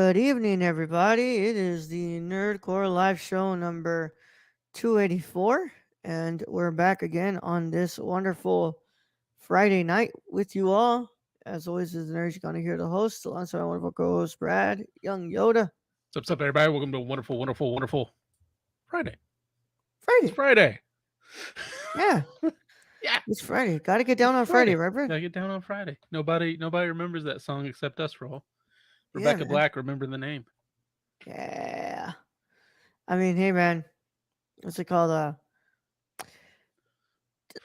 Good evening, everybody. It is the Nerdcore Live Show number 284, and we're back again on this wonderful Friday night with you all. As always, is the Nerds you're going to hear the host alongside my wonderful co-host Brad, Young Yoda. What's up, everybody? Welcome to a wonderful, wonderful, wonderful Friday. It's Friday. Friday. Yeah, Yeah. it's Friday. Got to get down on Friday, right, Brad? Gotta get down on Friday. Nobody remembers that song except us, Roll. Yeah, Rebecca man. Black, remember the name. Yeah. I mean, hey, man. What's it called?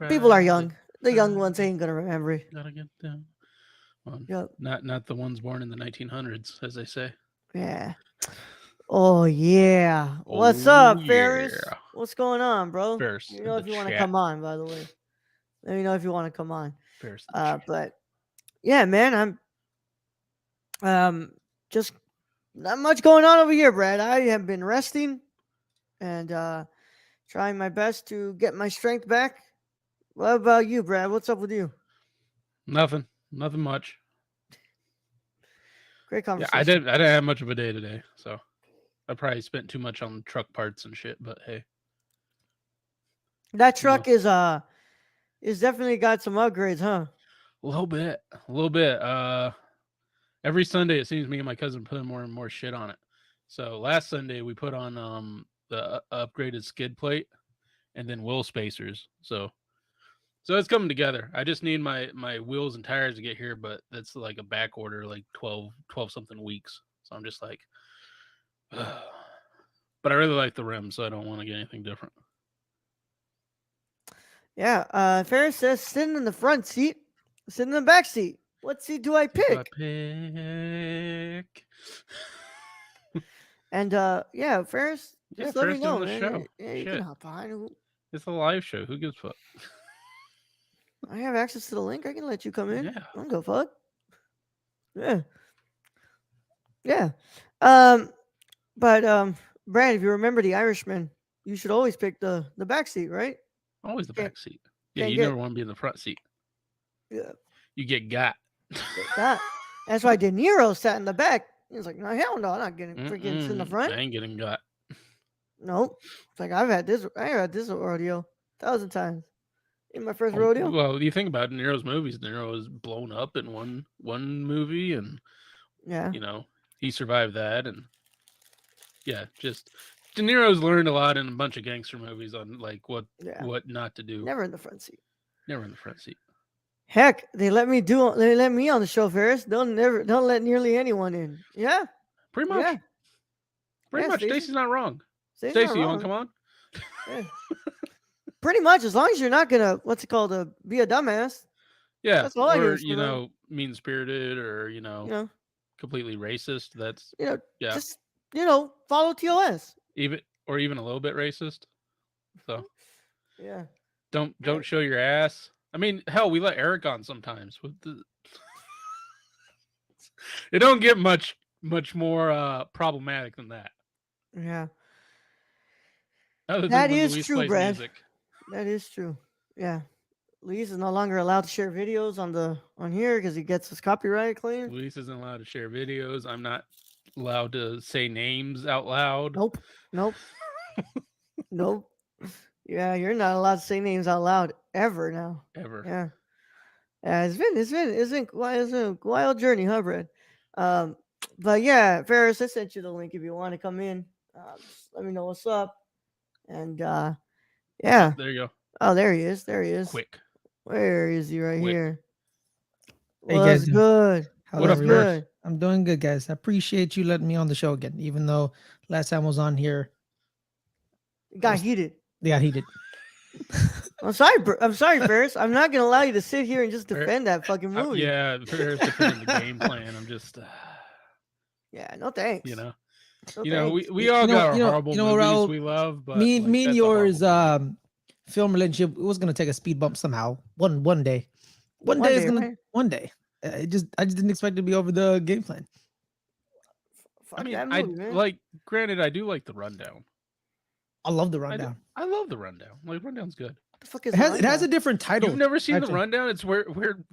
People are Friday, young. The young ones Friday, ain't going to remember it. gotta get down. Well, Yep. not the ones born in the 1900s, as they say. Yeah. Oh yeah. What's Oh up, yeah. Ferris? What's going on, bro? Ferris Let me in know the if you want to chat. come on, by the way. Let me know if you want to come on. Ferris in the chat. But yeah, man, I'm just not much going on over here, Brad. I have been resting and trying my best to get my strength back. What about you, Brad? What's up with you? Nothing much. Great Yeah, conversation. I didn't have much of a day today, so I probably spent too much on truck parts and shit. But hey, That you know. truck is definitely got some upgrades, huh? A little bit. A little bit. Every Sunday it seems me and my cousin putting more and more shit on it. So last Sunday we put on the upgraded skid plate and then wheel spacers. So it's coming together. I just need my wheels and tires to get here, but that's like a back order, like 12 something weeks. So I'm just like, but I really like the rims, so I don't want to get anything different. Yeah. Ferris says sitting in the front seat, sitting in the back seat. What seat do I Do I pick? pick? And yeah, Ferris, Yeah, just let me first know, doing the man. show. Yeah, you can Shit, hop behind. it's a live show. Who gives a fuck? I have access to the link. I can let you come in. Yeah. I don't go fuck. Yeah, yeah. Um, but Brad, if you remember the Irishman, you should always pick the back seat, right? Always the Can't back seat. Yeah, can't you never get want to be in the front seat. yeah, You get got. get got. That's why De Niro sat in the back. He was like, "No, hell no, I'm not getting freaking sit in the I front." ain't getting got. Nope. It's like I had this rodeo 1,000 times in my first rodeo. Well, you think about De Niro's movies. De Niro was blown up in one movie, and Yeah, you know he survived that, and yeah, just De Niro's learned a lot in a bunch of gangster movies on like yeah. what not to do. Never in the front seat. Never in the front seat. Heck, they let me on the show, Ferris. Don't let nearly anyone in. Yeah, Pretty yeah, much. Pretty yeah. much. Stacy's not wrong. Stacey's not Stacy, you want to wrong. come on? Yeah, pretty much. As long as you're not gonna what's it called, be a dumbass. Yeah, That's all I or need to know. mean spirited, or You know, completely racist. That's you know, yeah, just follow TOS. even a little bit racist. So Yeah, don't show your ass. I mean, hell, we let Eric on sometimes. It don't get much more problematic than that. yeah. Other than That when is Luis true, plays Brad. music. That is true. Yeah. Luis is no longer allowed to share videos on here because he gets his copyright claim. Luis isn't allowed to share videos. I'm not allowed to say names out loud. Nope. Nope. Nope. Yeah, you're not allowed to say names out loud ever now. Ever. Yeah. Yeah, it's been a wild journey, huh, Brad? Um, but yeah, Ferris, I sent you the link if you want to come in. Just let me know what's up. And Oh, yeah. there you go. Oh, there he is. There he is. Quick. Where is he? Right Quick. here. Hey guys, What's good? how's What up, What's everybody? Ferris? good? I'm doing good, guys. I appreciate you letting me on the show again, even though last time I was on here, It got was- heated. they got heated. I'm sorry. I'm sorry, Ferris. I'm not gonna allow you to sit here and just defend that fucking movie. Yeah, Ferris defending the game plan. I'm just, Yeah. No thanks. No, thanks. we all got our horrible movies Raul, we love, but me like, and that's a yours horrible movie. film relationship, it was gonna take a speed bump somehow. One day, One day is day, gonna right? one day. I just didn't expect it to be over the game plan. Fuck I mean, that movie, man. granted, I do like the rundown. I love the I do. rundown. I love the rundown. Like, rundown's good. What the fuck is It has Rundown? a different title. You've never seen actually. the rundown? It's where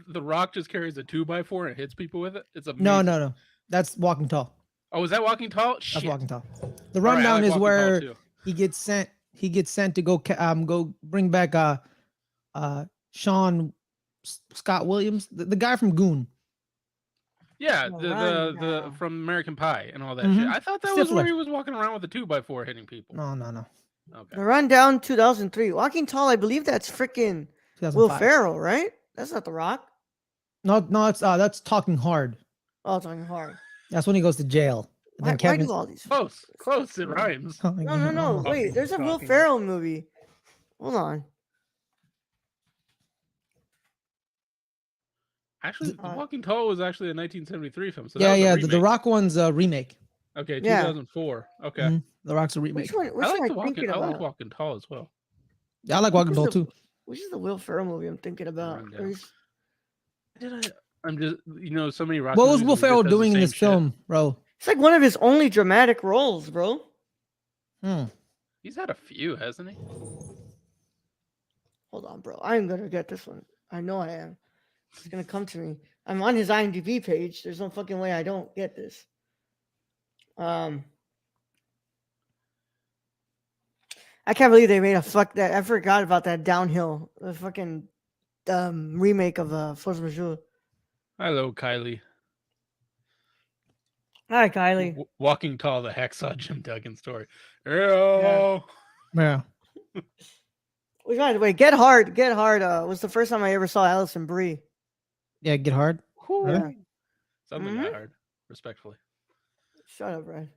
The Rock just carries a 2x4 and hits people with it. It's amazing. No. That's Walking Tall. Oh, is that Walking Tall? That's Shit. Walking Tall. The All right, I rundown like is Walking Tall, where too. he gets sent. He gets sent to go bring back Sean Scott Williams, the guy from Goon. Yeah, The the Rundown. from American Pie and all that shit. Mhm. I thought that was where Stifler. he was walking around with a 2x4 hitting people. No. Okay. The Rundown 2003. Walking Tall, I believe that's freaking Will 2005. Ferrell, right? That's not The Rock. No, that's Talking Hard. Oh, Talking Hard. That's when he goes to jail. And Why, then why Kevin. do all these? Close. It rhymes. No. Wait, there's a Will Talking. Ferrell movie. Hold on. Actually, The Walking Tall was actually a 1973 film. So that Yeah, was a yeah. remake. The Rock one's a remake. Okay, Yeah. 2004. Okay. Mhm. The Rock's a remake. Which one? Which I one like am I thinking I like about? Walking Tall as well. Yeah, I like Walking Tall too. Which is the Will Ferrell movie I'm thinking about? Rundown. I'm just, so many Rock What was movies Will where he just Ferrell does the doing in same this shit. film, bro? It's like one of his only dramatic roles, bro. He's had a few, hasn't he? Hold on, bro. I'm gonna get this one. I know I am. It's gonna come to me. I'm on his IMDb page. There's no fucking way I don't get this. I can't believe they made a fuck that. I forgot about that Downhill, the fucking remake of Force Majeure. Hello, Kylie. Hi, Kylie. Walking Tall, the Hacksaw Jim Duggan story. Yeah. Yeah. Which, by the way, Get Hard. Get Hard was the first time I ever saw Alison Brie. Yeah, Get Hard. Whew. Yeah. Something Mhm. got hard, respectfully. Shut up, Brad.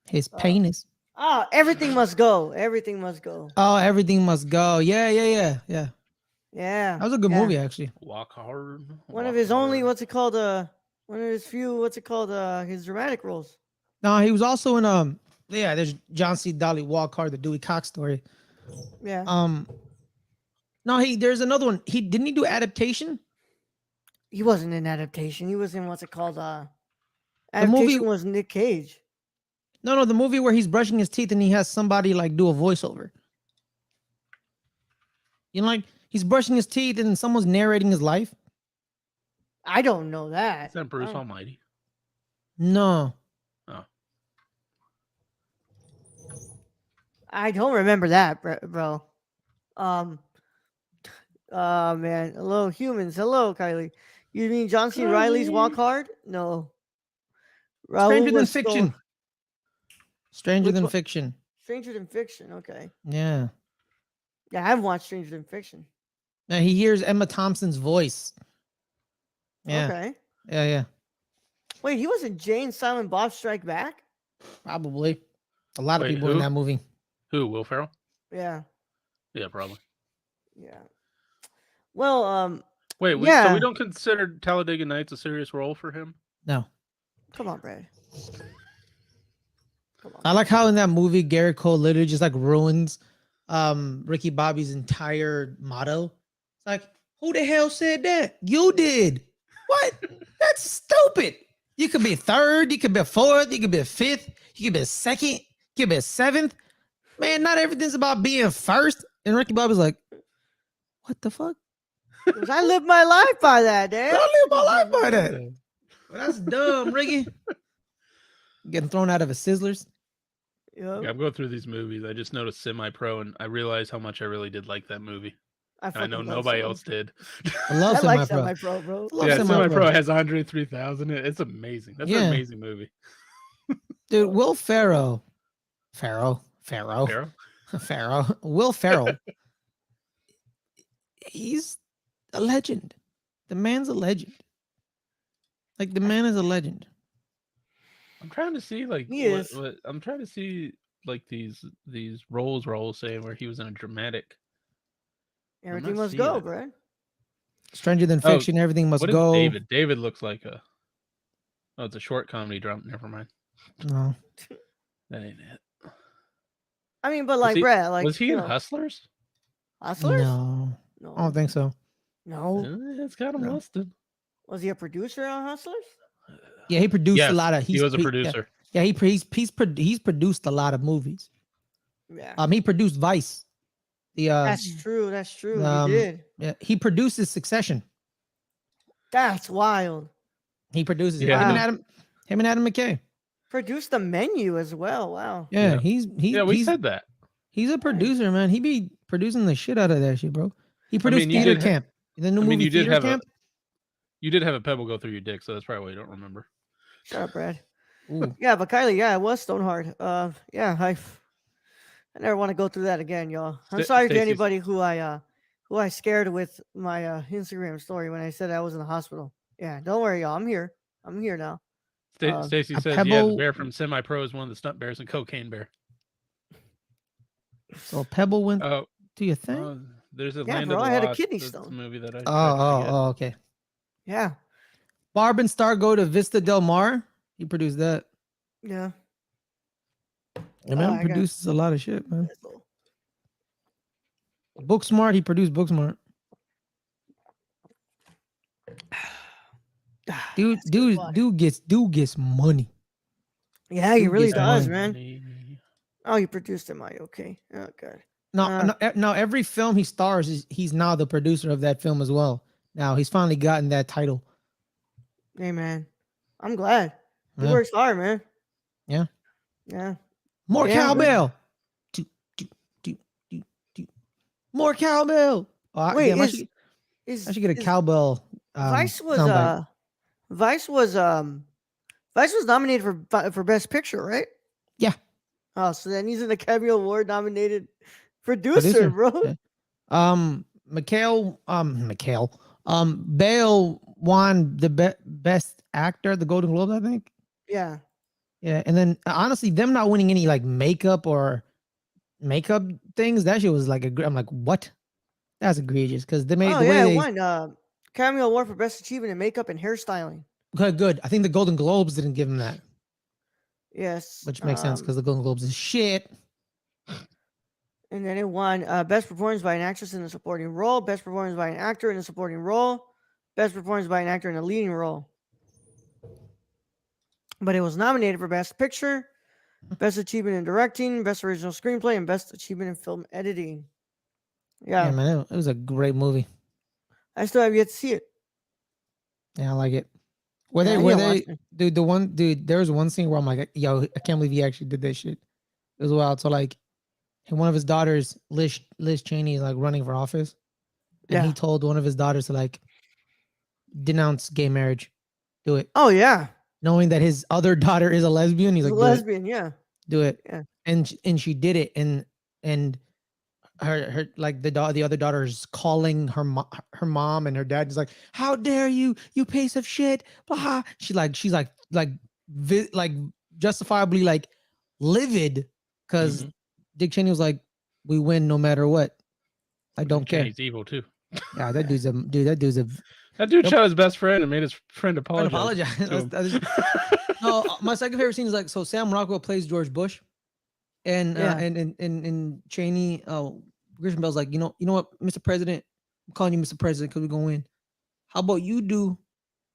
His penis. Ah, Everything Must Go. Everything Must Go. Oh, Everything Must Go. Yeah. Yeah. That was a good movie, actually. Walk hard. One of his only, one of his few, his dramatic roles. No, he was also in there's John C. Dolly Walk Hard, the Dewey Cox story. Yeah. No, there's another one. Didn't he do Adaptation? He wasn't in Adaptation. He was in movie- Adaptation was Nick Cage. No, the movie where he's brushing his teeth and he has somebody like do a voiceover. Like he's brushing his teeth and someone's narrating his life. I don't know that. Is that Bruce Almighty? No. Oh. I don't remember that, bro. Man. Hello, humans. Hello, Kylie. You mean John C. Reilly's Walk Hard? No. Stranger Than was Fiction. Stranger Which Than one? Fiction. Stranger Than Fiction. Okay. Yeah. Yeah, I haven't watched Stranger Than Fiction. Now he hears Emma Thompson's voice. Yeah. Okay. Yeah. Wait, he was in Jane Silent Bob Strike Back? Probably. A lot of Wait, people in who? that movie. Who? Will Ferrell? Yeah. Yeah, probably. Yeah. Well, Wait, yeah. So we don't consider Talladega Nights a serious role for him? No. Come on, Brad. Come on. I like how in that movie Garrett Cole literally just like ruins Ricky Bobby's entire motto. It's like, who the hell said that? You did. What? That's stupid. You could be a third, you could be a fourth, you could be a fifth, you could be a second, you could be a seventh. Man, not everything's about being first. And Ricky Bobby's like, what the fuck? 'Cause I live my life by that, I damn. live my life by that. Well, that's dumb, Ricky. Getting thrown out of his Sizzlers. Yep. Yeah, I'm going through these movies. I just noticed Semi-Pro, and I realized how much I really did like that movie. And I know fucking love nobody Semi- else did. I love I like Semi-Pro. Semi-Pro, bro. Love Yeah, Semi-Pro. Semi-Pro has Andre 3000 in it. It's amazing. That's Yeah. an amazing movie. Dude, Will Ferrell. Will Ferrell. He's a legend. The man's a legend. Like the man is a legend. I'm trying to see He is. what I'm trying to see like these roles saying where he was in a dramatic. Everything not must seeing go, it. Brad. Stranger Than Fiction, everything must What is go. David? David looks like a. Oh, it's a short comedy drama. Never mind. No. That ain't it. I mean, but like, he- Brad, like, Was he you in know, Hustlers? Hustlers? No. No. I don't think so. No. It's kind of No. busted. Was he a producer on Hustlers? Yeah, he produced Yes, a lot of. he was a producer. Yeah, he's produced a lot of movies. Yeah. He produced Vice. That's true. That's true. um, He did. Yeah, he produces Succession. That's wild. He produces. Yeah. Him and Him and Adam McKay. Produced the Menu as well. Wow. Yeah, Yeah. We he's said that. he's a producer, man. He be producing the shit out of that shit, bro. He I produced mean, you Theater did. Camp. The new I mean, movie you did Theater have Camp. you did have a pebble go through your dick, so that's probably why you don't remember. Shut up, Brad. Ooh. Yeah, but Kylie, yeah, it was Stonehard. Yeah, I never want to go through that again, y'all. I'm sorry to Stacey's- anybody who I scared with my Instagram story when I said I was in the hospital. Yeah, don't worry, y'all. I'm here. I'm here now. Stacy A says, "Yeah, the pebble- bear from Semi Pro is one of the stunt bears and Cocaine Bear." So a pebble went Oh, to your thing. there's a Yeah, Land bro, of the I had a Lost. kidney That's stone. a movie that I. Oh, okay. Yeah, Barb and Star go to Vista Del Mar. He produced that. yeah. And man I got- produces a lot of shit, man. Booksmart, he produced Booksmart. Dude gets money. Yeah, he Dude really gets does, money. man. Oh, you produced it, my okay. Oh, good. Now every film he stars he's now the producer of that film as well. Now he's finally gotten that title. Hey, man, I'm glad. He Yeah. works hard, man. Yeah. Yeah. More Yeah, cowbell. Do. More cowbell. Oh, Wait, damn, I is should get a is cowbell. Vice was soundbite. Vice was nominated for Best Picture, right? Yeah. Oh, so then he's an Academy Award nominated producer, bro. Yeah. Bale won the best actor at the Golden Globes, I think. Yeah. Yeah, and then honestly, them not winning any like makeup things, that shit was like I'm like, what? That's egregious because they made Oh the yeah, way it they won Academy Award for Best Achievement in Makeup and Hairstyling. good. I think the Golden Globes didn't give him that, Yes. which makes sense because the Golden Globes is shit. And then it won Best Performance by an Actress in a Supporting Role, Best Performance by an Actor in a Supporting Role, Best Performance by an Actor in a Leading Role. But it was nominated for Best Picture, Best Achievement in Directing, Best Original Screenplay, and Best Achievement in Film Editing. Yeah, man, it was a great movie. I still have yet to see it. Yeah, I like it. Dude, there was one scene where I'm like, yo, I can't believe he actually did that shit. It was wild. So like, one of his daughters, Liz Cheney, is like running for office, and he told one of his daughters to like denounce gay marriage. Do it. Oh yeah. Knowing that his other daughter is a lesbian, he's like, lesbian, yeah. Do it. Yeah. And she did it, and her like the other daughter is calling her mom and her dad is like, how dare you piece of shit, blah. She's like justifiably like livid because Dick Cheney was like, we win no matter what. I don't care. He's evil too. Yeah, that dude's a That dude shot his best friend and made his friend apologize. No, my second favorite scene is like, so Sam Rockwell plays George Bush, and Cheney, Christian Bell's like, you know what, Mr. President, I'm calling you Mr. President because we're gonna win. How about you do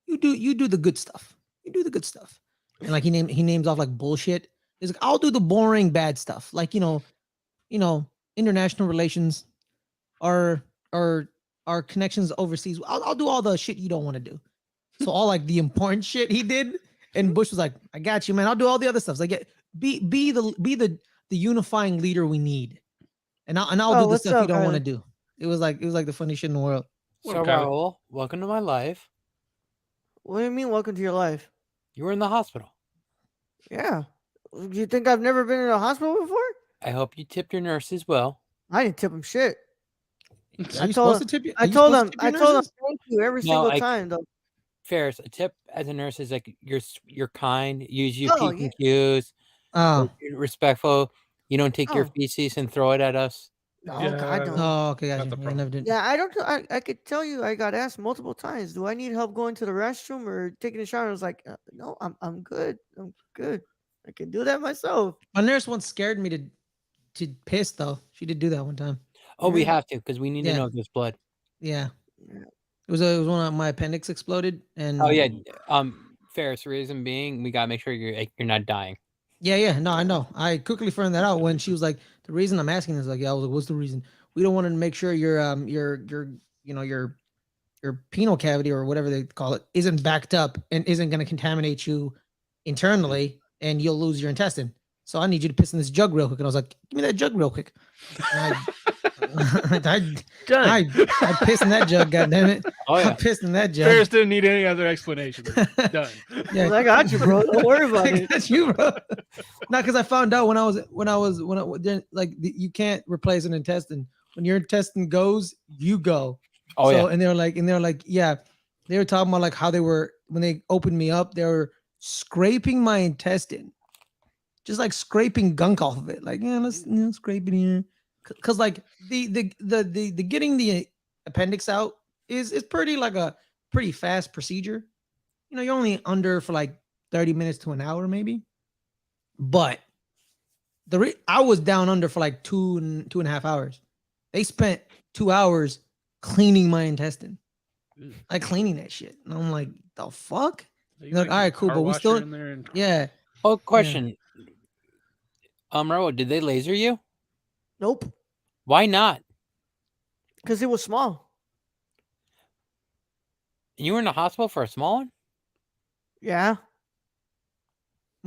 the good stuff. You do the good stuff. And like he names off like bullshit. He's like, I'll do the boring bad stuff. Like, international relations, our connections overseas. I'll do all the shit you don't want to do. So all like the important shit he did. And Bush was like, I got you, man. I'll do all the other stuff. So like, be the unifying leader we need. And I'll do the stuff you don't want to do. It was like the funniest shit in the world. So Raul, welcome to my life. What do you mean, welcome to your life? You were in the hospital. Yeah. Do you think I've never been in a hospital before? I hope you tipped your nurses well. I didn't tip them shit. I told them thank you every single time though. Ferris, a tip as a nurse is like you're kind, use your P's and Q's, you're respectful. You don't take your feces and throw it at us. No, God, don't. Oh, okay, gotcha. I never did. Yeah, I don't. I could tell you, I got asked multiple times, do I need help going to the restroom or taking a shower? I was like, no, I'm good. I'm good. I can do that myself. My nurse once scared me to piss though. She did do that one time. Oh, we have to because we need to know if there's blood. Yeah. It was one of my appendix exploded and. Oh yeah. Ferris, reason being, we gotta make sure you're not dying. Yeah. No, I know. I quickly found that out when she was like, the reason I'm asking is like, I was like, what's the reason? We don't want to make sure your penile cavity or whatever they call it isn't backed up and isn't going to contaminate you internally, and you'll lose your intestine. So I need you to piss in this jug real quick. And I was like, give me that jug real quick. And I pissed in that jug, goddammit. Oh, yeah. I pissed in that jug. Ferris didn't need any other explanation. Done. Yeah, I got you, bro. Don't worry about it. I got you, bro. Not because I found out you can't replace an intestine. When your intestine goes, you go. Oh, yeah. And they're like, yeah, they were talking about like how they were when they opened me up, they were scraping my intestine, just like scraping gunk off of it. Like, yeah, let's scrape it here. Cause like the getting the appendix out is pretty like a pretty fast procedure. You know, you're only under for like 30 minutes to an hour, maybe. But I was down under for like 2.5 hours. They spent 2 hours cleaning my intestine, like cleaning that shit. And I'm like, the fuck? Like, all right, cool, but we still, yeah. Oh, question. Raul, did they laser you? Nope. Why not? Because it was small. You were in the hospital for a small one? Yeah.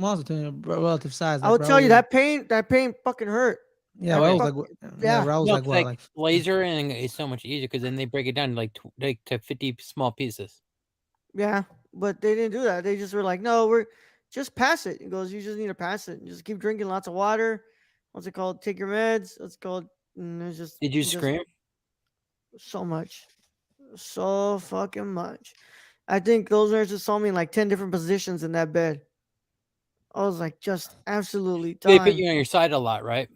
Also to a relative size. I would tell you that pain fucking hurt. Yeah, Raul's like, like lasering is so much easier because then they break it down to 50 small pieces. Yeah, but they didn't do that. They just were like, no, we're just pass it. He goes, you just need to pass it. Just keep drinking lots of water. What's it called? Take your meds. What's it called? And it's just. Did you scream? So much, so fucking much. I think those nurses saw me in like 10 different positions in that bed. I was like, just absolutely dying. They put you on your side a lot, right?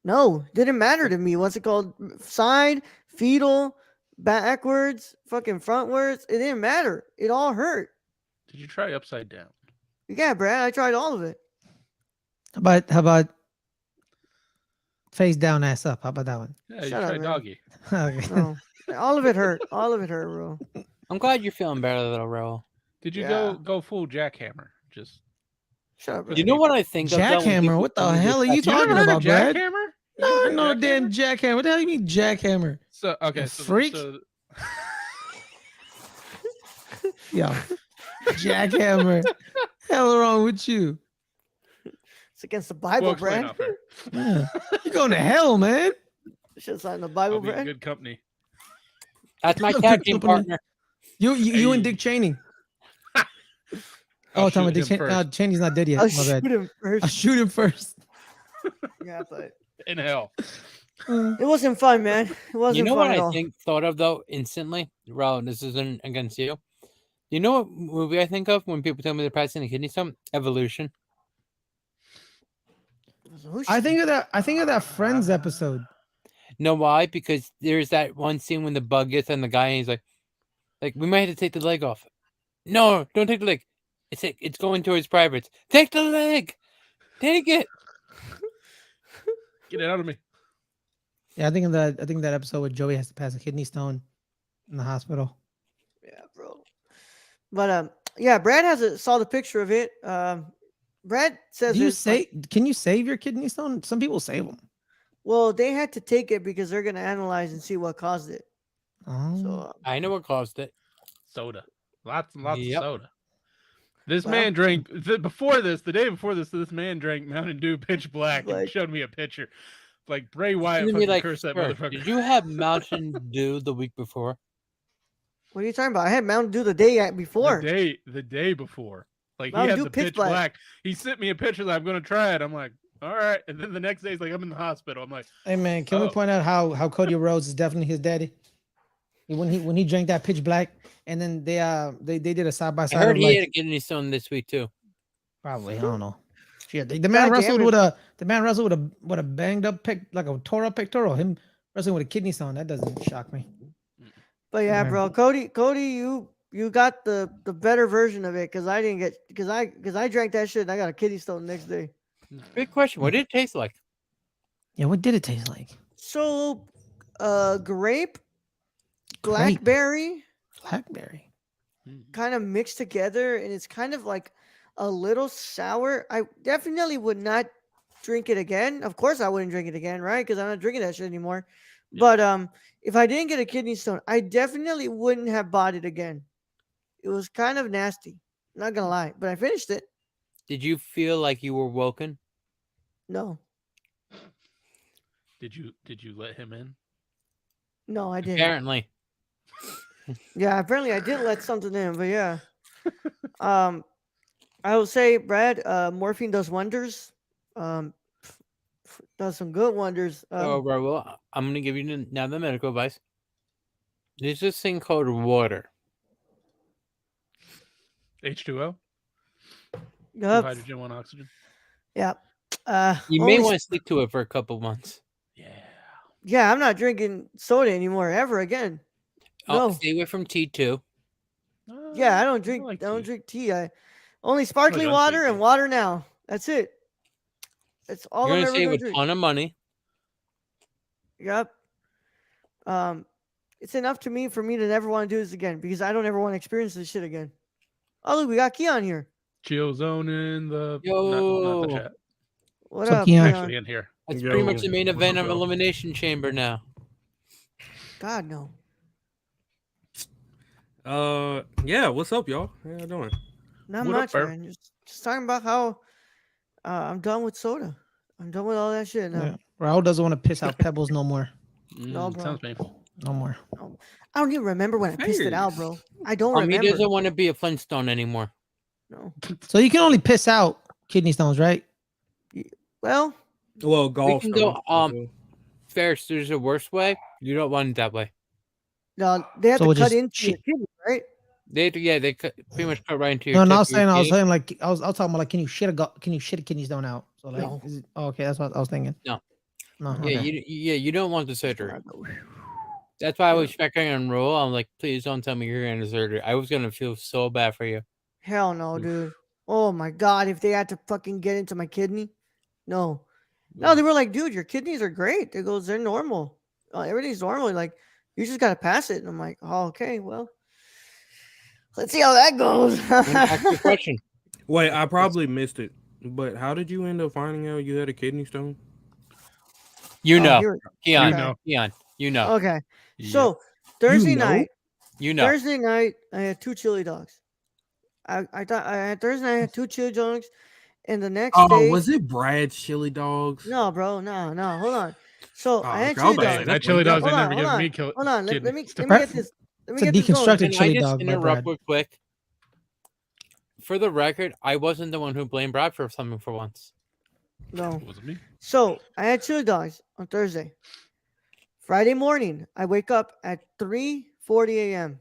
No, didn't matter to me. What's it called? Side, fetal, backwards, fucking frontwards. It didn't matter. It all hurt. Did you try upside down? Yeah, Brad. I tried all of it. How about face down, ass up? How about that one? Yeah, you tried doggy. Okay. No, all of it hurt. All of it hurt, bro. I'm glad you're feeling better, little Raul. Did you go full jackhammer? Just shut up. Bro. You know what I think of? Jackhammer? What the hell are you talking about, Brad? Jackhammer? No damn jackhammer. What the hell do you mean jackhammer? So okay, freak. Yeah, jackhammer. Hell wrong with you? It's against the Bible, Brad. Yeah. You're going to hell, man. Shit's not in the Bible, Brad. Good company. That's my tag team partner. You and Dick Cheney. Oh, Tom, Dick Cheney. Cheney's not dead yet. I'll shoot him first. I'll shoot him first. Yeah, but in hell. It wasn't fun, man. It wasn't. You know fun what at I all. thought of though instantly, Raul? This isn't against you. You know what movie I think of when people tell me they're passing a kidney stone? Evolution. I think of that Friends episode. Know why? Because there's that one scene when the bug gets on the guy and he's like we might have to take the leg off. No, don't take the leg. It's going towards privates. Take the leg. Take it. Get it out of me. Yeah, I think that episode where Joey has to pass a kidney stone in the hospital. Yeah, bro. But yeah, Brad saw the picture of it. Brad says, can you save your kidney stone? Some people save them. Well, they had to take it because they're gonna analyze and see what caused it. Oh. So I know what caused it. Soda. Lots and lots of soda. This man drank the day before this, this man drank Mountain Dew Pitch Black and showed me a picture. Like Bray Wyatt fucking cursed that motherfucker. Did you have Mountain Dew the week before? What are you talking about? I had Mountain Dew the day before. The day before. Like Mountain he had Dew the Pitch Black. He sent me a picture that I'm gonna try it. I'm like, all right. And then the next day he's like, I'm in the hospital. I'm like, hey man, can we point out how Cody Rhodes is definitely his daddy? When he drank that Pitch Black, and then they did a side by side. I heard he had a kidney stone this week too. Probably, I don't know. Shit, the man wrestled with a banged up like a tore up pectoral. Him wrestling with a kidney stone, that doesn't shock me. But yeah, bro, Cody, you got the better version of it because I didn't get because I drank that shit and I got a kidney stone the next day. Big question. What did it taste like? Yeah, what did it taste like? So, grape, blackberry, kind of mixed together, and it's kind of like a little sour. I definitely would not drink it again. Of course, I wouldn't drink it again, right? Because I'm not drinking that shit anymore. Yeah. But if I didn't get a kidney stone, I definitely wouldn't have bought it again. It was kind of nasty. Not gonna lie, but I finished it. Did you feel like you were woken? No, Did you let him in? no, I didn't. Apparently. Yeah, apparently I did let something in, but yeah. Um, I will say, Brad, morphine does wonders. Um, does some good wonders. Oh, bro, well, I'm gonna give you now the medical advice. There's this thing called water. H2O, two Yup, hydrogen, one oxygen. yeah. You may want to stick to it for a couple months. Yeah. Yeah, I'm not drinking soda anymore ever again. Oh, No. stay away from T2. Yeah, I don't I drink. like I don't tea. drink tea. I only sparkling unsweet water and tea. water now. That's it. That's all You're I'm gonna ever save gonna a drink. ton of money. Yep. It's enough to me for me to never want to do this again because I don't ever want to experience this shit again. Oh look, we got Keon here. Chill zone in the not the Yo. chat. What What's up, up, Keon? Keon? Actually, in here. That's Yo, pretty much the main what's event up, of y'all? Elimination Chamber now. God no. Yeah, what's up, y'all? How y'all doing? Not What up, much, bro? man. Just talking about how I'm done with soda. I'm done with all that shit now. Yeah. Raul doesn't want to piss out pebbles no more. No, bro. Sounds painful. No more. No. I don't even remember when I pissed it out, bro. I don't He remember. doesn't want to be a Flintstone anymore. No. So you can only piss out kidney stones, right? Well, Well, We golf. can go. Ferris, there's a worse way. You don't want it that way. no, they have So to we'll cut just into your shit. kidney, right? They pretty much cut right into No, your. no, I tip was of your saying, I was kidney. saying, like, I was talking about, like, can you shit a kidney stone out? So, like, No. is it, oh, okay, that's what I was thinking. No. No, Yeah, okay. You don't want the surgery. Yeah. That's why I was checking on roll. I'm like, please don't tell me you're going to surgery. I was gonna feel so bad for you. Hell no, dude. Oh my god, if they had to fucking get into my kidney, no. No, they were like, dude, your kidneys are great. They goes, they're normal. Everything's normal. Like, you just gotta pass it. And I'm like, oh, okay, well, let's see how that goes. Ask the question. Wait, I probably missed it, but how did you end up finding out you had a kidney stone? You Oh, know, here- Keon, okay. Keon, you know, Okay. So Thursday night, Thursday night, I had 2 chili dogs. I thought I had Thursday night, I had 2 chili dogs, and the next day. was it Brad's chili dogs? No, bro, no, hold on. So I had okay, chili okay, dogs. That chili dogs Hold ain't on, never hold given on, me hold on. Let me kidney get this. Let It's me a get this going. deconstructed Can I chili just dog by interrupt Brad. real quick? For the record, I wasn't the one who blamed Brad for something for once. No. It wasn't me. So I had chili dogs on Thursday. Friday morning, I wake up at 3:40 a.m.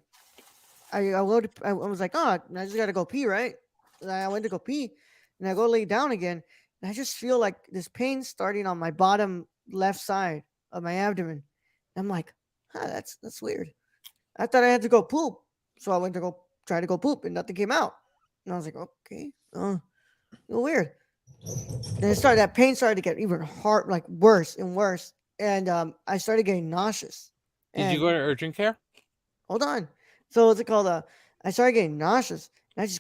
I was like, oh, I just gotta go pee, right? And I went to go pee, and I go lay down again, and I just feel like this pain starting on my bottom left side of my abdomen. I'm like, that's weird. I thought I had to go poop, so I went to go try to go poop, and nothing came out. And I was like, okay, weird. Then that pain started to get even hard, like worse and worse, and I started getting nauseous. Did you And go to urgent care? hold on. So what's it called? I started getting nauseous, and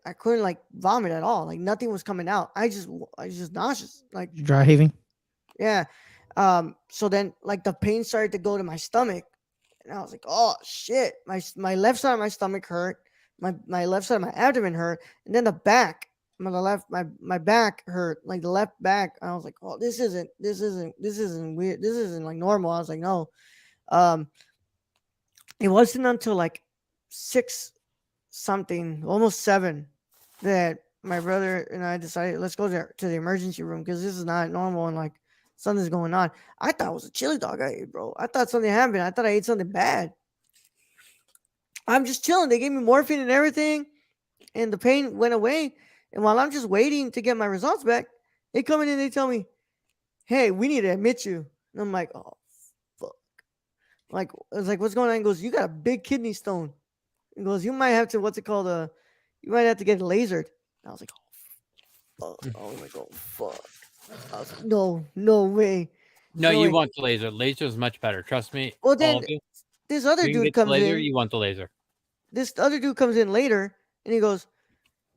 I couldn't like vomit at all. Like nothing was coming out. I was just nauseous. Like Dry heaving. yeah. So then like the pain started to go to my stomach, and I was like, oh shit. My left side of my stomach hurt. My left side of my abdomen hurt, and then the back. My back hurt, like the left back. I was like, oh, this isn't weird. This isn't like normal. I was like, no. It wasn't until like 6 something, almost 7, that my brother and I decided let's go to the emergency room because this is not normal and like something's going on. I thought it was a chili dog I ate, bro. I thought something happened. I thought I ate something bad. I'm just chilling. They gave me morphine and everything, and the pain went away. And while I'm just waiting to get my results back, they come in and they tell me, hey, we need to admit you. And I'm like, oh, fuck. Like, I was like, what's going on? He goes, you got a big kidney stone. He goes, you might have to, you might have to get it lasered. And I was like, oh, fuck. I was like, oh, fuck. I was like, no way. No, So, you like, want the laser. Laser is much better. Trust me. Well, all then of you. this other You can dude get the comes laser. in. You want the laser. This other dude comes in later, and he goes,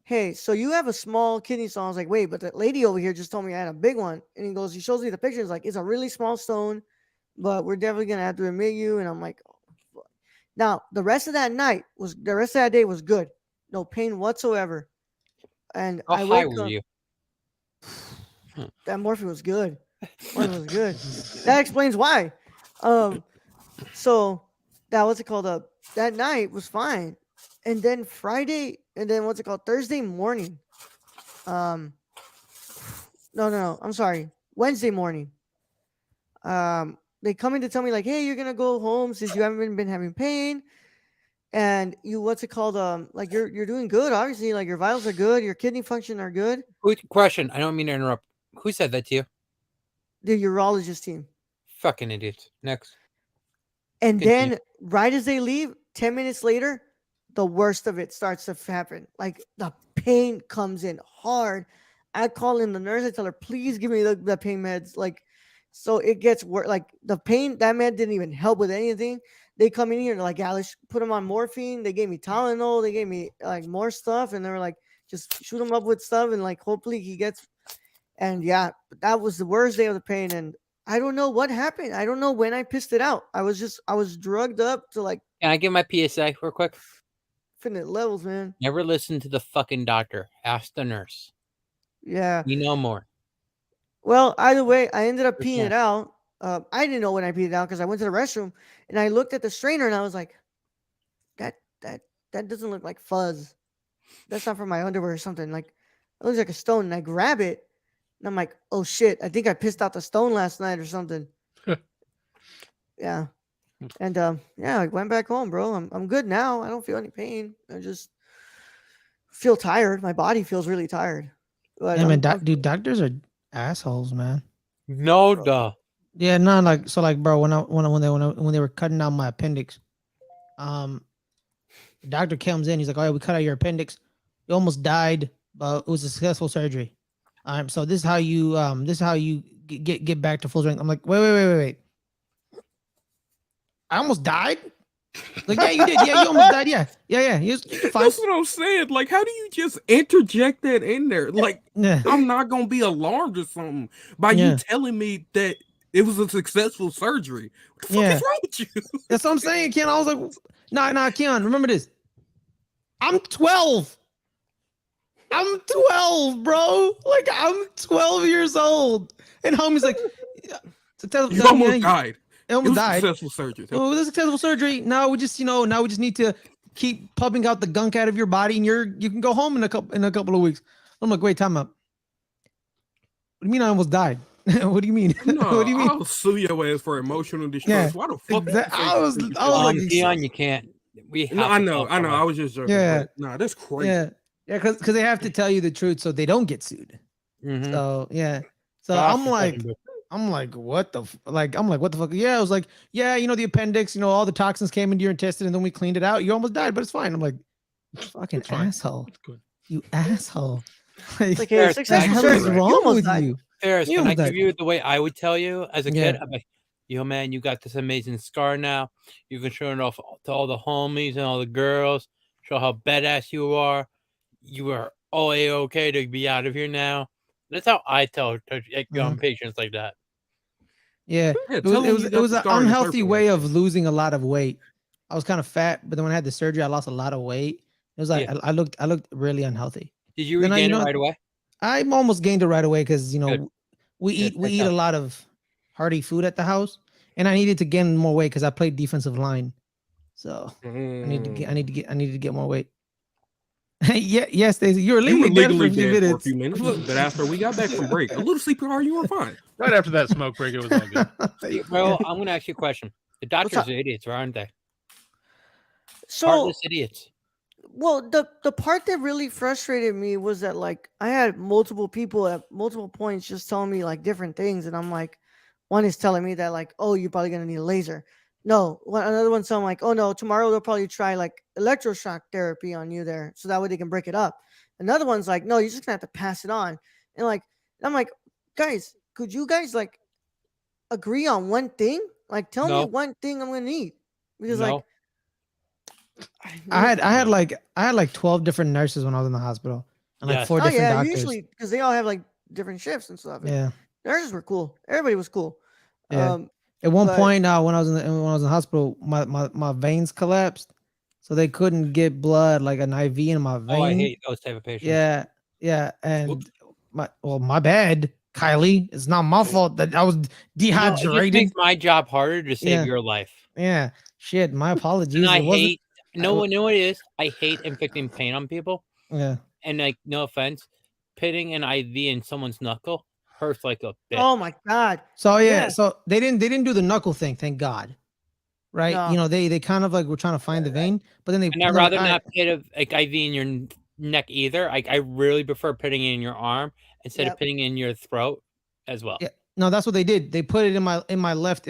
hey, so you have a small kidney stone. I was like, wait, but the lady over here just told me I had a big one. And he goes, he shows me the picture. He's like, it's a really small stone, but we're definitely going to have to admit you. And I'm like, oh, fuck. Now, the rest of that day was good. No pain whatsoever. and How I high wake were up. you? That morphine was good. Morphine was good. That explains why. So that what's it called? That night was fine, and then Friday, and then what's it called? Thursday morning. Um, no. I'm sorry. Wednesday morning. They come in to tell me like, hey, you're gonna go home since you haven't been having pain, and you what's it called? Like you're doing good. Obviously, like your vitals are good, your kidney function are good. Question. I don't mean to interrupt. Who said that to you? The urologist team. Fucking idiots. Next. And Continue. then right as they leave, 10 minutes later, the worst of it starts to happen. Like the pain comes in hard. I call in the nurse. I tell her, please give me the pain meds. Like, so it gets worse. Like the pain, that med didn't even help with anything. They come in here and they're like, yeah, let's put them on morphine. They gave me Tylenol. They gave me like more stuff. And they were like, just shoot him up with stuff. And like, hopefully he gets. And yeah, that was the worst day of the pain. And I don't know what happened. I don't know when I pissed it out. I was drugged up to like Can I give my PSA real quick? infinite levels, man. Never listen to the fucking doctor. Ask the nurse. Yeah. We know more. Well, either way, I ended up peeing 100%. it out. I didn't know when I peed it out because I went to the restroom and I looked at the strainer and I was like, that that doesn't look like fuzz. That's not from my underwear or something. Like it looks like a stone. And I grab it and I'm like, oh shit, I think I pissed out the stone last night or something. Yeah. And yeah, I went back home, bro. I'm good now. I don't feel any pain. I just feel tired. My body feels really tired. But Yeah, man, I'm dude, doctors are assholes, man. No, duh. Yeah, no, like so, like, bro, when they were cutting out my appendix, the doctor comes in, he's like, "All right, we cut out your appendix. You almost died, but it was a successful surgery. So this is how you get back to full strength." I'm like, wait. I almost died. Like, yeah, you did. Yeah, you almost died. Yeah. You're fine. That's what I'm saying. Like, how do you just interject that in there? Like, Yeah. I'm not gonna be alarmed or something by Yeah. you telling me that it was a successful surgery. What the fuck Yeah. is wrong with you? That's what I'm saying, Ken. I was like, nah, Ken, remember this. I'm 12. I'm 12, bro. Like, I'm 12 years old. And homie's like, You almost died. I It almost was a died. successful surgery. Oh, it was a successful surgery. Now we just need to keep pumping out the gunk out of your body, and you can go home in a couple of weeks. I'm like, wait, time up. What do you mean I almost died? What do you mean? No, What do you mean? I'll sue your ass for emotional distress. Yeah, Why the fuck? I was like, Dion, you can't. We have No, I to know. talk about I was just joking. Yeah. But, nah, that's crazy. yeah, because they have to tell you the truth so they don't get sued. Mhm. So yeah, so Gosh, I'm like, what the what the fuck? Yeah, I was like, yeah, the appendix, all the toxins came into your intestine, and then we cleaned it out. You almost died, but it's fine. I'm like, fucking It's fine. asshole, It's good. you asshole. It's like, hey, Ferris, What the successful hell is surgery. You wrong almost with died. you? Ferris, You can I almost died. give you the way I would tell you as a Yeah. kid? I'm like, yo, man, you got this amazing scar now. You can show it off to all the homies and all the girls. Show how badass you are. You are all A-okay to be out of here now. That's how I tell young patients like that. Yeah, Yeah, it tell was them you got an the scar in the unhealthy first way place. of losing a lot of weight. I was kind of fat, but then when I had the surgery, I lost a lot of weight. It was like Yeah. I looked really unhealthy. Did you Then regain it right away? I almost gained it right away because Good. we Good. eat a lot of hearty food at the house, and I needed to gain more weight because I played defensive line, so I need to get more weight. Yeah, yes, Stacey, you were You were legally legally dead for a few dead for a minutes. few minutes, but after we got back from break, a little CPR, you were fine. Right after that smoke break, it was all good. Well, I'm going to ask you a question. The doctors up? are idiots, aren't they? So, Heartless idiots. well, the part that really frustrated me was that like I had multiple people at multiple points just telling me like different things, and I'm like, one is telling me that like, oh, you're probably gonna need a laser. No, another one's telling like, oh no, tomorrow they'll probably try like electroshock therapy on you there, so that way they can break it up. Another one's like, no, you're just gonna have to pass it on, and like, I'm like, guys, could you guys like agree on one thing? Like, tell me No. one thing I'm gonna need because No. like. I had like 12 different nurses when I was in the hospital, and like Yes. 4 Oh different yeah, doctors. usually because they all have like different shifts and stuff. And Yeah. nurses were cool. Everybody was cool. Yeah. At one but- point, when I was in the hospital, my veins collapsed, so they couldn't get blood like an IV in my vein. Oh, I hate those type of patients. Yeah, Yeah, and my bad, Kylie. It's not my fault that I was No, it just dehydrated. makes my job harder to save Yeah. your life. Yeah, shit. My apologies. And I It wasn't. hate. No one know what it is. I hate inflicting pain on people. Yeah. And like, no offense, putting an IV in someone's knuckle hurts like a bitch. Oh my god. So Yeah. so they didn't do the knuckle thing, thank God. Right? No. You know, they kind of like were trying to find the vein, but then they And I'd rather not put a like IV in your neck either. I really prefer putting it in your arm instead of putting it in your throat as well. Yeah. No, that's what they did. They put it in my left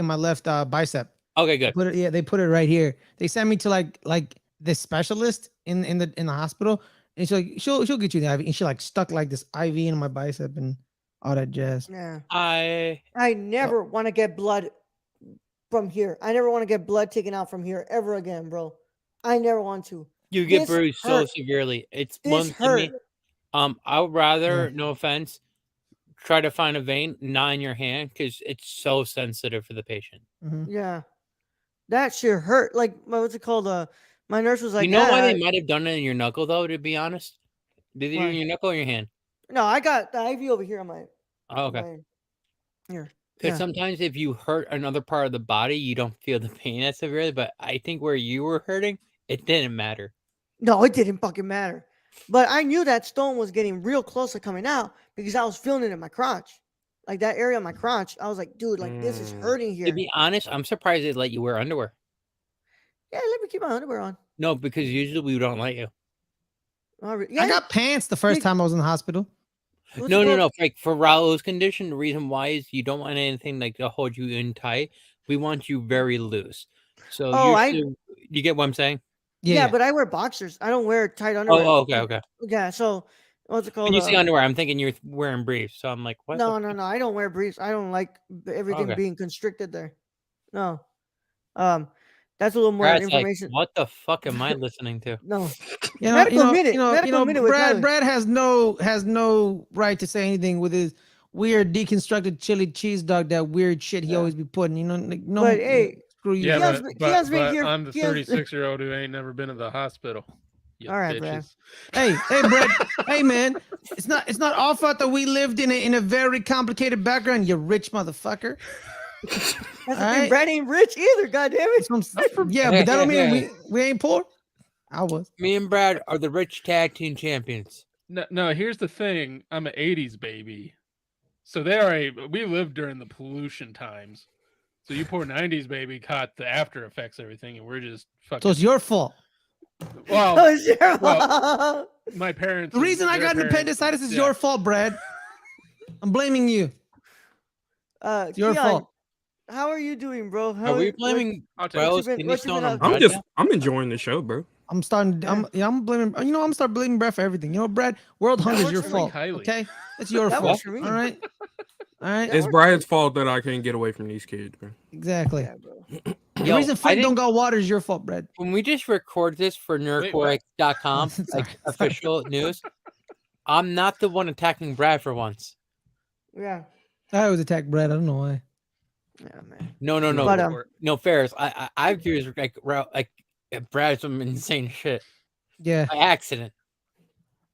bicep. Okay, good. They put it right here. They sent me to like this specialist in the hospital, and she'll get you the IV, and she like stuck like this IV in my bicep and all that jazz. Yeah. I never want to get blood from here. I never want to get blood taken out from here ever again, bro. I never want to. You get This bruised so hurt. severely. It's This one to me. hurt. I would rather, no offense, try to find a vein not in your hand because it's so sensitive for the patient. Mhm. Yeah. That shit hurt. Like, what's it called? My nurse was like, You know why "Yeah, they might have done it in your knuckle though? To be honest, did they do it Why? in your knuckle or your hand? No, I got the IV over here on my. Oh, okay. my- Here. Because Yeah. sometimes if you hurt another part of the body, you don't feel the pain as severely. But I think where you were hurting, it didn't matter. No, it didn't fucking matter. But I knew that stone was getting real close to coming out because I was feeling it in my crotch. Like that area of my crotch. I was like, dude, like this is hurting To here. be honest, I'm surprised they let you wear underwear. Yeah, let me keep my underwear on. No, because usually we don't let you. Yeah, I got pants the first Big- time I was in the hospital. what's No, it no, called? no. Like for Raul's condition, the reason why is you don't want anything like to hold you in tight. We want you very loose. So Oh, you get what I'm saying? Yeah, but I wear boxers. I don't wear tight underwear. Oh, okay. Yeah, so what's it called? When you say underwear, I'm thinking you're wearing briefs. So I'm like, what? No, I don't wear briefs. I don't like everything Okay. being constricted there. No. That's a little more Brad's like, information. what the fuck am I listening to? No. You know, Medical minute. Medical minute with Tyler. Brad has no right to say anything with his weird deconstructed chili cheese dog. That weird shit he always be putting. You know, like, no. But hey, screw you. Yeah, has but, been- he has been but here- I'm the he has- 36-year-old who ain't never been to the hospital. You All right, Brad. bitches. Hey, Brad. Hey, man. It's not our fault that we lived in a very complicated background. You rich motherfucker. That's the All thing. right. Brad ain't rich either. God damn it. Yeah, but that don't mean we ain't poor. I was. Me and Brad are the rich tag team champions. No, here's the thing. I'm an 80s baby. So we lived during the pollution times. So you poor 90s baby caught the after effects, everything, and we're just fucking. So it's your fault. Well, Oh, sure. well, my parents. The reason I got an appendicitis is your fault, Brad. I'm blaming you. It's your Keon, fault. how are you doing, bro? Are we blaming I'll tell you. Raul's been- kidney what you been stone up on to? Brad? I'm enjoying the show, bro. I'm starting. I'm blaming. You know, I'm start blaming Brad for everything. You know, Brad. World hunger is works your for me, fault. Kylie. Okay, it's your That fault. works for me. All right. All right. That It's works. Brian's fault that I can't get away from these kids, bro. Exactly. Yeah, bro. The Yo, reason I Frank think don't got water is your fault, Brad. when we just record this for nerdcore.com, Sorry, like sorry. official news, I'm not the one attacking Brad for once. Yeah. I always attack Brad. I don't know why. Yeah, man. No, But, no, Ferris. I've used like Brad some insane shit Yeah, by accident.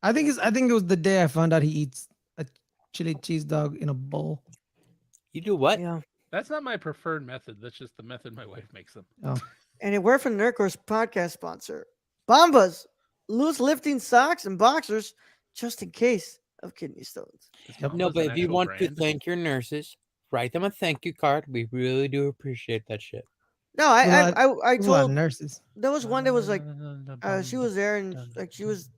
I think it was the day I found out he eats a chili cheese dog in a bowl. You do what? Yeah. That's not my preferred method. That's just the method my wife makes them. And it worked for Nerdcore's podcast sponsor, Bombas, loose lifting socks and boxers, just in case of kidney stones. Yep. No, Mama's but an if you actual want to brand. thank your nurses, write them a thank you card. We really do appreciate that shit. No, I There's a I There's a lot of told nurses. there was one that was like she was there and like it was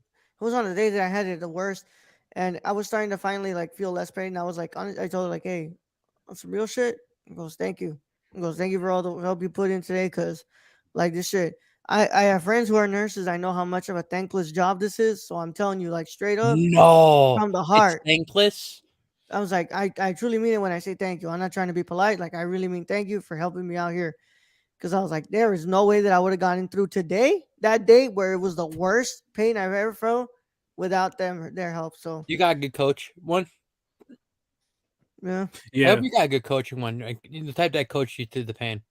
on the day that I had it the worst, and I was starting to finally like feel less pain. And I was like, I told her like, hey, on some real shit. He goes, thank you. He goes, thank you for all the help you put in today, cause like this shit. I have friends who are nurses. I know how much of a thankless job this is, so I'm telling you like straight up No, from the it's heart. thankless. I was like, I truly mean it when I say thank you. I'm not trying to be polite. Like, I really mean thank you for helping me out here. Because I was like, there is no way that I would have gotten through today, that day where it was the worst pain I've ever felt without their help. So, You got a good coach. One. yeah. I Yeah. hope you got a good coaching one. Like, the type that coached you through the pain.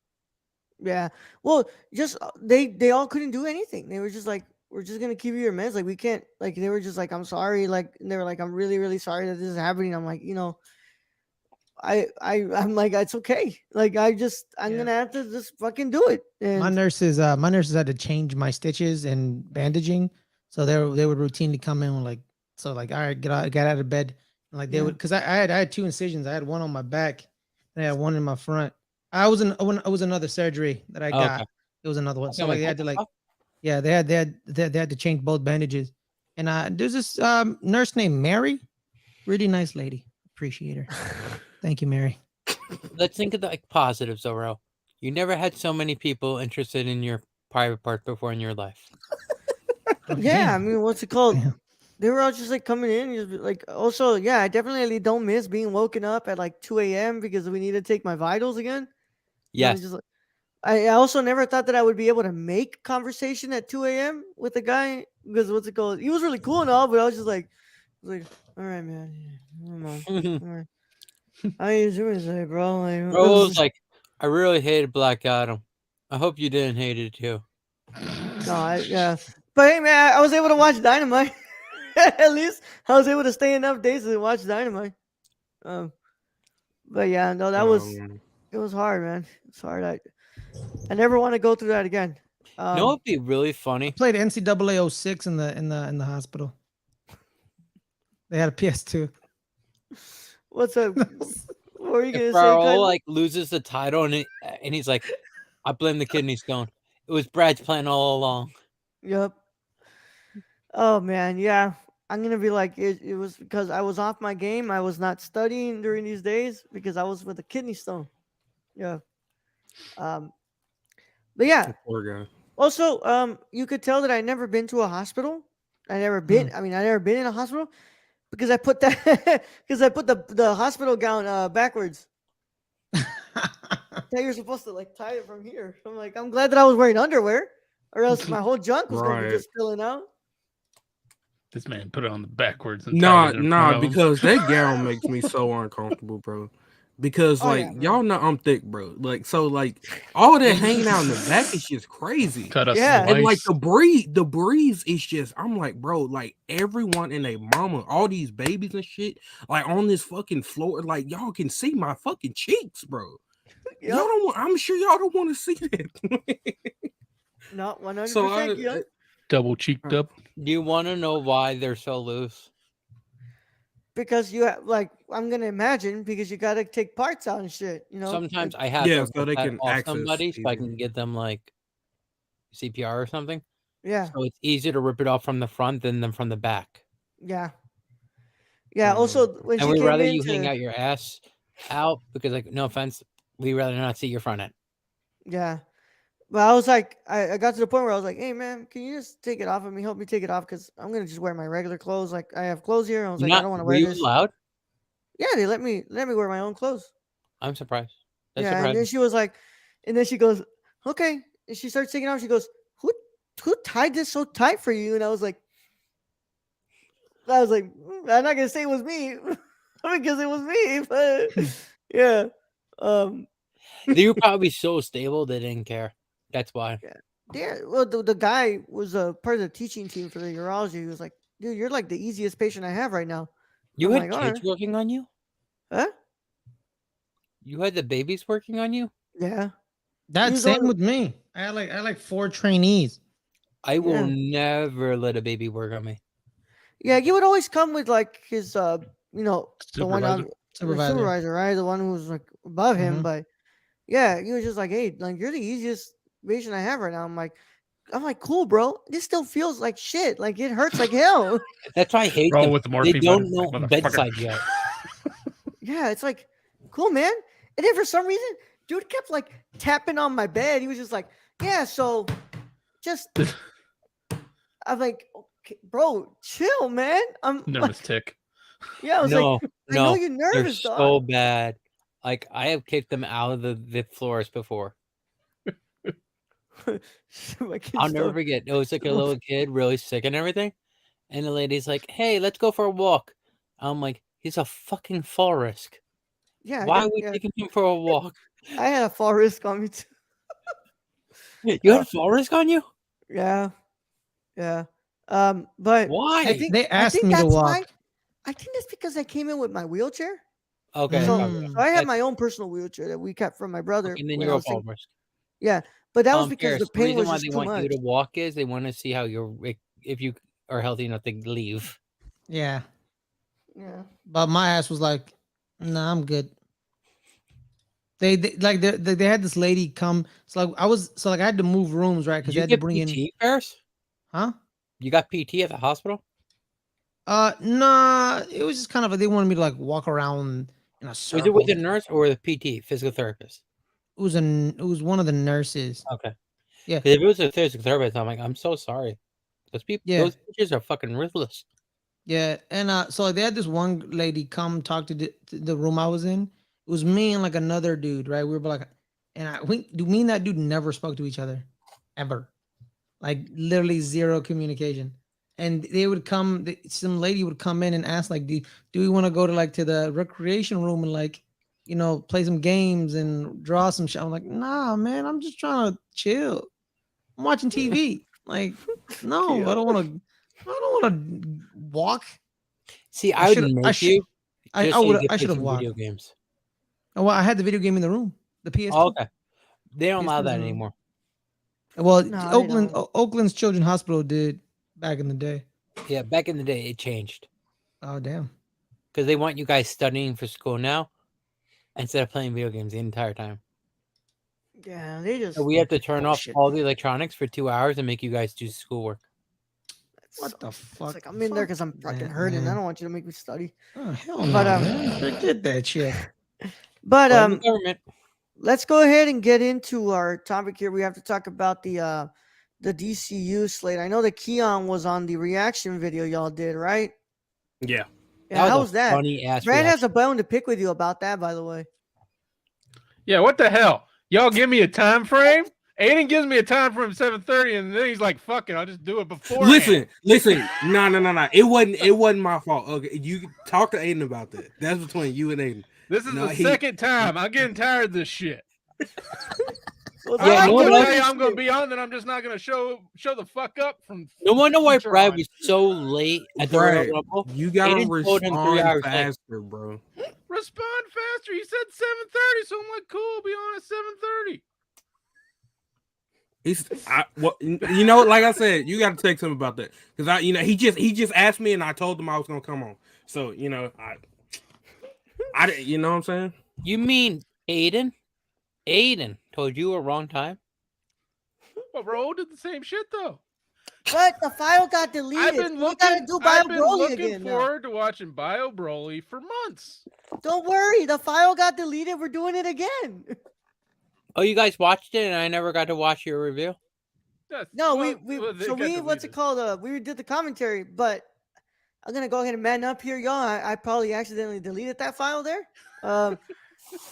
Yeah. Well, just they all couldn't do anything. They were just like, we're just gonna keep you your meds. Like we can't. Like they were just like, I'm sorry. Like and they were like, I'm really really sorry that this is happening. I'm like, I'm like, it's okay. Like I'm Yeah. gonna have to just fucking do it. My And nurses had to change my stitches and bandaging, so they would routinely come in with like, so like, all right, get out of bed, and like they would, because I had two incisions. I had one on my back, and I had one in my front. I was another surgery that I Oh, got. okay. It was another one. Okay, So I'm like like, they what had to the like, fuck? yeah, they had to change both bandages. And there's this nurse named Mary, really nice lady. Appreciate her. Thank you, Mary. Let's think of the like positives, Oro. You never had so many people interested in your private part before in your life. Oh, yeah, I damn. mean, what's it called? Damn. They were all just like coming in, just like also, yeah, I definitely don't miss being woken up at like 2 a.m. because we need to take my vitals again. Yes. Just like, I also never thought that I would be able to make conversation at 2 a.m. with a guy because what's it called? He was really cool and all, but I was just like, all right, man, yeah, come on, all right. How you doing today, bro? Like, Bro was like, I really hated Black Adam. I hope you didn't hate it too. no, yeah, but hey, man, I was able to watch Dynamite. At least I was able to stay enough days to watch Dynamite. Um, but yeah, no, that was it was hard, man. It's hard. I never want to go through that again. You know what'd be really funny? Played NCAA 06 in the hospital. They had a PS2. What's up? What were you gonna If say, Raul Clayton? like loses the title and he's like, I blame the kidney stone. It was Brad's plan all along. Yep. Oh man, yeah. I'm gonna be like it was because I was off my game. I was not studying during these days because I was with a kidney stone. Yeah. Um. But yeah. Poor guy. Also, you could tell that I never been to a hospital. I never been. I mean, I never been in a hospital because I put that because I put the hospital gown backwards. That you're supposed to like tie it from here. I'm like, I'm glad that I was wearing underwear, or else my whole junk was gonna be Right. just spilling out. This man put it on the backwards and tied it in front of him. Because that gown makes me so uncomfortable, bro. Because Oh, like yeah, bro. y'all know I'm thick, bro. Like so, like all that hanging out in the back is just crazy. Cut us Yeah. And like slice. the breeze is just, I'm like, bro, like everyone and their mama, all these babies and shit, like on this fucking floor, like y'all can see my fucking cheeks, bro. Yep. Y'all don't want, I'm sure y'all don't want to see that. Not 100%. So Young. Double cheeked up. Do you want to know why they're so loose? Because you have like I'm gonna imagine because you gotta take parts out and shit. Sometimes like, I have Yeah, to so rip they that can off access somebody so I easy. can get them like CPR or something. yeah, So it's easier to rip it off from the front than from the back. yeah, yeah. Also, when And she we'd came rather in you hang to out your ass out because, like, no offense, we rather not see your front end. yeah, but I was like, I got to the point where I was like, hey man, can you just take it off of me? Help me take it off because I'm gonna just wear my regular clothes. Like I have clothes here. I was like, I don't want to Were wear you this. allowed? Yeah, they let me wear my own clothes. I'm surprised. That's Yeah, and then surprising. she was like, and then she goes, okay, and she starts taking off. She goes, who tied this so tight for you? And I was like, I'm not gonna say it was me because it was me, but yeah, um, They were probably so stable they didn't care. That's why. yeah. Well, the guy was a part of the teaching team for the urology. He was like, dude, you're like the easiest patient I have right now. You I'm had like, all kids right, working on you? huh? You had the babies working on you? Yeah, He That's was same only- with me. I had like 4 trainees. I will Yeah. never let a baby work on me. yeah. He would always come with like his, the one Supervisor. the Supervisor. supervisor, right? The one who was like above him, Mhm. but yeah, he was just like, hey, like you're the easiest patient I have right now. I'm like, cool, bro. This still feels like shit. Like it hurts like hell. That's why I hate Roll them. with the They morphine don't button, know like, motherfucker. bedside yet. Yeah, it's like, cool, man. And then for some reason, dude kept like tapping on my bed. He was just like, yeah, so just I'm like, okay, bro, chill, man. I'm Nervous like, tick. yeah, I was No, like, I know no. you're They're nervous, so dog. bad. Like, I have kicked them out of the floors before. My kid's I'll never still- forget. It was like a little kid, really sick and everything. And the lady's like, hey, let's go for a walk. I'm like, he's a fucking fall risk. yeah, Why are we taking him for a walk? I had a fall risk on me too. You had fall risk on you? Yeah. Yeah. But Why? They I asked think me to that's walk. why. I think that's because I came in with my wheelchair. Okay, So, probably. Mm. so I have That's- my own personal wheelchair that we kept from my brother okay, then when you're I a was thinking. fall risk. Yeah, but that was because Paris, the the pain reason was why just they too want you much. to walk is they want to see how you're if you are healthy enough to leave. Yeah, Yeah. but my ass was like, "Nah, I'm good." They had this lady come. So like I had to move rooms, right? Did Because they you had to get bring in, PT, Paris? huh? You got PT at the hospital? Nah. It was just kind of they wanted me to like walk around in a Was circle. it with a nurse or with a PT, physical therapist? It was one of the nurses. Okay. Yeah. 'Cause if it was a physical therapist, I'm like, I'm so sorry. Those people, Yeah. those teachers are fucking ruthless. Yeah, and so they had this one lady come talk to the room I was in. It was me and like another dude, right? We were like, me and that dude never spoke to each other, ever, like literally zero communication. And they would come, some lady would come in and ask like, do we want to go to like to the recreation room and like, play some games and draw some shit? I'm like, nah, man, I'm just trying to chill. I'm watching TV. Like, no, I don't want to. I don't want to walk. See, I I would should. I make should. you I just so you would. could I play should have some walked. video games. Oh, well, I had the video game in the room. The PS2. Oh, okay. They don't allow PS2 was that in the room. anymore. Well, No, they don't. Oakland's Children's Hospital did back in the day. Yeah, back in the day, it changed Oh damn. because they want you guys studying for school now instead of playing video games the entire time. Yeah, they just. So we have to turn off bullshit. all the electronics for 2 hours and make you guys do schoolwork. What the fuck? It's like I'm in there because I'm fucking hurting. I don't want you to make me study. Oh hell no, But, man. Forget that shit. But Blame the government. let's go ahead and get into our topic here. We have to talk about the DCU slate. I know that Keon was on the reaction video y'all did, right? Yeah. Yeah, how a was that? funny ass Brad has reaction. a bone to pick with you about that, by the way. Yeah, what the hell? Y'all give me a time frame? Ayden gives me a time frame 7:30, and then he's like, "Fuck it, I'll just do it before." Listen. No. It wasn't my fault. Okay, you talk to Ayden about that. That's between you and Ayden. This is No, the second time. I'm getting tired of this shit. Well, Yeah, I no like one doing else- Hey, this I'm gonna shit. be on, then I'm just not gonna show the fuck up from. No wonder why future Brad on. was so late at the Brad, Royal Rumble. you gotta Ayden told him 3 respond hours late. faster, bro. Respond faster. He said 7:30, so I'm like, cool. I'll be on at 7:30. Like I said, you got to text him about that because he just asked me and I told him I was gonna come on. So I you know what I'm saying? You mean Ayden? Ayden told you a wrong time? But Bro did the same shit though. But the file got deleted. I've been We gotta looking. do Bio I've been Broly looking again now. forward to watching Bio Broly for months. Don't worry, the file got deleted. We're doing it again. Oh, you guys watched it and I never got to watch your review? No, Well, we they so got we what's it deleted. called? We did the commentary, but I'm gonna go ahead and man up here, y'all. I probably accidentally deleted that file there.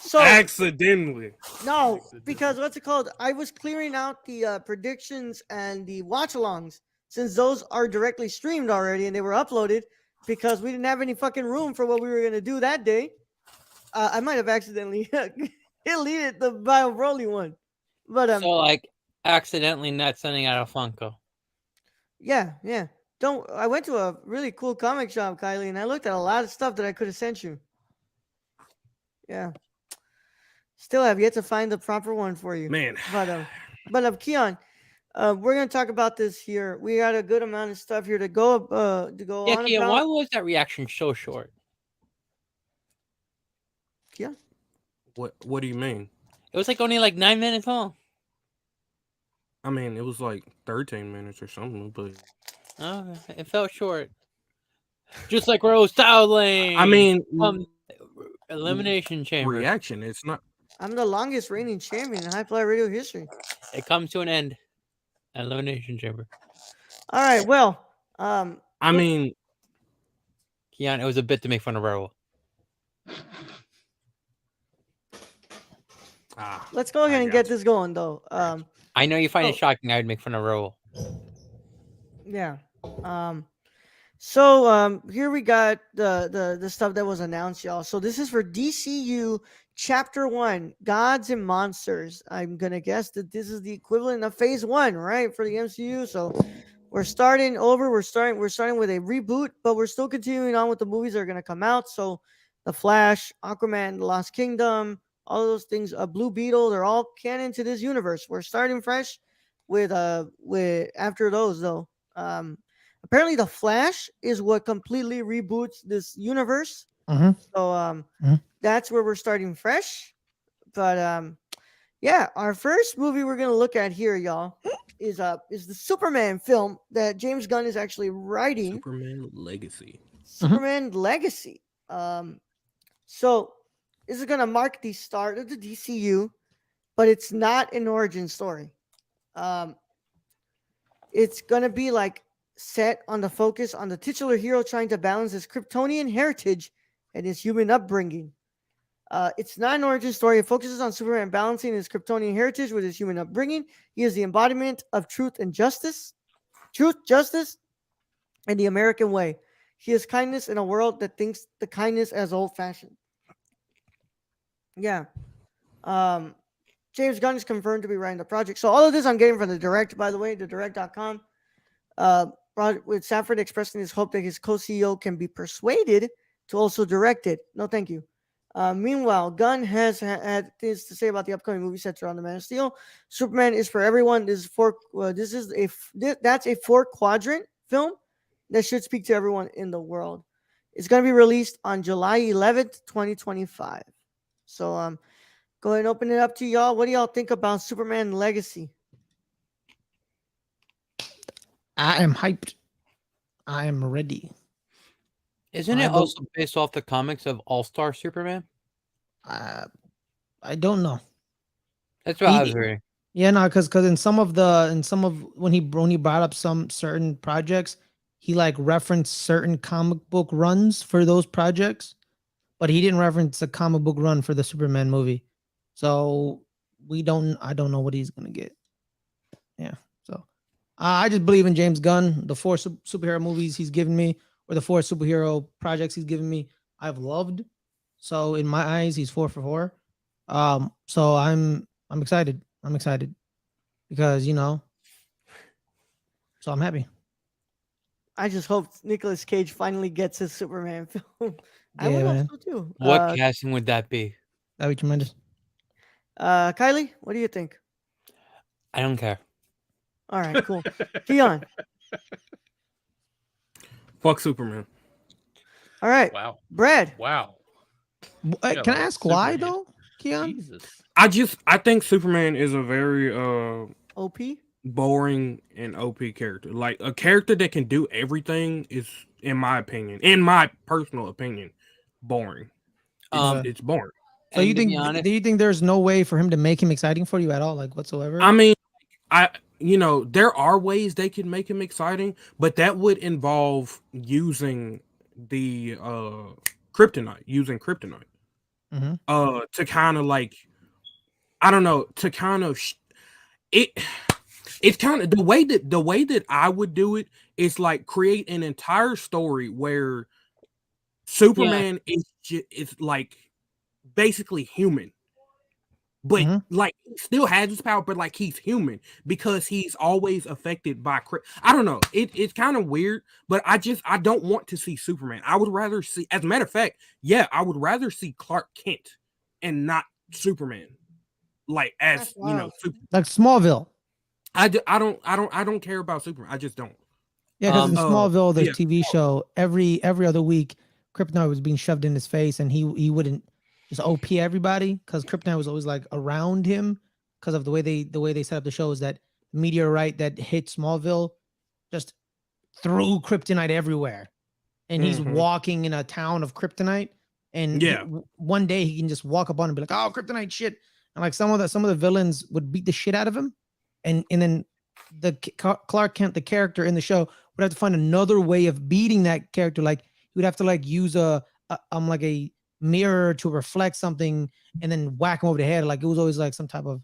So Accidentally. no, because what's it called? I was clearing out the predictions and the watch-alongs since those are directly streamed already and they were uploaded because we didn't have any fucking room for what we were gonna do that day. I might have accidentally deleted the Bio Broly one, but So, like, accidentally not sending out a Funko. yeah. I went to a really cool comic shop, Kylie, and I looked at a lot of stuff that I could have sent you. Yeah. Still have yet to find the proper one for you. Man. But Keon, we're gonna talk about this here. We got a good amount of stuff here to go Yeah, on Kia, about. why was that reaction so short? Keon? What do you mean? It was like only like 9 minutes long. I mean, it was like 13 minutes or something, but Oh, it felt short. Just like Rose Styling. I mean, Elimination Chamber. reaction. It's not. I'm the longest reigning champion in High Fly Radio history. It comes to an end. Elimination Chamber. All right, well, I mean, Keon, it was a bit to make fun of Raul. let's go ahead and get this going though. I know you find Oh. it shocking I would make fun of Raul. Yeah. So here we got the stuff that was announced, y'all. So this is for DCU Chapter 1, Gods and Monsters. I'm gonna guess that this is the equivalent of Phase 1, right, for the MCU. So we're starting over. We're starting with a reboot, but we're still continuing on with the movies that are gonna come out. So, The Flash, Aquaman, The Lost Kingdom, all of those things, Blue Beetle, they're all canon to this universe. We're starting fresh with after those though. Apparently, The Flash is what completely reboots this universe. Mhm. So Mhm. that's where we're starting fresh. But yeah, our first movie we're gonna look at here, y'all, is the Superman film that James Gunn is actually writing. Superman Legacy. Superman Legacy. So this is gonna mark the start of the DCU, but it's not an origin story. Um, it's gonna be like set on the focus on the titular hero trying to balance his Kryptonian heritage and his human upbringing. It's not an origin story. It focuses on Superman balancing his Kryptonian heritage with his human upbringing. He is the embodiment of truth, justice, and the American way. He is kindness in a world that thinks the kindness as old-fashioned. Yeah. James Gunn is confirmed to be writing the project. So all of this I'm getting from the Direct, by the way, the Direct.com. With Safford expressing his hope that his co-CEO can be persuaded to also direct it. No, thank you. Meanwhile, Gunn has had things to say about the upcoming movie set around the Man of Steel. Superman is for everyone. That's a 4-quadrant film that should speak to everyone in the world. It's going to be released on July 11th, 2025. So go ahead and open it up to y'all. What do y'all think about Superman Legacy? I am hyped. I am ready. Isn't I it don't- also based off the comics of All-Star Superman? I don't know. That's what I was He- hearing. Yeah, no, because in some of when he brought up some certain projects, he like referenced certain comic book runs for those projects, but he didn't reference a comic book run for the Superman movie. So I don't know what he's gonna get. Yeah, so I just believe in James Gunn. The 4 superhero movies he's given me, or the 4 superhero projects he's given me, I've loved. So in my eyes, he's 4 for 4. So I'm excited. I'm excited because so I'm happy. I just hope Nicolas Cage finally gets his Superman film. I Yeah, would man. hope so too. What casting would that be? That'd be tremendous. Kylie, what do you think? I don't care. All right, cool. Keon. Fuck Superman. All right, Wow. Brad. Wow. Yeah, Can I like ask why Superman. though, Keon? Jesus. I think Superman is a very OP. boring and OP character. Like a character that can do everything is, in my personal opinion, boring. It's boring. So you And to be think honest, do you think there's no way for him to make him exciting for you at all, like whatsoever? I mean, there are ways they can make him exciting, but that would involve using the kryptonite, Mhm. to kind of like, I don't know, to kind of it. It's kind of the way that I would do it is like create an entire story where Superman is like basically human, but Mhm. like he still has his power, but like he's human because he's always affected by I don't know. It's kind of weird, but I don't want to see Superman. I would rather see, as a matter of fact, I would rather see Clark Kent and not Superman. Like as That's wild. Like Smallville. I don't care about Superman. I just don't. Yeah, because in Oh, Smallville, this yeah. TV show, every other week, Kryptonite was being shoved in his face, and he wouldn't just OP everybody because Kryptonite was always like around him because of the way they set up the show is that the meteorite that hit Smallville just threw Kryptonite everywhere, and he's Mhm. walking in a town of Kryptonite, and Yeah. one day he can just walk up on and be like, "Oh, Kryptonite shit," and like some of the villains would beat the shit out of him, and then Clark Kent, the character in the show, would have to find another way of beating that character. Like he would have to like use like a mirror to reflect something and then whack him over the head. Like it was always like some type of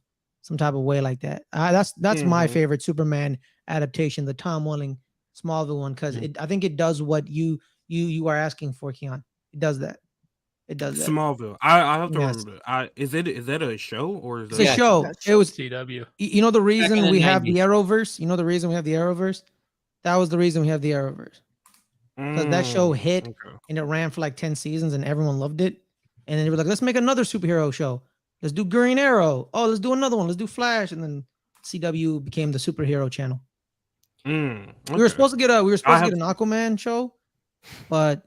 way like that. That's my Mhm. favorite Superman adaptation, the Tom Welling Smallville one, because I think it does what you are asking for, Keon. It does that. It does that. Smallville. I have to Yes. remember. Is that a show or is It's that a Yeah. show. That It was CW. you know the reason in the we have the 90s. Arrowverse. You know the reason we have the Arrowverse. That was the reason we have the Arrowverse. Because that show hit Okay. and it ran for like 10 seasons and everyone loved it. And then they were like, let's make another superhero show. Let's do Green Arrow. Oh, let's do another one. Let's do Flash. And then CW became the superhero channel. Okay. We were supposed to get an have- Aquaman show, but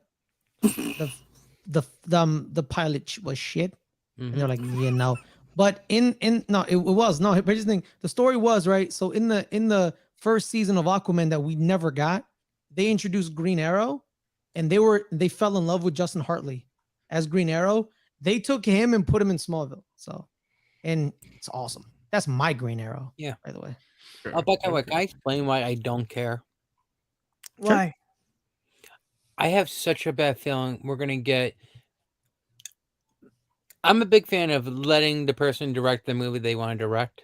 the pilot was shit. And they're like, yeah, no. But it was no. Here's the thing: the story was right. So in the first season of Aquaman that we never got, they introduced Green Arrow, and they fell in love with Justin Hartley as Green Arrow. They took him and put him in Smallville. So, and it's awesome. That's my Green Arrow. Yeah. By the way. Oh, but can I explain why I don't care? Why? I have such a bad feeling we're gonna get. I'm a big fan of letting the person direct the movie they want to direct.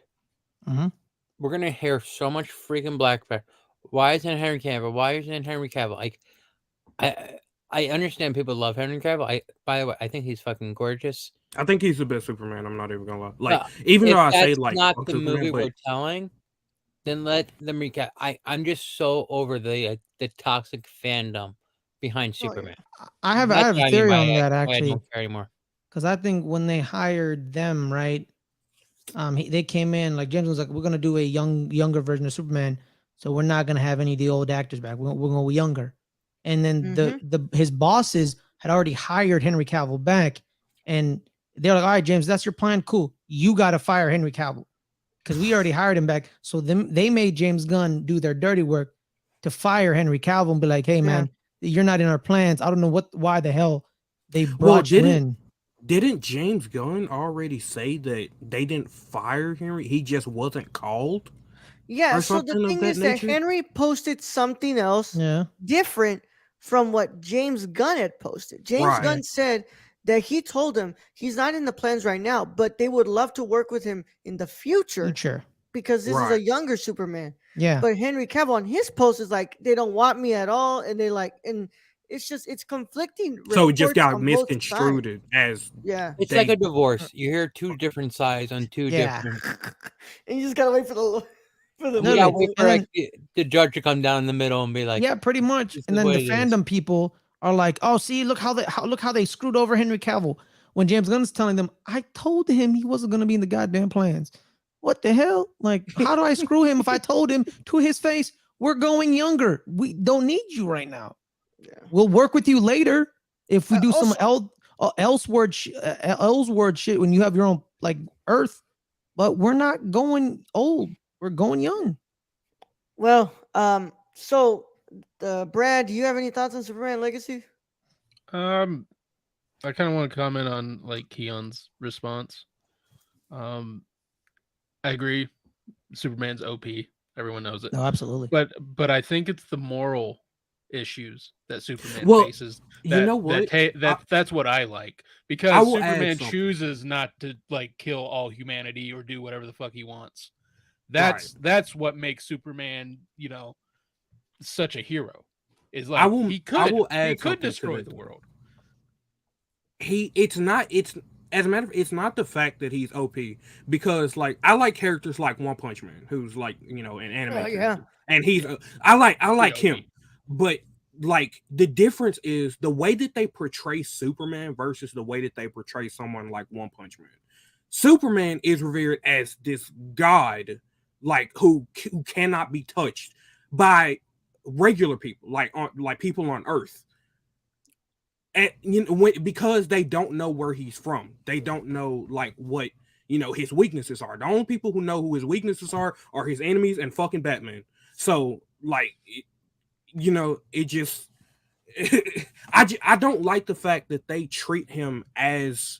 Mhm. We're gonna hear so much freaking blackback. Why isn't Henry Cavill? Why isn't Henry Cavill? Like, I understand people love Henry Cavill. By the way, I think he's fucking gorgeous. I think he's the best Superman. I'm not even gonna lie. Like, But even if though I say that's like not fuck the Superman, movie but we're telling, then let them recap. I'm just so over the toxic fandom behind Oh, yeah. Superman. I have That's a what I mean theory by on that why I actually. don't care anymore. Because I think when they hired them, right, they came in like James was like, we're gonna do a younger version of Superman, so we're not gonna have any of the old actors back. We're gonna go younger. And then his bosses had already hired Henry Cavill back, and they're like, all right, James, that's your plan. Cool, you got to fire Henry Cavill because we already hired him back. So they made James Gunn do their dirty work to fire Henry Cavill and be like, hey man, you're not in our plans. I don't know why the hell they brought you in. Didn't James Gunn already say that they didn't fire Henry? He just wasn't called? Yeah, Or so the something of thing that is nature? that Henry posted something else different from what James Gunn had posted. James Gunn said that he told him he's not in the plans right now, but they would love to work with him in the future because this is a younger Superman. Yeah. But Henry Cavill on his post is like, they don't want me at all. And they like, and it's conflicting. So it just reports got on both misconstrued sides. as It's like a divorce. You hear two different sides on two different. And you just gotta wait for the You gotta wait for like, the judge to come down in the middle and be like, yeah, pretty much. And then the fandom people are like, oh, see, look how they screwed over Henry Cavill. When James Gunn is telling them, I told him he wasn't gonna be in the goddamn plans. What the hell? Like, how do I screw him if I told him to his face, we're going younger. We don't need you right now. Yeah. We'll work with you later if we do some Ellsworth shit when you have your own like Earth, but we're not going old. We're going young. Well, so Brad, do you have any thoughts on Superman Legacy? I kind of want to comment on like Keon's response. I agree. Superman's OP. Everyone knows it. No, absolutely. But I think it's the moral issues that Superman faces. You know what? That's what I like, because Superman chooses not to like kill all humanity or do whatever the fuck he wants. That's what makes Superman, such a hero. Is like he could destroy the world. As a matter of fact, it's not the fact that he's OP, because like I like characters like One Punch Man, who's like an anime and I like him, but like the difference is the way that they portray Superman versus the way that they portray someone like One Punch Man. Superman is revered as this god, like who cannot be touched by regular people, like people on Earth. And because they don't know where he's from, they don't know like what his weaknesses are. The only people who know who his weaknesses are his enemies and fucking Batman. So like, it just I don't like the fact that they treat him as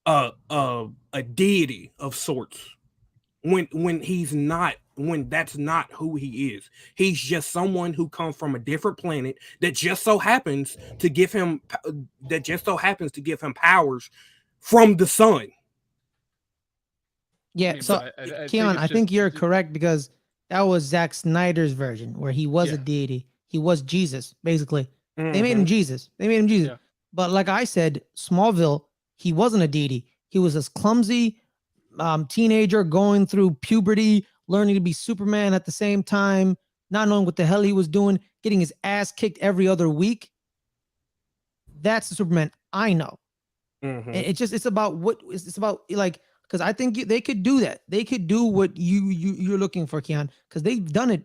a deity of sorts when he's not. When that's not who he is. He's just someone who comes from a different planet that just so happens to give him powers from the sun. Yeah, so Keon, I think you're correct, because that was Zack Snyder's version where he was a deity. He was Jesus, basically. Mm-hmm. They made him Jesus. Yeah. But like I said, Smallville, he wasn't a deity. He was this clumsy teenager going through puberty, learning to be Superman at the same time, not knowing what the hell he was doing, getting his ass kicked every other week. That's the Superman I know. Mhm. It's about it's about like, because I think they could do that. They could do what you're looking for, Keon, because they've done it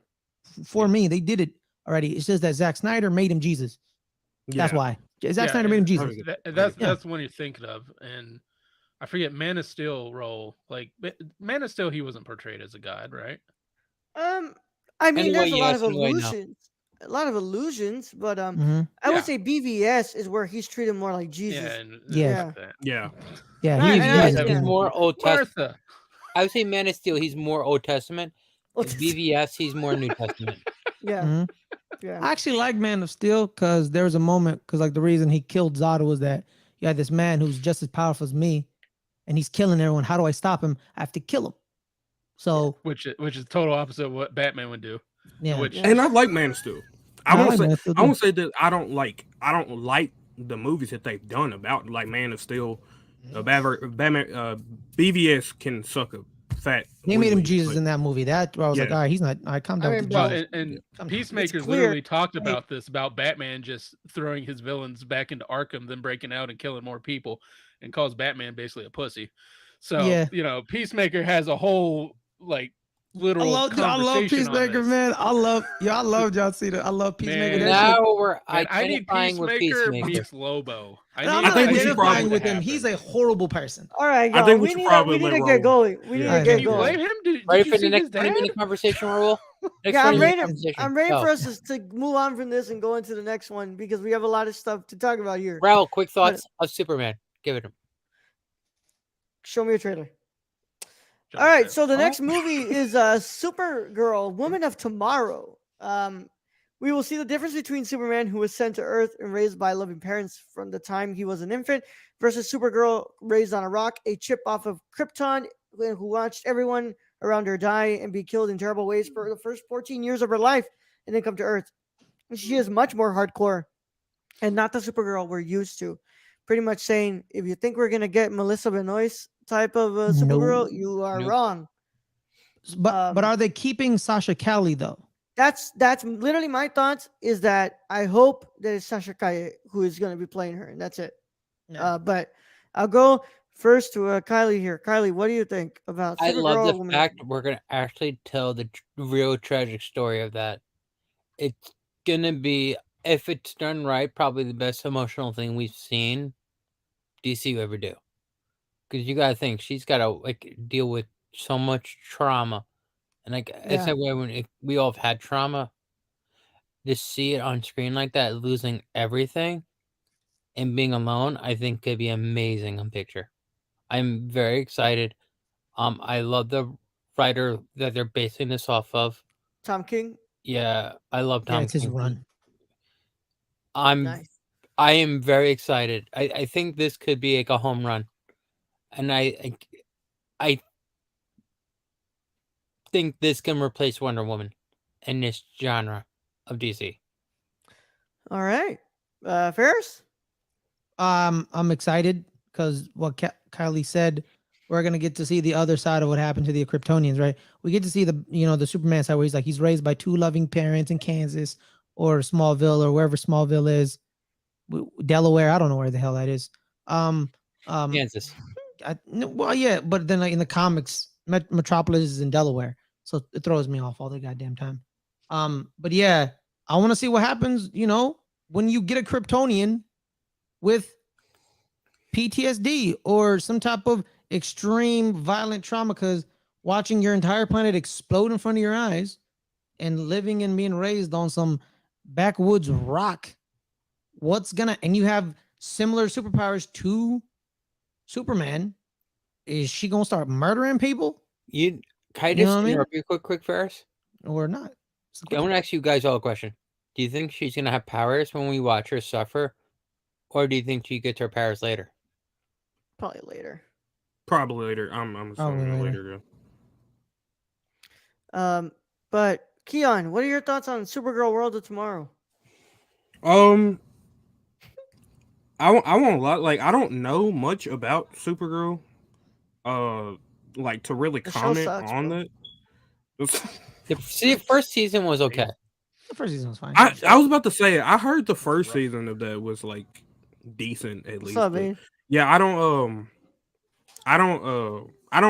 for me. They did it already. It's just that Zack Snyder made him Jesus. That's Yeah. why Zack Snyder made him Jesus. That's Yeah. the one you're thinking of, and I forget Man of Steel role. Like Man of Steel, he wasn't portrayed as a god, right? I mean, Anyway, there's a lot yes, of anyway, no. illusions, but Mhm. I would Yeah. say BVS is where he's treated more like Jesus. Yeah, and Yeah. like that. Yeah. Yeah, Right, he and was I- Jesus. yeah. He's more Old Testament. Martha. I would say Man of Steel, he's more Old Testament. Old And BVS, he's more New Testament. Yeah, Mhm. yeah. I actually like Man of Steel because there was a moment, because like the reason he killed Zod was that you had this man who's just as powerful as me, and he's killing everyone. How do I stop him? I have to kill him. So Which is total opposite of what Batman would do. yeah, Which Yeah. And I like Man of Steel. I I won't like say Man of Steel I won't too. say that I don't like the movies that they've done about like Man of Steel. Batman BVS can suck a fat. They made him wee-wee, Jesus but in that movie. That I was like, Yeah. all right, he's not. All right, calm down I with mean, the well, Jesus. and Calm down. Peacemaker's clear. literally talked Hey. about this about Batman just throwing his villains back into Arkham, then breaking out and killing more people, and calls Batman basically a pussy. So Yeah. Peacemaker has a whole like literal I love conversation on Peacemaker, this. man. I love John Cena. I love Peacemaker. Man. That Now shit. we're Man, I need identifying with Peacemaker Peacemaker. meets Lobo. And I'm I not think we should identifying probably with him. He's a horrible person. All right, I y'all. think we We should need to probably we let need to get roll. going. We need Yeah. to I get Can you know. going. blame him? Did Ready you for see the next his 20 dad? minute conversation, Raul? Yeah, I'm ready. conversation. I'm ready Go. for us to move on from this and go into the next one because we have a lot of stuff to talk about here. Raul, quick thoughts of Superman. Give it him. Show me a trailer. John All right, said. so the next movie is Supergirl, Woman of Tomorrow. We will see the difference between Superman, who was sent to Earth and raised by loving parents from the time he was an infant, versus Supergirl, raised on a rock, a chip off of Krypton, who watched everyone around her die and be killed in terrible ways for the first 14 years of her life, and then come to Earth. And she is much more hardcore, and not the Supergirl we're used to. Pretty much saying, if you think we're gonna get Melissa Benoist type of Supergirl, No. you are Nope. wrong. But are they keeping Sasha Cali though? That's literally my thoughts. Is that I hope that it's Sasha Kaye who is going to be playing her, and that's it. But I'll go first to Kylie here. Kylie, what do you think about I love Supergirl? the Woman fact we're going to actually tell the real tragic story of that. It's going to be, if it's done right, probably the best emotional thing we've seen DCU ever do. Because you got to think, she's got to deal with so much trauma. And it's that way when we all have had trauma. To see it on screen like that, losing everything and being alone, I think could be amazing on picture. I'm very excited. I love the writer that they're basing this off of. Tom King. Yeah, I love Tom It's his King. run. Nice. I am very excited. I think this could be like a home run, and I think this can replace Wonder Woman in this genre of DC. All right, Ferris. I'm excited because what Kylie said, we're gonna get to see the other side of what happened to the Kryptonians, right? We get to see the Superman side where he's like he's raised by two loving parents in Kansas or Smallville or wherever Smallville is, Delaware. I don't know where the hell that is. Kansas. Well, yeah, but then like in the comics, Metropolis is in Delaware, so it throws me off all the goddamn time. But yeah, I want to see what happens. When you get a Kryptonian with PTSD or some type of extreme violent trauma, because watching your entire planet explode in front of your eyes and living and being raised on some backwoods rock, and you have similar superpowers to Superman, is she gonna start murdering people Can I You know just what I mean? interrupt you quick, Ferris? or not? It's the I want question. to ask you guys all a question. Do you think she's gonna have powers when we watch her suffer, or do you think she gets her powers later? Probably later. Probably later. I'm Probably assuming later. later. Yeah. But Keon, what are your thoughts on Supergirl World of Tomorrow? I won't lie. Like, I don't know much about Supergirl. Like to really The show comment sucks, on bro. that. The first season was okay. The first season was fine. I was about to say, I heard the first season of that was like decent at What's least. up, but man? yeah, I don't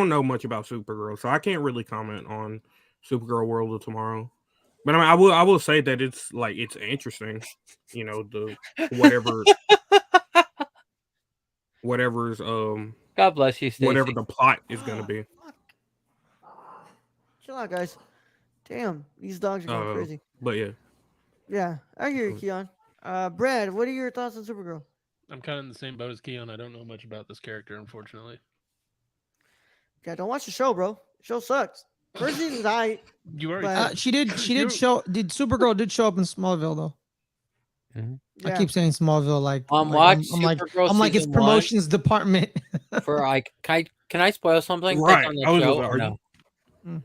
know much about Supergirl, so I can't really comment on Supergirl World of Tomorrow. But I mean, I will say that it's interesting. You know, the whatever's God bless you, Stacey. whatever the plot is gonna be. Chill out, guys. Damn, these dogs are going crazy. But yeah, Yeah, I hear you, Keon. Brad, what are your thoughts on Supergirl? I'm kind of in the same boat as Keon. I don't know much about this character, unfortunately. Yeah, don't watch the show, bro. The show sucks. First season's alright. You already But- said She did Supergirl did show up in Smallville though. Yeah. I keep saying Smallville like Watch I'm like Supergirl I'm like its season promotions department. for like, can I spoil something? Right, That's on I was that just show or arguing. no? Mm.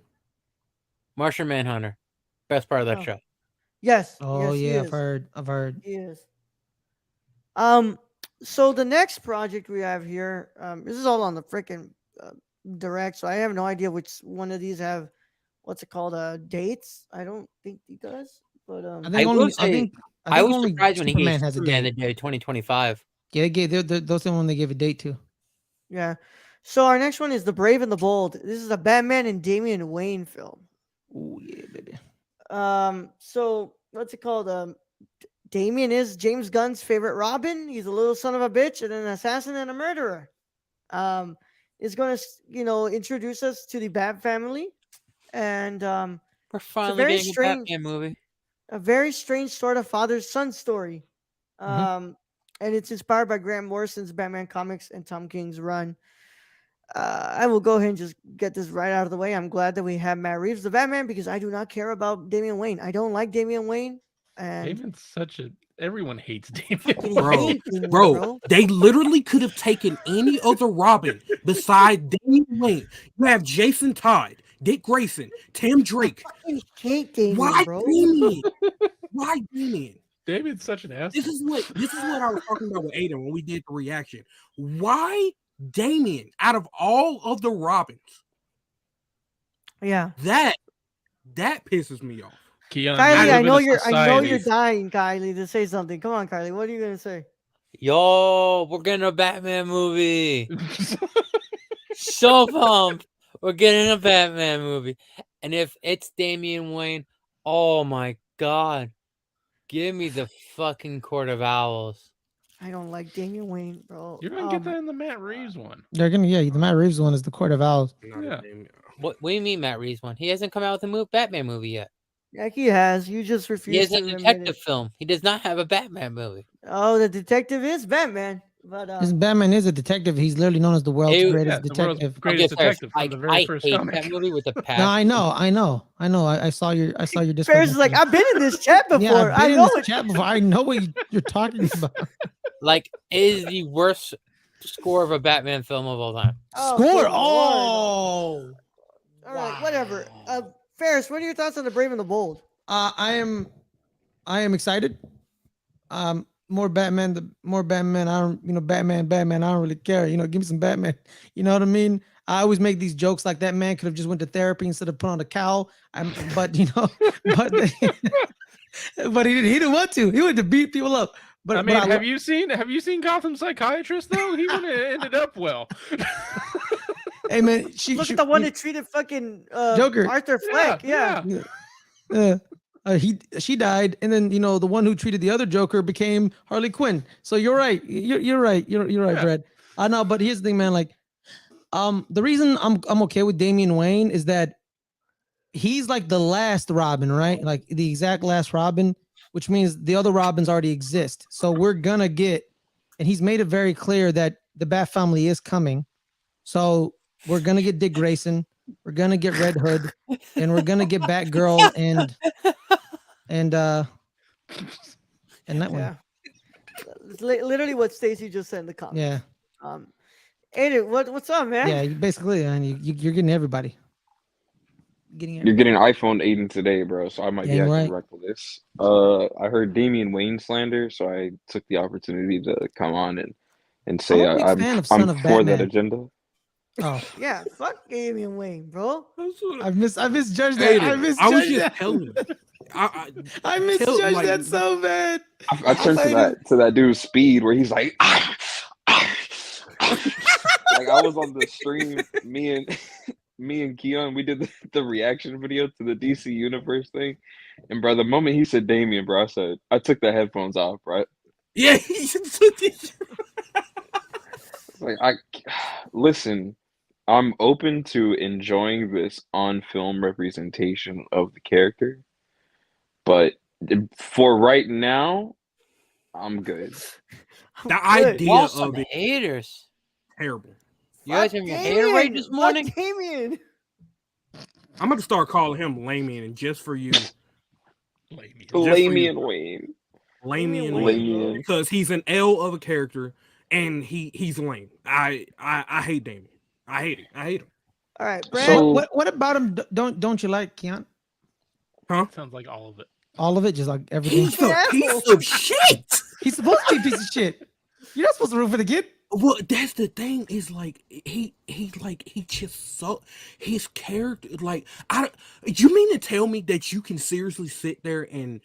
Martian Manhunter, best part of that Oh. show. Yes. Oh yes, he yeah, is. I've heard. He is. So the next project we have here, this is all on the freaking direct, so I have no idea which one of these have what's it called, dates. I don't think he does, but I I think will only say, I think I was only surprised when he Superman gave has a Superman date. the day 2025. Yeah, those are the one they gave a date to. yeah. So our next one is The Brave and the Bold. This is a Batman and Damian Wayne film. Oh yeah, baby. So what's it called? Damian is James Gunn's favorite Robin. He's a little son of a bitch and an assassin and a murderer. Is going to, introduce us to the Bat family, and We're finally very getting strange- a Batman movie. a very strange sort of father-son story. Mhm. And it's inspired by Grant Morrison's Batman comics and Tom King's run. I will go ahead and just get this right out of the way. I'm glad that we have Matt Reeves, the Batman, because I do not care about Damian Wayne. I don't like Damian Wayne. And Damon's everyone hates Damon. fucking Bro, hate Damian, bro, they literally could have taken any other Robin besides Damian Wayne. You have Jason Todd, Dick Grayson, Tim Drake. I fucking hate Damian, Why bro. Damian? Why Damian? Damon's such an ass. This is what I was talking about with Ayden when we did the reaction. Why Damian out of all of the Robins? Yeah. That pisses me off. Keon, Kylie, you I live know in a you're society- dying, Kylie, to say something. Come on, Kylie. What are you gonna say? Yo, we're getting a Batman movie. So pumped. We're getting a Batman movie. And if it's Damian Wayne, oh my god. Give me the fucking Court of Owls. I don't like Damian Wayne, bro. You're gonna get that in the Matt Reeves one. They're gonna the Matt Reeves one is the Court of Owls. Not a Yeah. Damian. What do you mean Matt Reeves one? He hasn't come out with a Batman movie yet. Yeah, he has. You just He refuse has to a admit detective it. film. He does not have a Batman movie. Oh, the detective is Batman. But This Batman is a detective. He's literally known as the world's Hey, greatest the world's detective. greatest Okay, Ferris, detective from the very I first hate comic. that movie with a No, passion. I know. I saw your Discord. Ferris is like, message. I've been in this chat before. Yeah, I've I been in know this it. chat before. I know what you're talking about. Like, it is the worst score of a Batman film of all time. Oh, Score! good lord. Oh, All right, whatever. Ferris, what are your thoughts on The Brave and the Bold? I am excited. More Batman. I don't, Batman. I don't really care. Give me some Batman. You know what I mean? I always make these jokes like that man could have just went to therapy instead of put on a cowl. But he didn't want to. He wanted to beat people up. But I mean, have you seen Gotham Psychiatrist though? He wouldn't have ended up well. Hey man, Look at the one that treated fucking Joker. Arthur Fleck. Yeah. She died, and then the one who treated the other Joker became Harley Quinn. So you're right. You're right. You're right, Yeah. Brad. I know, but here's the thing, man. Like, the reason I'm okay with Damian Wayne is that he's like the last Robin, right? Like the exact last Robin, which means the other Robins already exist. So we're gonna get, and he's made it very clear that the Bat family is coming. So we're gonna get Dick Grayson, we're gonna get Red Hood, and we're gonna get Batgirl and that one. Yeah. It's literally what Stacy just said in the comments. Yeah, Ayden, what's up, man? yeah. You basically, and you're getting everybody. You're getting iPhone 8 today, bro. So I might be Dang acting right. reckless. I heard Damian Wayne slander, so I took the opportunity to come on and say I'm a big fan of Son I'm of for that Batman. agenda. Oh, Yeah, fuck Damian Wayne, bro. I misjudged that. I Aiden, misjudged I was just that. telling you. I tell, misjudged like, that so bad. I turned to that dude's speed where he's like, like I was on the stream. Me and Keon, we did the reaction video to the DC Universe thing, and bro, the moment he said Damien, bro, I took the headphones off, right? Yeah, Like listen, I'm open to enjoying this on film representation of the character, but for right now, I'm good. the I'm good. idea Y'all some of it haters. terrible. You guys Fuck having a hater rage this morning? Fuck Damian. I'm gonna start calling him Layman just for you. Lame. Lamian Wayne. Layman Wayne, Wayne, bro. because he's an L of a character and he's lame. I hate Damien. I hate him. All right, Brad. So What about him? Don't you like, Keon? Huh? Sounds like all of it. All of it, just like everything. He's a piece of shit. He's supposed to be a piece of shit. You're not supposed to root for the kid. Well, that's the thing. Is like he just so his character. Like you mean to tell me that you can seriously sit there and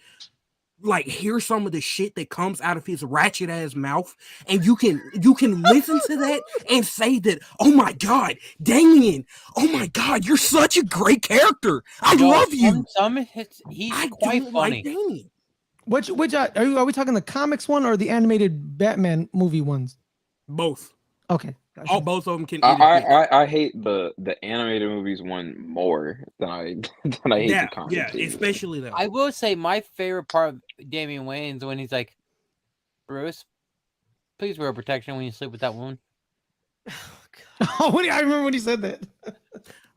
like hear some of the shit that comes out of his ratchet ass mouth, and you can listen to that and say that, oh my god, Damien, oh my god, you're such a great character. I love you. He's I quite don't funny. like Damien. Which are we talking the comics one or the animated Batman movie ones? Both. Okay. Gotcha. All both of them can. Eat a dick. I hate the animated movies one more than I hate the comic. Yeah, movies. especially that. I will say my favorite part of Damian Wayne's when he's like, Bruce, please wear protection when you sleep with that woman. Oh, I remember when he said that.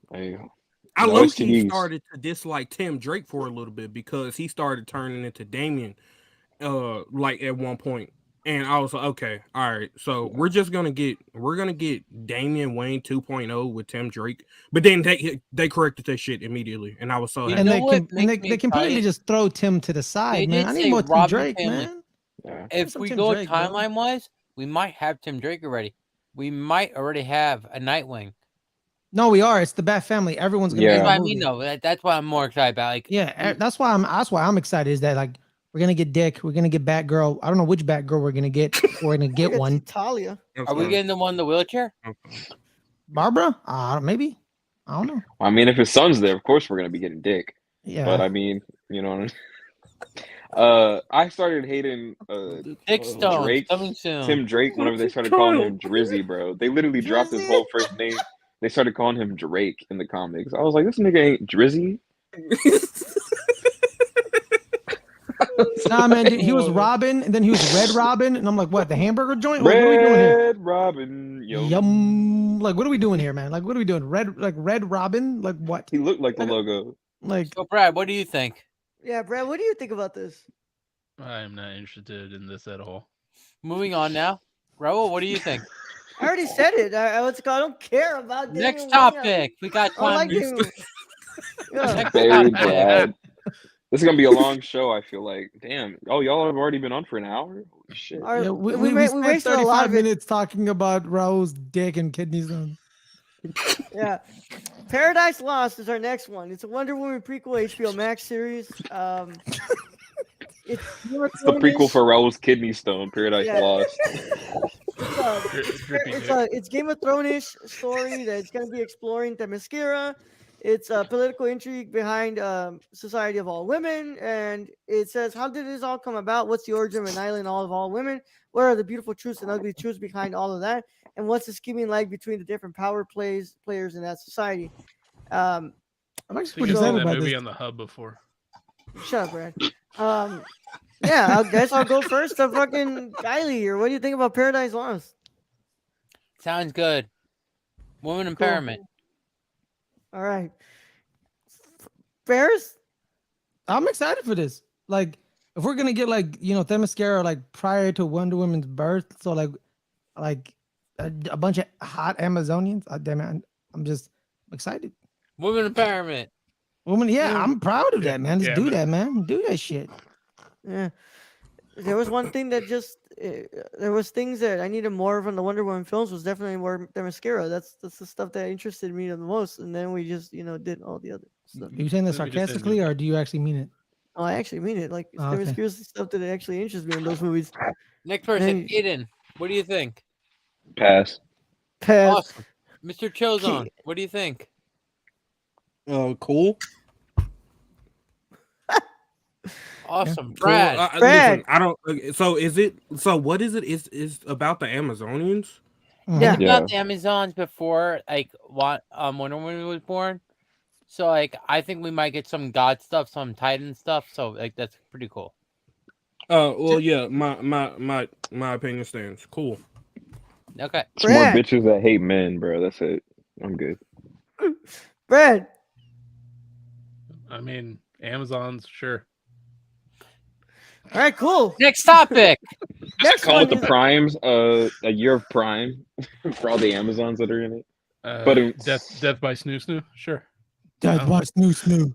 Like, I no low-key STDs. started to dislike Tim Drake for a little bit because he started turning into Damien, like at one point, and I was like, okay, all right, so we're gonna get Damian Wayne 2.0 with Tim Drake, but then they corrected that shit immediately, and I was so You happy. And know they what they makes me completely excited? just throw Tim to the They side, man. did I say need more Tim Robin Drake, family. man. Yeah. If some we Tim go Drake, bro. timeline wise, we might have Tim Drake already. We might already have a Nightwing. No, we are. It's the Bat Family. Everyone's gonna Yeah. be in That's the what I movie. mean, though. That's what I'm more excited about. Like, Yeah, that's why I'm excited. Is that like we're gonna get Dick, we're gonna get Batgirl. I don't know which Batgirl we're gonna get. We're gonna get It's one. Talia. are we getting the one in the wheelchair? Barbara? Maybe. I don't know. I mean, if his son's there, of course we're gonna be getting Dick. Yeah. But I mean, you know. I started hating Dick Stone Drake, coming soon. Tim Drake, whenever they started calling him Drizzy, bro. They literally dropped his Drizzy? whole first name. They started calling him Drake in the comics. I was like, this nigga ain't Drizzy. Nah, man, dude, he was Robin, and then he was Red Robin, and I'm like, what? The hamburger joint? Like, what are we doing here? Red Robin, yo. Yum. Like, what are we doing here, man? Like, what are we doing? Red Robin? Like, what? He looked like the logo. Like, So, Brad, what do you think? Yeah, Brad, what do you think about this? I am not interested in this at all. Moving on now. Raul, what do you think? I already said it. I don't care about Next Damian Wayne. topic. We got I like time. Damian. Yeah. Next Very topic. bad. This is gonna be a long show. I feel like, damn. Oh, y'all have already been on for an hour. Holy shit. Our- yeah, we we spent wasted a lot 35 of it. minutes talking about Raul's dick and kidney stones. Yeah. Paradise Lost is our next one. It's a Wonder Woman prequel HBO Max series. It's It's the prequel for Raul's kidney stone. Paradise Yeah. Lost. It's Game of Thrones-ish story that's going to be exploring Themyscira. It's a political intrigue behind Society of All Women, and it says, how did this all come about? What's the origin of an island of all women? What are the beautiful truths and ugly truths behind all of that? And what's the scheming like between the different players in that society? I'm I actually think pretty I've seen excited that about movie this. on the hub before. Shut up, Brad. Yeah, I guess I'll go first to fucking Kylie here. What do you think about Paradise Lost? Sounds good. Women Cool. empowerment. All right. Ferris? I'm excited for this. Like, if we're gonna get Themyscira like prior to Wonder Woman's birth, so like a bunch of hot Amazonians. Damn it, I'm just excited. Women empowerment. Woman, yeah, Yeah. I'm proud of that, man. Let's Yeah, do but- that, man. Do that shit. Yeah. there was one thing that just there was things that I needed more from the Wonder Woman films was definitely more the mascara. That's the stuff that interested me the most, and then we just did all the other stuff. Are you saying that Then we just sarcastically, ended or do you actually mean it? Oh, I actually mean it. Like Oh, the okay. mascara stuff that actually interests me in those movies. Next person, Hey. Ayden. What do you think? Pass. Pass. Awesome. Mr. Chozon, what do you think? Cool. Awesome. Cool. Brad. Brad. Listen, I don't. So is it? So what is it? Is about the Amazonians? Mhm. Yeah. It's about the Amazons before like what Wonder Woman was born. So like I think we might get some God stuff, some Titan stuff. So like that's pretty cool. Well, yeah. My opinion stands. Cool. Okay. It's more Brad. bitches that hate men, bro. That's it. I'm good. Brad. I mean, Amazon's sure. All right, cool. Next topic. Next Call one it the is primes. A year of prime for all the Amazons that are in it. But Death by Snoo Snoo, sure. Death by Snoo Snoo. And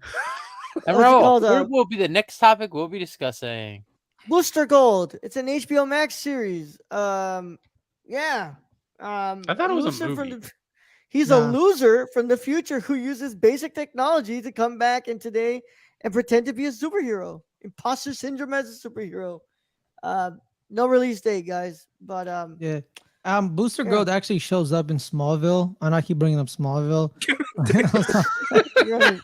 What's it Raul, called, what will be the next topic we'll be discussing? Booster Gold. It's an HBO Max series. Yeah. I thought it was a loser from movie. he's a Nah. loser from the future who uses basic technology to come back in today and pretend to be a superhero. Imposter syndrome as a superhero. No release date, guys. But Yeah. Booster Yeah. Gold actually shows up in Smallville. I know I keep bringing up Smallville. you're on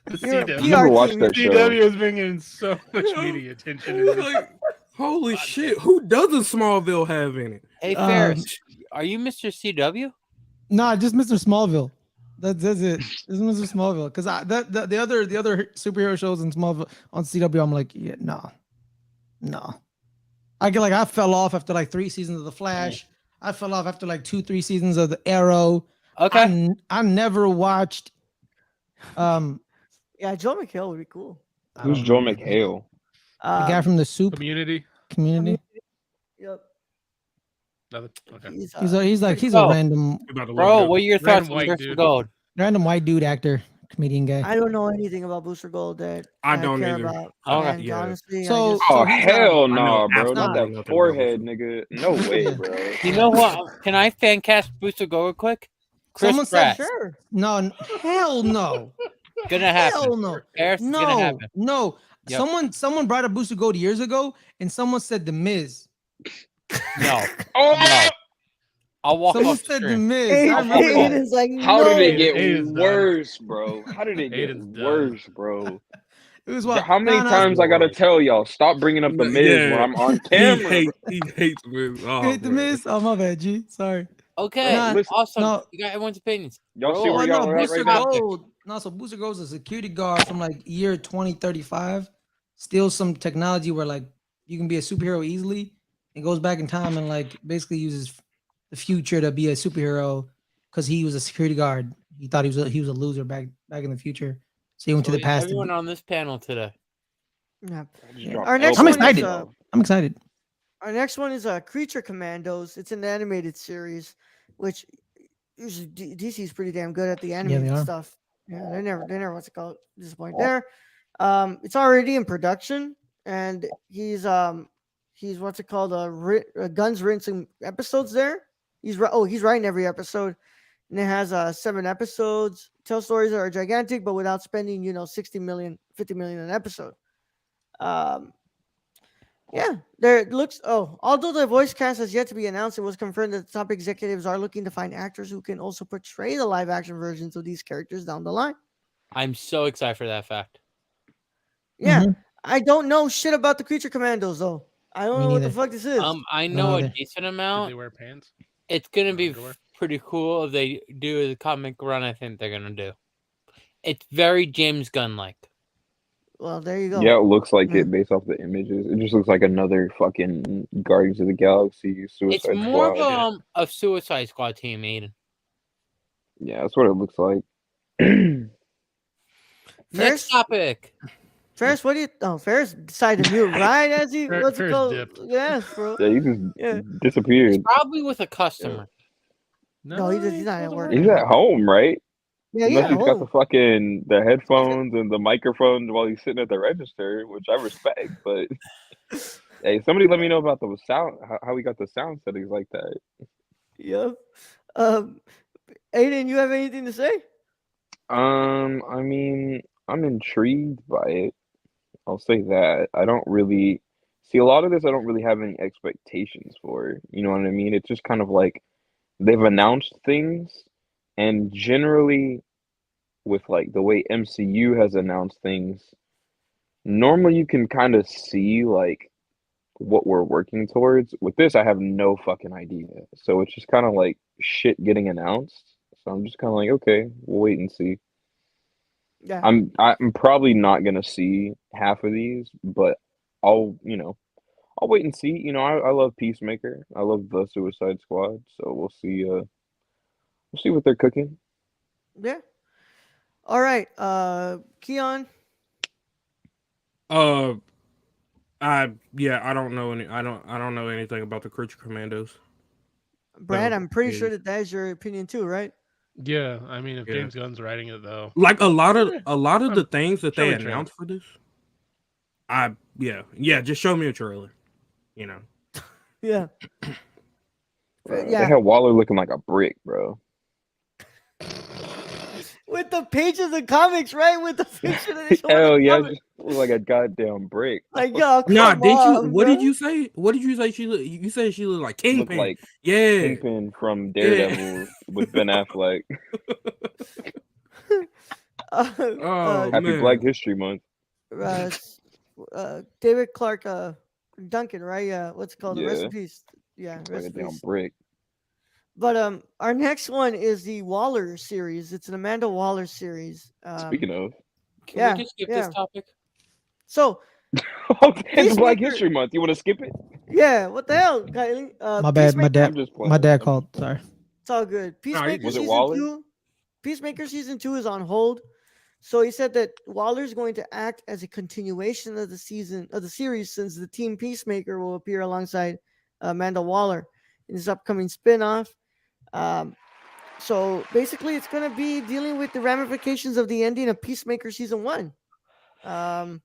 The You're a CW. I never PR watched team. that show. CW is bringing so much media attention. It's like, holy shit! Who doesn't Smallville have in it? Hey Um, Ferris, are you Mr. CW? Nah, just Mr. Smallville. That's it. Just Mr. Smallville. Because the other superhero shows in Smallville on CW, I'm like, yeah, no. I fell off after like 3 seasons of The Flash. I fell off after like 2-3 seasons of The Arrow. Okay. I never watched. Yeah, Joe McHale would be cool. I Who's don't Joe know. McHale? The guy from the Soup Community. community. Yep. Nothing. Okay. He's a Oh. random About to Bro, look what are your Random thoughts on white Booster dude. Gold? white dude actor, comedian guy. I don't know anything about Booster Gold that I don't care either. about. Okay. And Yeah. honestly, So- Oh he's, hell I no, know bro! Not absolutely that nothing forehead, about nigga. No way, Yeah. bro. You know what? Can I fan cast Booster Gold real quick? Chris Someone said Pratt. sure. No, hell no. Gonna happen. Hell no. Ferris, it's gonna No, happen. no. Yep. Someone brought up Booster Gold years ago, and someone said The Miz. No. Oh, No. I'll walk Someone off the said The screen. Miz. I remember that. Aiden's like, how no. did it get Aiden's done. worse, bro? How did it get Aiden's done. worse, bro? It was what? How many No, times I gotta tell y'all stop bringing up the Miz when I'm on camera? He hates Miz. Oh, You hate The man. Miz? Oh, my bad, G. Sorry. Okay. Nah, listen. Awesome. no. You got everyone's opinions. Y'all see Bro, where Oh, y'all no, are at Booster right now? Gold. No, so Booster Gold's a security guard from like year 2035. Steals some technology where like you can be a superhero easily, and goes back in time and like basically uses the future to be a superhero because he was a security guard. He thought he was a loser back in the future, so he went to the past. Everyone on this panel today. Yeah. I just Yeah. dropped Our next I'm one excited. is I'm excited. our next one is Creature Commandos. It's an animated series, which usually DC is pretty damn good at the animated are. stuff. Yeah, they never what's it called disappoint there. It's already in production, and he's what's it called Guns rinsing episodes there. He's writing every episode, and it has 7 episodes. Tell stories that are gigantic, but without spending 60 million, 50 million an episode. Yeah, although the voice cast has yet to be announced, it was confirmed that the top executives are looking to find actors who can also portray the live action versions of these characters down the line. I'm so excited for that fact. Yeah, Mhm. I don't know shit about the Creature Commandos though. I don't Me know what the neither. fuck this is. I know No, a they- decent Did amount. they wear pants? It's gonna Or be underwear? pretty cool if they do the comic run. I think they're gonna do. It's very James Gunn like. Well, there you go. Yeah, it looks like Yeah. it based off the images. It just looks like another fucking Guardians of the Galaxy It's Suicide more Squad. of a Suicide Squad team, Aiden. Yeah, that's what it looks like. Next topic. Ferris, what do you? Oh, Ferris decided to mute right as he what's it Ferris called? dipped. Yes, bro. Yeah, he just Yeah. disappeared. Probably with a customer. No, he's not at wasn't work. He's working. at home, right? Yeah, Unless yeah. he's got the fucking the headphones and the microphone while he's sitting at the register, which I respect, but Hey, somebody let me know about the sound. How we got the sound settings like that. Yep. Um, Ayden, you have anything to say? I mean, I'm intrigued by it. I'll say that. I don't really see a lot of this. I don't really have any expectations for. You know what I mean? It's just kind of like they've announced things, and generally, with like the way MCU has announced things, normally you can kind of see like what we're working towards. With this, I have no fucking idea. So it's just kind of like shit getting announced. So I'm just kind of like, okay, we'll wait and see. Yeah. I'm probably not gonna see half of these, but I'll I'll wait and see. I love Peacemaker. I love the Suicide Squad. So we'll see what they're cooking. Yeah. All right. Keon. I don't know I don't know anything about the Creature Commandos. Brad, So, I'm pretty yeah. sure that is your opinion too, right? Yeah, I mean, if Yeah. James Gunn's writing it though, Like a lot of Um, the things that show they me a trailer. announced for this. Just show me a trailer. You know. Yeah. Bro, Yeah. They had Waller looking like a brick, bro. With the pages of comics, right? With the picture that they show in Hell the yeah, comic. just look like a goddamn brick. Like, yo, come Nah, did you? on, What bro. did you say? What did you say? You said she looked like Look Kingpin. like Yeah. Kingpin from Daredevil with Ben Affleck. Oh Happy man. Black History Month. David Clark Duncan, right? Yeah, what's it called? The Yeah. recipes. Yeah, Like a recipes. damn brick. But our next one is the Waller series. It's an Amanda Waller series. Speaking of, Can Yeah, we just skip yeah. this topic? So it's Black Peacemaker- History Month. You want to skip it? yeah, what the hell, Kylie? My bad. My Peacemaker- dad. I'm just playing. My dad I'm just called. playing. Sorry. It's all good. Peacemaker Was it season Waller? 2. Peacemaker season 2 is on hold. So he said that Waller is going to act as a continuation of the series, since the team Peacemaker will appear alongside Amanda Waller in his upcoming spinoff. So basically, it's going to be dealing with the ramifications of the ending of Peacemaker season 1. I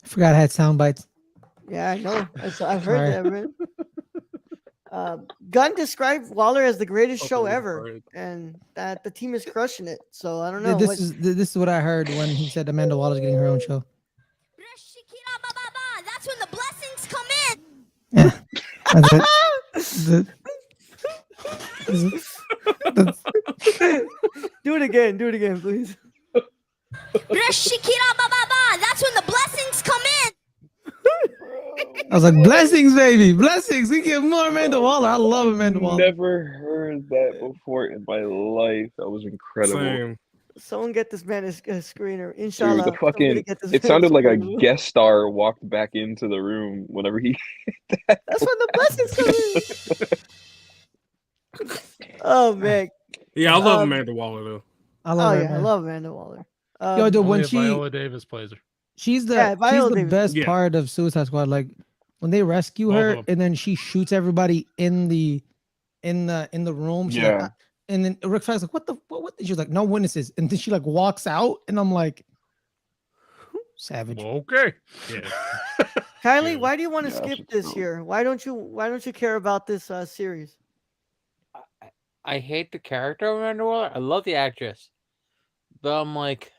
forgot I had sound bites. Yeah, I know. I've heard Sorry. that, man. Gunn described Waller as the greatest show Fucking ever, right. and that the team is crushing it. So I don't know. This is what I heard when he said Amanda Waller's getting her own show. That's when the blessings come in. Yeah. That's it. Do it again, please. That's when the blessings come in. I was like, blessings, baby, blessings. We get more Amanda Waller. I love Amanda Waller. Never heard that before in my life. That was incredible. Same. Someone get this man a screener. Dude, Inshallah. the fucking somebody get this it man sounded like a screener. guest star walked back into the room whenever he That's when the blessings come in. Oh man. Yeah, I love Um, Amanda Waller though. I love her. I man. love Amanda Waller. Yo, dude, only when if she Viola Davis plays her. she's the Yeah, Viola Davis. best Yeah. part of Suicide Squad. Like when they rescue Both of her them. and then she shoots everybody in the room. She's Yeah. like, and then Rick Flair's like, what? She's like, no witnesses. And then she like walks out, and I'm like, savage. Well, okay. Yeah. Kylie, Yeah. why do you want to Yeah, skip shit's this dope. here? Why don't you care about this series? I hate the character of Amanda Waller. I love the actress, but I'm like,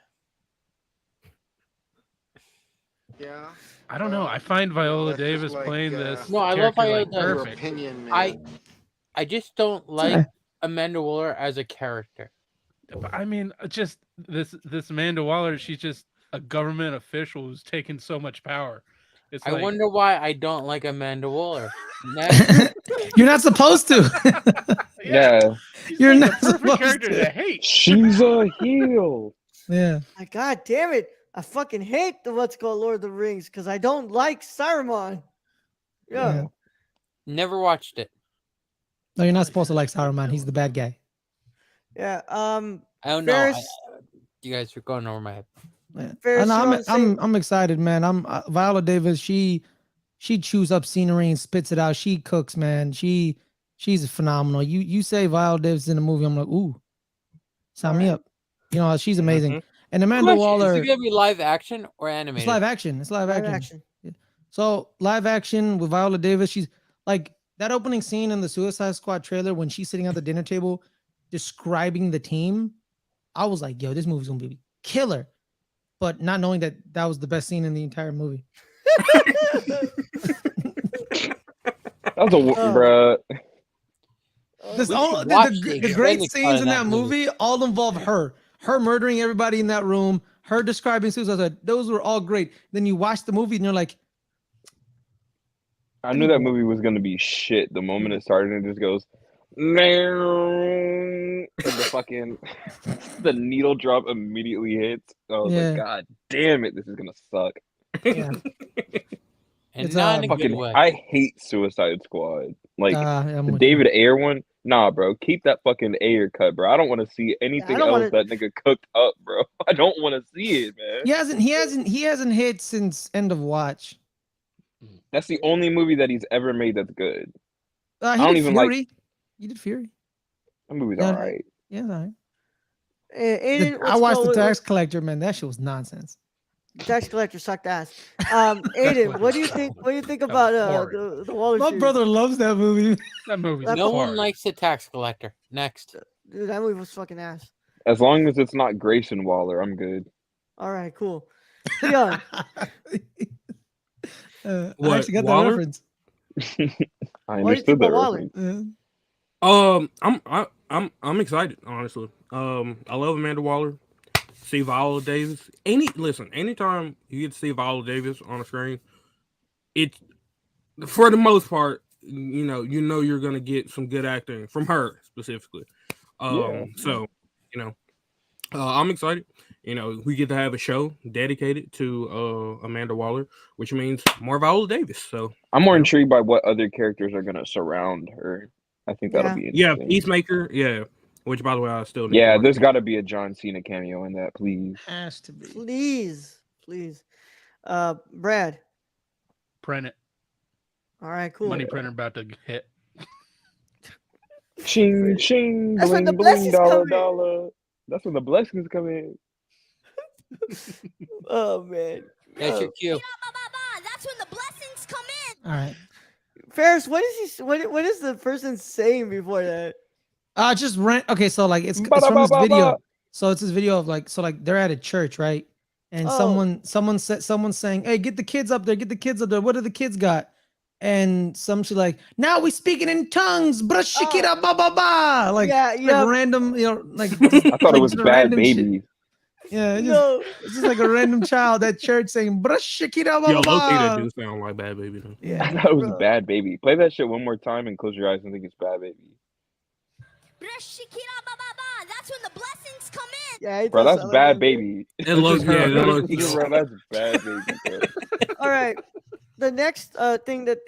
Yeah. I don't know. I find Viola Davis playing this. No, I love character, Viola Davis. Your perfect. opinion, man. I just don't like Amanda Waller as a character. But I mean, just this Amanda Waller. She's just a government official who's taken so much power. It's I like, wonder why I don't like Amanda Waller. Next, You're not supposed to. Yeah. she's You're like not the perfect supposed character to. to hate. She's a heel. Yeah. Like, God damn it. I fucking hate the what's called Lord of the Rings because I don't like Saruman. Yeah. never watched it. No, you're not supposed to like Saruman. He's the bad guy. Yeah. I don't know. Ferris, You guys are going over my head. Yeah. Ferris, And you know what I'm I'm excited, man. Viola Davis. She chews up scenery and spits it out. She cooks, man. She's phenomenal. You say Viola Davis in the movie, I'm like, ooh, sign me up. You know, she's amazing. Mhm. And Amanda Question, Waller. is it gonna be live action or animated? It's live action. It's live live action. action. So live action with Viola Davis. She's like that opening scene in the Suicide Squad trailer when she's sitting at the dinner table describing the team. I was like, yo, this movie's gonna be killer. But not knowing that that was the best scene in the entire movie. That was a bruh. This We all should watch the the great extended cut scenes of in that that movie all involve her. Her murdering everybody in that room, her describing suicide. Those were all great. Then you watch the movie and you're like, I knew that movie was gonna be shit the moment it started, and it just goes, and the fucking the needle drop immediately hits. I was Yeah. like, God damn it, this is gonna suck. yeah. and It's, not in a good Fucking, way. I hate Suicide Squad. Like I'm the with you. David Ayer one. Nah, bro, keep that fucking Ayer cut, bro. I don't want to see anything don't else wanna- that nigga cooked up, bro. I don't want to see it, man. He hasn't hit since End of Watch. That's the only movie that he's ever made that's good. He I don't did even Fury. like You did Fury. that movie's Yeah, alright. Yeah, all right. Aiden, I what's watched going- The Tax Collector, man. That shit was nonsense. Tax collector sucked ass. Aiden, what do you think? What do you think about the Waller My series? brother loves that movie. That movie's No one hard. likes the tax collector. Next. Dude, that movie was fucking ass. As long as it's not Grayson Waller, I'm good. All right, cool. Yeah, I What, actually got Waller? that reference. I what do you think understood that about Waller? reference. I'm excited, honestly. I love Amanda Waller. See Viola Davis. Anytime you get to see Viola Davis on the screen, it's for the most part, you're gonna get some good acting from her specifically. So I'm excited. We get to have a show dedicated to Amanda Waller, which means more Viola Davis. So I'm more intrigued by what other characters are gonna surround her. I think that'll be yeah, interesting. Peacemaker, yeah. Which, by the way, I still need. Yeah, to there's watch. got to be a John Cena cameo in that, please. Has to be. Please. Brad. Print it. All right, cool. Money printer about to hit. Ching ching, That's when bling the bling, blessings dollar come in. dollar. That's when the blessings come in. Oh man. That's your cue. That's when the blessings come in. All right. Ferris, what is the person saying before that? Just rent. Okay, so like it's from this video. So it's this video of like they're at a church, right? And Oh. someone's saying, "Hey, get the kids up there, get the kids up there. What do the kids got?" And she's like, "Now we speaking in tongues, brashikira ba ba ba." Like Yeah. random, like I thought it was some Bad random shit. Baby. Yeah, No. it's just like a random child at church saying brashikira ba Yo, ba low-key, that ba. do sound like Bad Baby though. I Yeah. thought it was Bro. Bad Baby. Play that shit one more time and close your eyes and think it's Bad Baby. That's when the blessings come in. Yeah, it Bro, does that's sound like Bad that. Baby. It looks, yeah, it looks. Bro, that's Bad Baby, bro. All right. The next thing that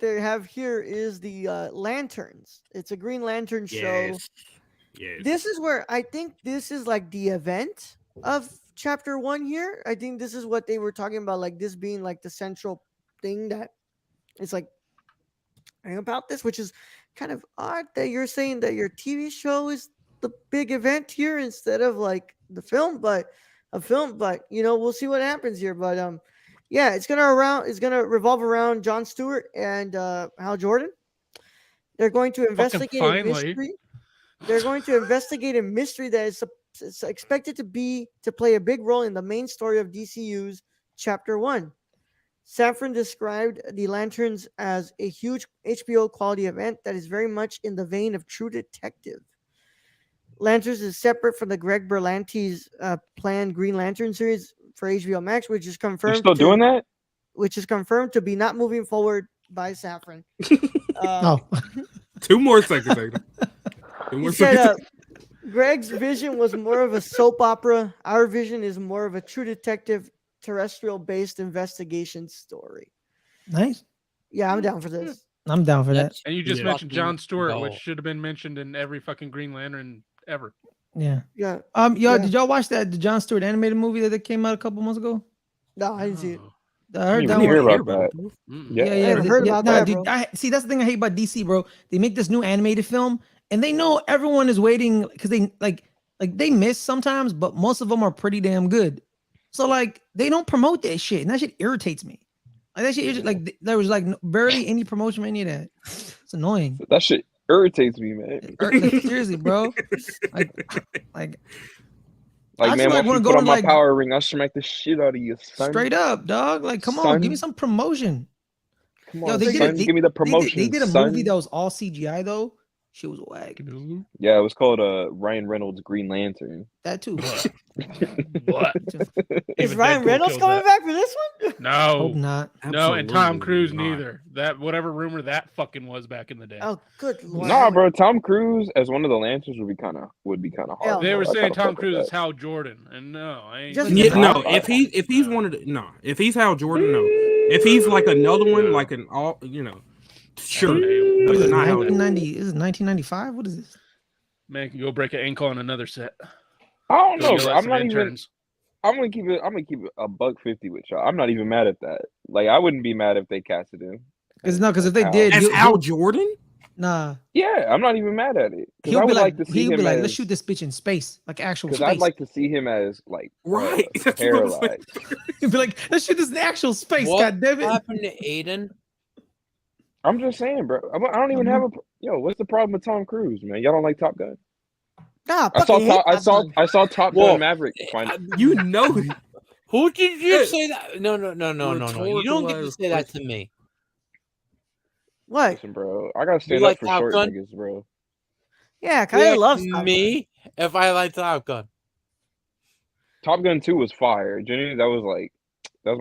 they have here is the lanterns. It's a Green Lantern show. Yes. Yes. This is where I think this is like the event of chapter 1 here. I think this is what they were talking about, like this being like the central thing that it's like about this, which is kind of odd that you're saying that your TV show is the big event here instead of like the film, but we'll see what happens here. But yeah, it's gonna revolve around Jon Stewart and Hal Jordan. They're going to investigate a finally. mystery. They're going to investigate a mystery that is expected to play a big role in the main story of DCU's Chapter 1. Safran described the Lanterns as a huge HBO quality event that is very much in the vein of True Detective. Lanterns is separate from the Greg Berlanti's planned Green Lantern series for HBO Max, which is They're confirmed. still doing that? Which is confirmed to be not moving forward by Safran. Oh, 2 more seconds. Aiden. 2 He more said seconds. Greg's vision was more of a soap opera. Our vision is more of a True Detective terrestrial-based investigation story. nice. Yeah, I'm down for this. I'm down for that. That's And you just Yeah. mentioned Jon fucking Stewart, gold. which should have been mentioned in every fucking Green Lantern ever. Yeah. Yeah. Yo, Yeah. did y'all watch the Jon Stewart animated movie that came out a couple months ago? No, I didn't see it. Oh. I heard You that didn't hear one. about that. Mm. Yeah. Yeah, I haven't heard about nah, that, dude. bro. See, that's the thing I hate about DC, bro. They make this new animated film, and they know everyone is waiting because they like they miss sometimes, but most of them are pretty damn good. So like they don't promote that shit, and that shit irritates me. Like that shit, there was like barely any promotion or any of that. It's annoying. That shit irritates me, man. Like, seriously, bro. Like Like, I man, just once you want to put go on to my like power ring, I'll smack the shit out of you, son. straight up, dog. Like, come on, give me Son. some promotion. Come Yo, on, they son. did. Give me the They promotion, did a son. movie that was all CGI though. Shit was whack. Yeah, it was called Ryan Reynolds' Green Lantern. That too. What? Is Even Ryan Deadpool Reynolds kills coming that. back for this one? Hope No, not. no, and Tom Absolutely Cruise not. neither. That whatever rumor that fucking was back in the day. Oh, good lord. Nah, bro, Tom Cruise as one of the Lanterns would be kind of hard. Hell They no. were I saying kinda Tom fuck with Cruise is that. Hal Jordan, and no, I ain't. Just- Yeah, no, I- if he's one of the if he's Hal Jordan, no. If he's like another one, No. like an all, sure. Hey, But What is it, not Hal Jordan. 1990? Is it 1995? What is this? Man can go break an ankle on another set. I don't Go know, yell bro. at I'm some not even. interns. I'm gonna keep it. I'm gonna keep it $150 with y'all. I'm not even mad at that. Like, I wouldn't be mad if they casted him. Because if they Hal. did, As Hal Jordan? nah, Yeah, I'm not even mad at it. Because I he'll be would like, like to see he'll him be like, as. let's shoot this bitch in space, like actual Because space. I'd like to see him as like Right. That's what I'm saying. paralyzed. He'll be like, let's shoot this in actual space. What God damn it! happened to Ayden? I'm just saying, bro. I don't even have a. Yo, what's the problem with Tom Cruise, man? Y'all don't like Top Gun? Nah, I saw. fucking hate I Top saw. Gun. I saw Top Whoa. Gun Maverick. Finally. You know Who did you Yeah. say that? No. You don't get to say that to me. What? Listen, bro. I gotta stand like up for Top short Gun? niggas, bro. Yeah, You kind of ask loves Top Gun. me if I like Top Gun. Top Gun 2 was fire. Jenny, that was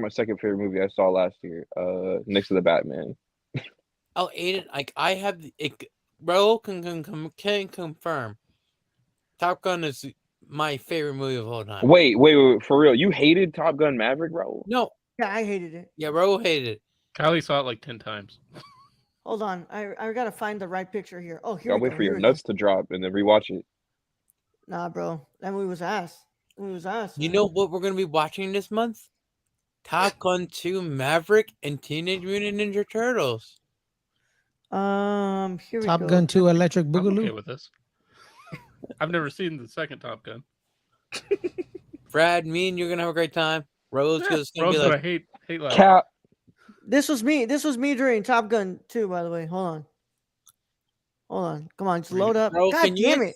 my second favorite movie I saw last year. Next to the Batman. Oh, Ayden, like I have bro can confirm. Top Gun is my favorite movie of all time. Wait, for real? You hated Top Gun Maverick, bro? No, Yeah, I hated it. yeah, bro hated it. Kylie saw it like 10 times. Hold on, I gotta find the right picture here. Oh, here Gotta we wait go. for Here your we go. nuts to drop and then rewatch it. Nah, bro, that movie was ass. That movie was ass. You man. know what we're gonna be watching this month? Top Gun 2 Maverick and Teenage Mutant Ninja Turtles. Here we Top go. Gun 2 Electric I'm Boogaloo. okay with this. I've never seen the second Top Gun. Brad, me and you're gonna have a great time. Rose Yeah, is gonna Bro's be gonna like, hate life. Cap. This was me. This was me during Top Gun 2, by the way. Hold on. Come on, just load up. bro, God can you damn it.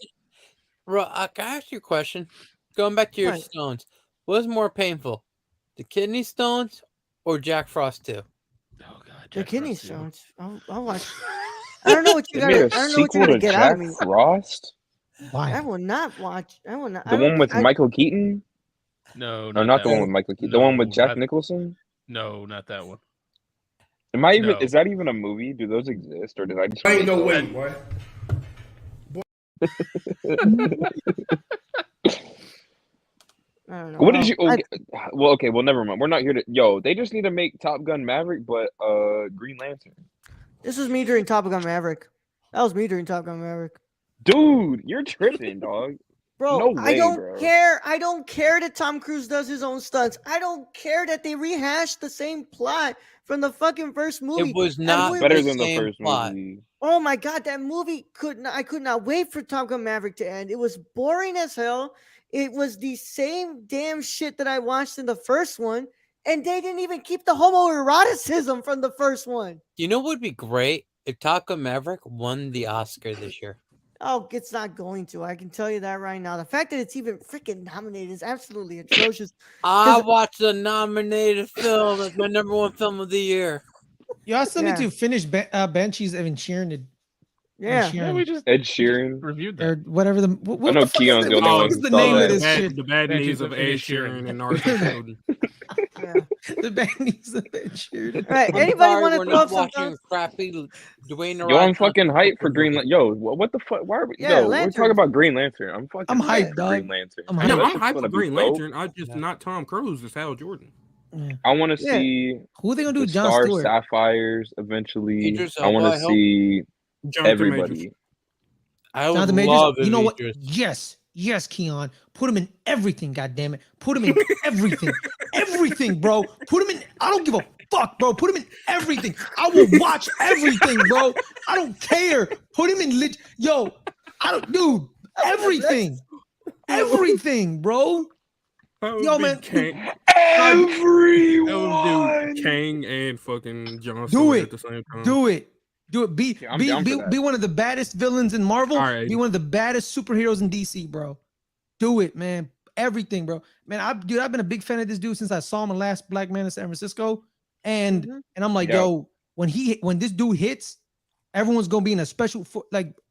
Bro, can I ask you a question? Going back to your What? stones, what's more painful, the kidney stones or Jack Frost 2? Oh god, The Jack kidney Frost too. stones. I'll watch. I don't know what you They made gotta. a I don't know what sequel you're gonna to get out Jack of me. Frost. Why? I will not watch. I will not. The one with Michael Keaton? No, Or not that the one with Michael Keaton. The one with No, Jack not- Nicholson? No, not that one. Am I even? No. Is that even a movie? Do those exist, or did I just? Ain't no way, boy. I don't know. What did you? I- Okay, well, okay. Well, never mind. We're not here to. Yo, they just need to make Top Gun Maverick, but Green Lantern. This was me during Top Gun Maverick. That was me during Top Gun Maverick. Dude, you're tripping, dog. Bro, No I way, don't bro. care. I don't care that Tom Cruise does his own stunts. I don't care that they rehashed the same plot from the fucking first movie. It was That not movie Better was- than the same first plot. movie. Oh my god, that movie I could not wait for Top Gun Maverick to end. It was boring as hell. It was the same damn shit that I watched in the first one, and they didn't even keep the homoeroticism from the first one. You know what would be great if Top Gun Maverick won the Oscar this year? Oh, it's not going to. I can tell you that right now. The fact that it's even freaking nominated is absolutely atrocious. I watched the nominated film as my #1 film of the year. You also Yeah. need to finish Banshees of Inisherin. Yeah. Yeah, we just Ed Sheeran. reviewed Or that. whatever the. What I know the fuck is Keon's the, the what the only fuck one is who the saw name that. of this shit? The bad Banshees news of of Ed Inisherin. Sheeran and Arthur Snowden. Yeah. The Banshees of Inisherin. All right. I'm Anybody sorry, want to we're throw not up some watching thumbs? crappy Dwayne The Yo, I'm Rock fucking Johnson hyped for Joker Green movie. Lantern. Yo, what the fuck? Why are we? Yeah, Yo, we're Lanterns. talking about Green Lantern. I'm fucking I'm hyped, for dog. Green Lantern. I'm I know hyped. No, that I'm shit's hyped gonna for be Green dope. Lantern. I just not Tom Cruise. It's Hal Jordan. Yeah. I want to Yeah. see Who are they gonna the do? Jon Star Stewart. Sapphires eventually. Idris I want Elba, I to hope. see Jonathan Majors. everybody. I would Jonathan Majors. love You know what? Idris. Yes, Keon. Put him in everything. God damn it. Put him in everything. Everything, bro. Put him in. I don't give a fuck, bro. Put him in everything. I will watch everything, bro. I don't care. Put him in lit. Yo, dude. Everything. Everything, bro. That would Yo, be man. Kang. Everyone. Kang and fucking John Do Stewart it. at the same time. Do it. Do it. Be Yeah, I'm down for that. be one of the baddest villains in Marvel. All right. Be one of the baddest superheroes in DC, bro. Do it, man. Everything, bro. Man, I've been a big fan of this dude since I saw him in Last Black Man in San Francisco. And I'm like, Yeah. yo, when this dude hits, everyone's gonna be in a special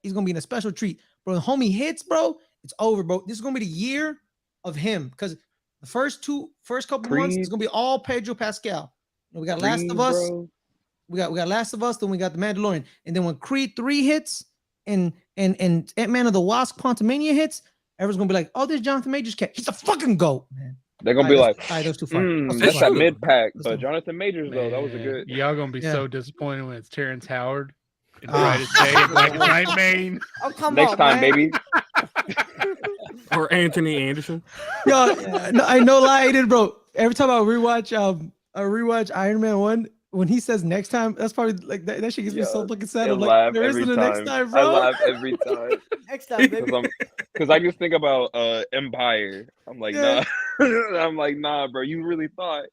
he's gonna be in a special treat. Bro, the homie hits, bro, it's over, bro. This is gonna be the year of him because the first couple months Creed. it's gonna be all Pedro Pascal. We got Last Creed, of Us. bro. We got Last of Us, then we got The Mandalorian. And then when Creed 3 hits and Ant-Man of the Wasp Quantumania hits, everyone's gonna be like, oh, there's Jonathan Majors cat. He's a fucking GOAT, man. They're gonna be like, those two fire. that's that mid pack. That's But true. Jonathan Majors though, that was a Man, good. Y'all gonna be Yeah. so disappointed when it's Terrence Howard in Ah. Brightest Day in Black Knight, Maine. Oh, come Next on, time, man. baby. Or Anthony Anderson. Yo, no, I know lie, I did, bro. Every time I rewatch Iron Man 1, when he says next time, that's probably like that shit gets me so Yeah, fucking sad. I I'm like, laugh there every isn't a time. next time, I bro. laugh every time. Next time, baby. Because I just think about Empire. I'm like, Yeah. nah. I'm like, nah, bro. You really thought,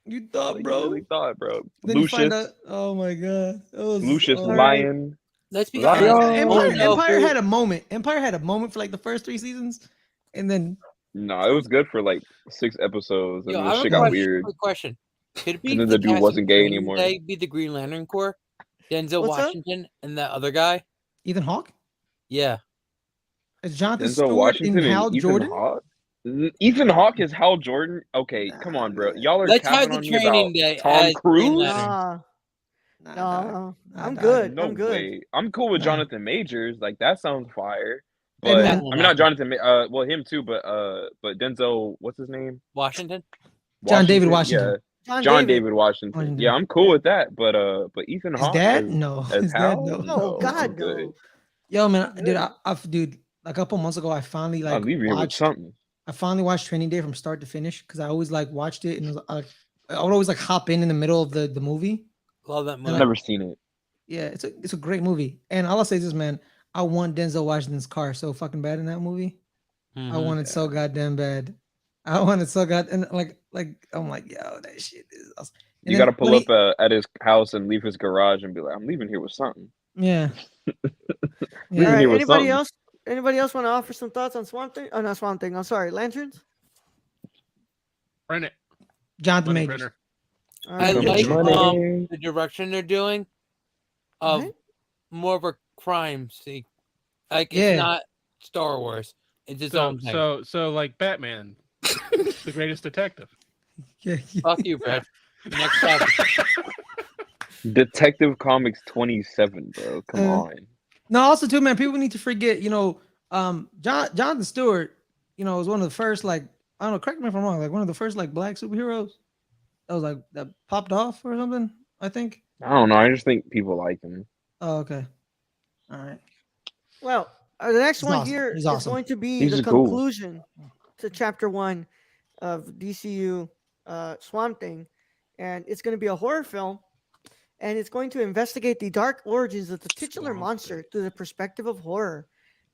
You thought, You bro. really thought, bro. Then you find Lucius, out, oh my god. That was, Lucius oh. Lion. Let's be Lion. honest. Empire had a moment. Empire had a moment for like the first 3 seasons, and then No, it was good for like 6 episodes, and Yo, then I have shit a got question. weird. Quick question. Could it be And then the dude cast wasn't of gay Training anymore. Day be the Green Lantern Corps? Denzel What's up? Washington and that other guy? Ethan Hawke. Yeah. It's Jonathan Denzel Stewart Washington and Hal and Ethan Jordan. Hawke. Ethan Hawke is Hal Jordan. Okay, come on, bro. Y'all are Let's have capping the on me Training about Day Tom as Green Cruise. Lantern. No, I'm nah. good. No I'm good. way. I'm cool with Nah. Jonathan Majors. Like that sounds fire. Hey, But man. I mean, not Jonathan. Well, him too. But Denzel. What's his name? Washington? John David Washington. Yeah, John David Washington. Washington. Yeah, I'm cool with that. But Ethan His Hawke dad? as, No. as His dad? Hal? No. No, I'm God, good. no. Yo, man, Good. dude, like a couple months ago, I finally I'll like leave you here with watched. something. I finally watched Training Day from start to finish because I always like watched it and it was, I would always like hop in the middle of the movie. Love that I've movie. never seen it. Yeah, it's a great movie. And all I'll say is this, man, I want Denzel Washington's car so fucking bad in that movie. I Mhm. want it so goddamn bad. I want it so and like I'm like, yo, that shit is awesome. And You then got to pull when up at his house and leave his garage and be like, I'm leaving here with something. Yeah. Leaving All Yeah. right. here with Anybody something. else? Anybody else want to offer some thoughts on Swamp Thing? Oh, not Swamp Thing. I'm sorry, Lanterns. Run it. Jonathan Money Majors. printer. All I right. like Money. the direction they're doing of Right. more of a crime scene. Like Yeah. it's not Star Wars. It's its own thing. So like Batman, the greatest detective. Yeah. Fuck you, Brad. Next topic. Detective Comics 27, bro. Come on. No, also too, man, people need to forget, Jonathan Stewart, was one of the first, like, I don't know, correct me if I'm wrong, like one of the first like black superheroes that was like that popped off or something, I think. I don't know. I just think people like him. Oh, okay. All right. Well, the next He's one awesome. here He's is awesome. going to be He's the cool. conclusion to Chapter 1 of DCU Swamp Thing, and it's going to be a horror film, and it's going to investigate the dark origins of the titular monster through the perspective of horror.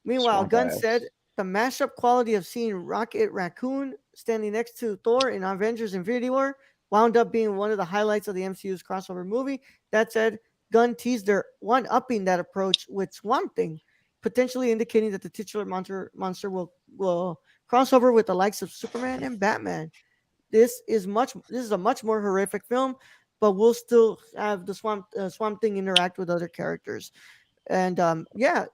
Meanwhile, Swamp Gunn ass. said the mashup quality of seeing Rocket Raccoon standing next to Thor in Avengers Infinity War wound up being one of the highlights of the MCU's crossover movie. That said, Gunn teased their one-upping that approach with Swamp Thing, potentially indicating that the titular monster will cross over with the likes of Superman and Batman. This is a much more horrific film, but we'll still have the Swamp Thing interact with other characters. And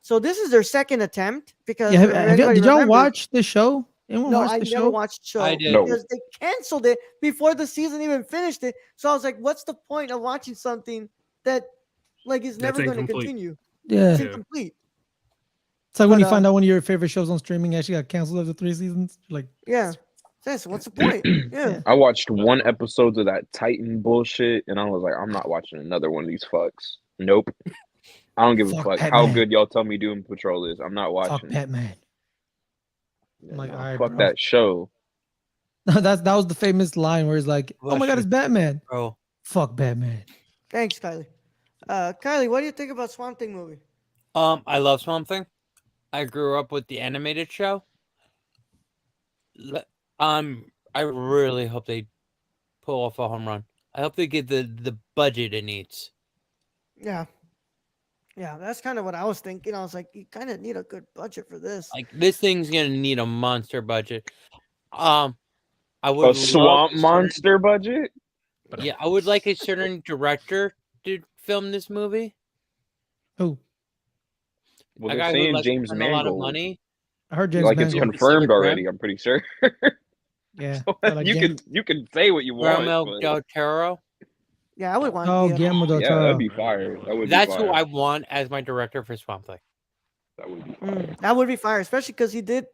so this is their second attempt because Yeah, did y'all remember- watch the show? Anyone No, watch I the never show? watched the show I did. No. because they canceled it before the season even finished it. So I was like, what's the point of watching something that like is That's never going to incomplete. continue? Yeah. It's Yeah. incomplete. It's like when But, you find out one of your favorite shows on streaming actually got canceled after 3 seasons. You're like, Yeah. Yes, what's the point? Yeah. I watched one episode of that Titan bullshit, and I was like, I'm not watching another one of these fucks. Nope. I don't give a Fuck fuck how Batman. good y'all tell me Doom Patrol is. I'm not fuck watching. Batman. Yeah, I'm like, nah, all right, fuck bro. that show. that was the famous line where he's like, oh my god, it's Batman. Bro. Fuck Batman. Thanks, Kylie. Kylie, what do you think about Swamp Thing movie? I love Swamp Thing. I grew up with the animated show. I really hope they pull off a home run. I hope they get the budget it needs. Yeah. Yeah, that's kind of what I was thinking. I was like, you kind of need a good budget for this. Like this thing's gonna need a monster budget. I A would love swamp a certain- monster budget. Yeah, I would like a certain director to film this movie. Oh, Well, A they're guy who saying like James spend a lot of Mangold. money. I heard James Like it's Mangold. confirmed Pacific already. Rim? I'm pretty sure. Yeah, So, they're like you can say what you want. Guillermo but- del Toro. Yeah, I would want. Oh, yeah. Guillermo del yeah, Toro. that'd be fire. That would. That's be who fire. I want as my director for Swamp Thing. That would be fire. That would be fire, especially because he did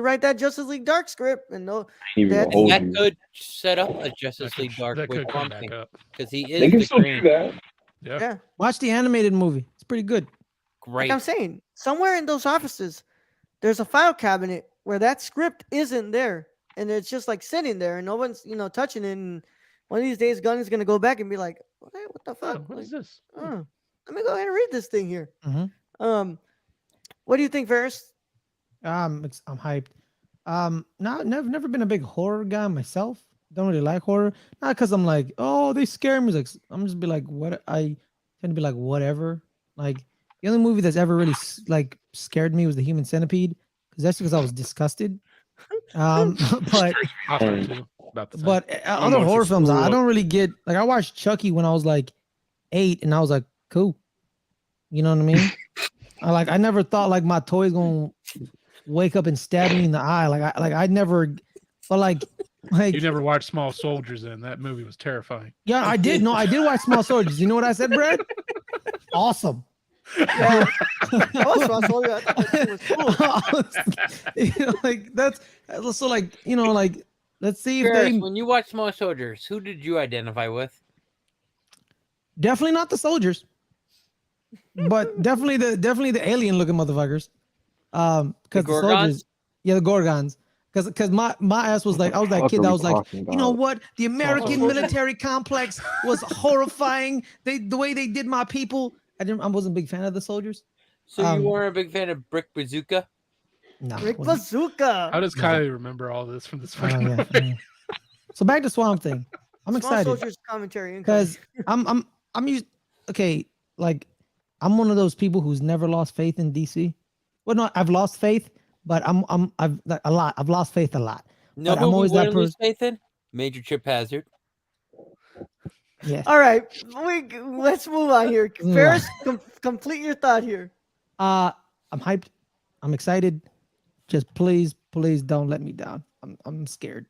write that Justice League Dark script, and no, I ain't even That- gonna hold And that you. could set up a That Justice could, League Dark that with could come Swamp back Thing up. because he They is can the still do green. that. Yeah. yeah. Watch the animated movie. It's pretty good. Like Great. I'm saying, somewhere in those offices, there's a file cabinet where that script isn't there, and it's just like sitting there, and no one's touching it. And one of these days, Gunn is gonna go back and be like, "What the Oh, fuck? what Like, is this? let me go ahead and read this thing here." Mhm. What do you think, Ferris? I'm hyped. Never been a big horror guy myself. Don't really like horror. Not because I'm like, oh, they scare me. Like I'm just be like, what? I tend to be like, whatever. Like the only movie that's ever really like scared me was The Human Centipede, because that's because I was disgusted. But Hostile too. About the same. but other Almost horror a films, I screw up. don't really get. Like I watched Chucky when I was like 8, and I was like, cool. You know what I mean? I never thought like my toy's gonna wake up and stab me in the eye. I never, but like You never watched Small Soldiers, then that movie was terrifying. yeah, I did. No, I did watch Small Soldiers. You know what I said, Brad? Awesome. Yeah, I was supposed to tell you, I thought that shit was cool. Like that's so like like let's see if Ferris, they when you watch Small Soldiers, who did you identify with? definitely not the soldiers, but definitely the alien looking motherfuckers. Because the Gorgons? soldiers, yeah, the Gorgons. Because my ass was like, I was that What kid are that we was like, talking you know about? what? The American Soldiers. military complex was horrifying. The way they did my people. I wasn't a big fan of the soldiers. So Um, you weren't a big fan of Brick Bazooka? No. Rick wasn't. Bazooka. How does Kylie remember all this from this Oh, fucking yeah, movie? yeah. So back to Swamp Thing. I'm Small excited Soldiers commentary incoming. because I'm used. Okay, like I'm one of those people who's never lost faith in DC. Well, no, I've lost faith, but I've like, a lot. I've lost faith a lot. No, But I'm always that wouldn't lose faith in Major Chip Hazard. Yeah. All right, let's move on here. Mm. Ferris, complete your thought here. I'm hyped. I'm excited. Just please don't let me down. I'm scared.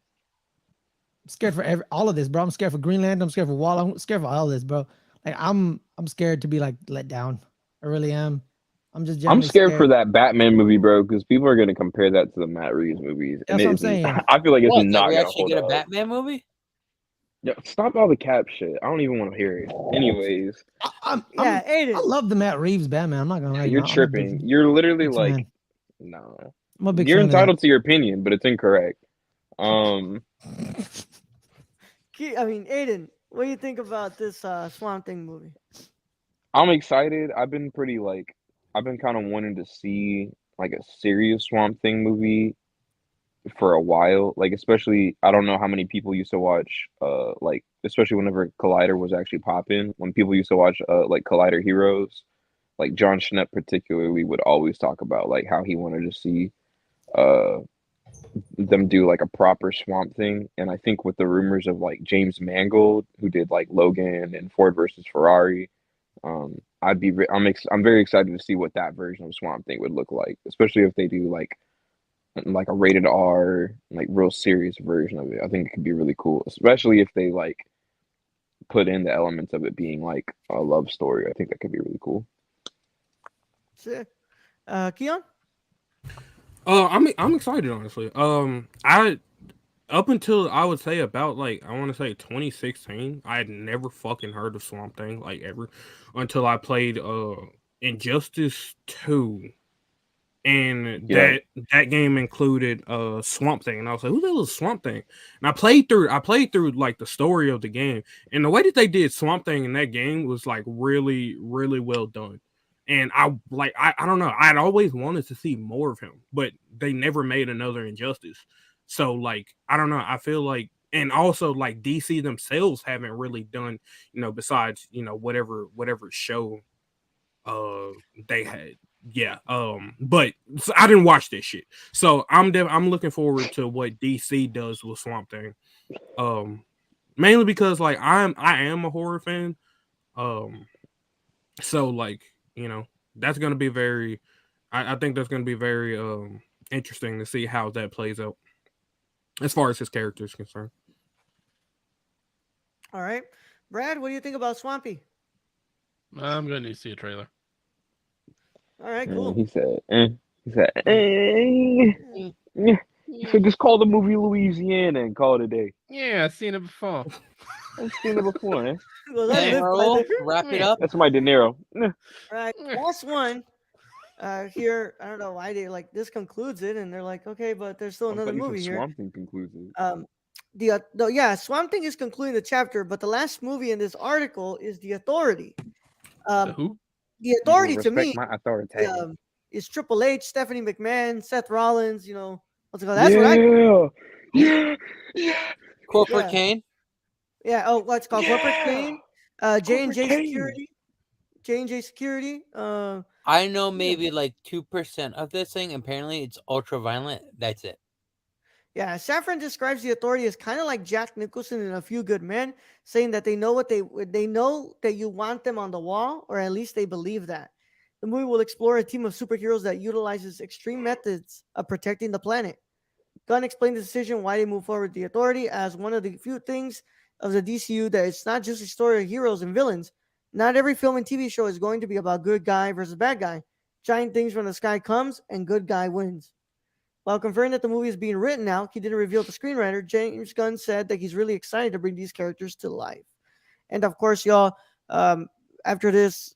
I'm scared for all of this, bro. I'm scared for Greenland. I'm scared for Wall. I'm scared for all this, bro. Like I'm scared to be like let down. I really am. I'm just. I'm genuinely scared for that Batman movie, bro, because people are gonna compare that to the Matt Reeves movies. That's what I'm it's- saying. I feel like it's What? not we gonna actually hold get a up. Batman movie? Yeah, stop all the cap shit. I don't even want to hear it. Anyways, Yeah, Aiden. I love the Matt Reeves Batman. I'm not gonna lie. you're I'm a big- tripping. You're literally big like, fan. no. I'm a big You're fan of that. entitled to your opinion, but it's incorrect. Aiden, what do you think about this Swamp Thing movie? I'm excited. I've been kind of wanting to see like a serious Swamp Thing movie for a while. Like, especially, I don't know how many people used to watch, like, especially whenever Collider was actually popping, when people used to watch, like, Collider Heroes, like, John Schnepp particularly would always talk about, like, how he wanted to see, them do, like, a proper Swamp Thing. And I think with the rumors of, like, James Mangold, who did, like, Logan and Ford versus Ferrari, I'm very excited to see what that version of Swamp Thing would look like, especially if they do, like a rated R, like real serious version of it. I think it could be really cool, especially if they like put in the elements of it being like a love story. I think that could be really cool. Sick. Keon? I'm excited, honestly. I up until I would say about like I want to say 2016, I had never fucking heard of Swamp Thing like ever until I played Injustice 2. And Yeah. that game included Swamp Thing, and I was like, "Who the hell is Swamp Thing?" And I played through like the story of the game, and the way that they did Swamp Thing in that game was like really, really well done. And I don't know, I'd always wanted to see more of him, but they never made another Injustice. So like I don't know, I feel like and also like DC themselves haven't really done, besides whatever show they had. Yeah. But so I didn't watch this shit. So I'm looking forward to what DC does with Swamp Thing. Mainly because like I am a horror fan. So like, that's gonna be very I think that's gonna be very interesting to see how that plays out as far as his character is concerned. All right, Brad, what do you think about Swampy? I'm gonna need to see a trailer. All right, And cool. he said, he said, just call the movie Louisiana and call it a day. Yeah, I've seen it before. I've seen it before, eh? Well, I And live by Raul, there. wrap it up. That's my De Niro. All right, last one. Here, I don't know why they like this concludes it, and they're like, okay, but there's still another movie here. Swamp Thing concludes it. Yeah, Swamp Thing is concluding the chapter, but the last movie in this article is The Authority. The who? The Authority to Respect me my authority. is Triple H, Stephanie McMahon, Seth Rollins. What's it called? That's what I. Yeah. Corporate Yeah. Kane. Yeah. Oh, what's it called? Corporate Kane. J&J Kane. Security. J&J Security. I know maybe like 2% of this thing. Apparently, it's ultra violent. That's it. Yeah, Safran describes the Authority as kind of like Jack Nicholson in A Few Good Men, saying that they know they know that you want them on the wall, or at least they believe that. The movie will explore a team of superheroes that utilizes extreme methods of protecting the planet. Gunn explained the decision why they move forward with the Authority as one of the few things of the DCU that it's not just a story of heroes and villains. Not every film and TV show is going to be about good guy versus bad guy. Giant things from the sky comes and good guy wins. While confirming that the movie is being written now, he didn't reveal the screenwriter. James Gunn said that he's really excited to bring these characters to life. And of course, y'all, after this,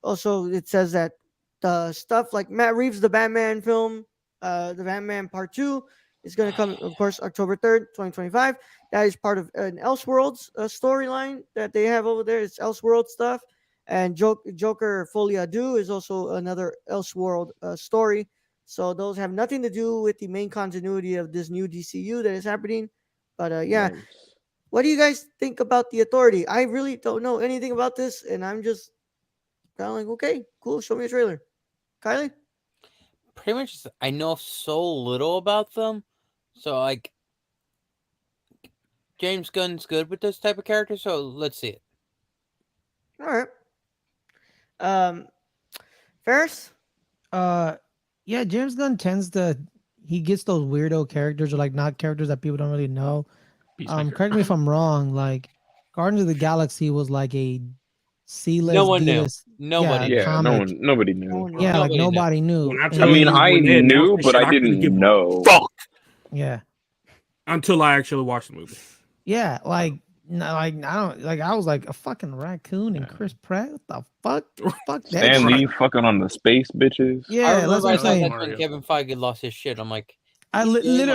also it says that the stuff like Matt Reeves' The Batman film, the Batman Part 2, is going to come, of course, October 3rd, 2025. That is part of an Elseworlds storyline that they have over there. It's Elseworld stuff. And Joker Folie à Deux is also another Elseworld story. So those have nothing to do with the main continuity of this new DCU that is happening. But yeah, Nice. what do you guys think about the Authority? I really don't know anything about this, and I'm just kind of like, okay, cool, show me a trailer. Kylie? Pretty much, I know so little about them. So, like, James Gunn's good with this type of character, so let's see it. All right. Ferris? Yeah, James Gunn he gets those weirdo characters or like not characters that people don't really know. Peacemaker. Correct me if I'm wrong. Like Guardians of the Galaxy was like a C-list, No one knew. D-list. Nobody. Yeah, Yeah, comic. nobody knew. No one knows. Yeah, like Nobody knew. nobody knew. When I And tell I mean, then- I when they announced knew, that but shit, I couldn't didn't give a know. fuck yeah, until I actually watched the movie. yeah, like I don't like. I was like a fucking raccoon and Chris Pratt. What the fuck? Fuck that. Stan shit. Lee fucking on the space bitches. Yeah, I that's remember what I I'm thought saying. that's when Kevin Feige lost his shit. I'm like, I literally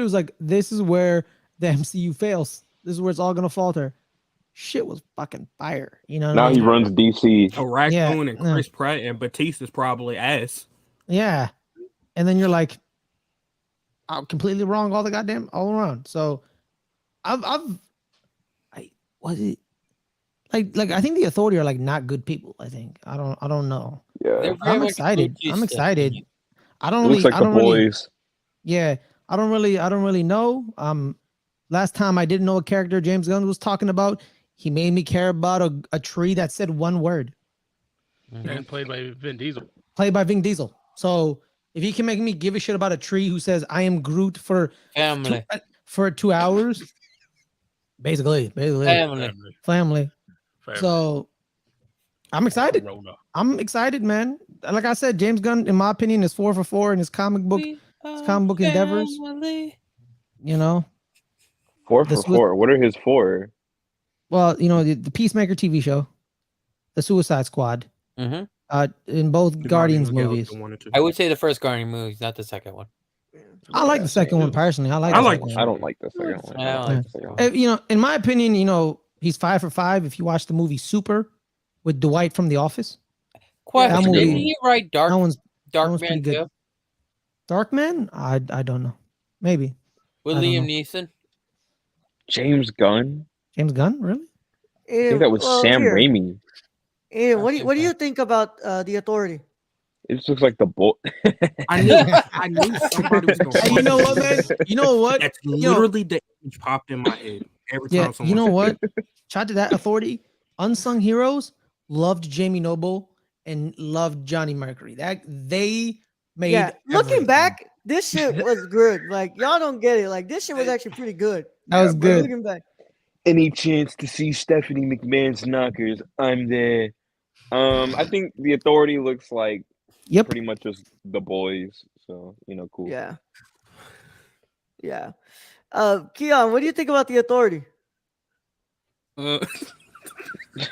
was like, this is where the MCU fails. This is where it's all gonna falter. Shit was fucking fire. You know what Now I he mean? runs DC. A raccoon Yeah, and Chris Pratt and Batista's probably ass. Yeah. And then you're like, I'm completely wrong all around. So was it like I think the Authority are like not good people. I think I don't know. Yeah. they're very I'm much excited. Gucci I'm stuff. excited. I It don't looks really. like I the don't really. boys. Yeah, I don't really know. Last time I didn't know a character James Gunn was talking about. He made me care about a tree that said one word, And played by Vin Diesel. played by Vin Diesel. So if he can make me give a shit about a tree who says I am Groot for Family. 2 hours, basically Family. family. So I'm excited. Corona. I'm excited, man. Like I said, James Gunn, in my opinion, is 4 for 4 in his comic book endeavors. Family. You know, 4 for This was- 4. What are his 4? well, you know, the Peacemaker TV show, the Suicide Squad, Mhm. in both The Guardians of the Galaxy movies. 1 and 2. I would say the first Guardian movies, not the second one. I like the second one personally. I like. I the like second the one. I don't like the second one. I don't like the second one. You know, in my opinion, you know, he's 5 for 5. If you watch the movie Super with Dwight from The Office, Question: that movie- Didn't he write that one's Dark pretty Man good. too? Darkman. I don't know. Maybe. With I don't Liam know. Neeson? James Gunn. James Gunn, really? I think that was Sam here. Raimi. Aiden, what That's do you okay. think about the Authority? It just looks like the bull. I knew somebody was gonna. Hey, you know what, man? You know what? That's You know, literally the image popped in my head every yeah. time someone. You know said what? Shout out to that Authority. Unsung Heroes loved Jamie Noble and loved Johnny Mercury. That they made. Yeah, looking everything. back, this shit was good. Like y'all don't get it. Like this shit was actually pretty good. That was good. Looking back. Any chance to see Stephanie McMahon's knockers? I'm there. I think the Authority looks like Yep. pretty much just the boys. So cool. Yeah. Yeah. Keon, what do you think about the Authority?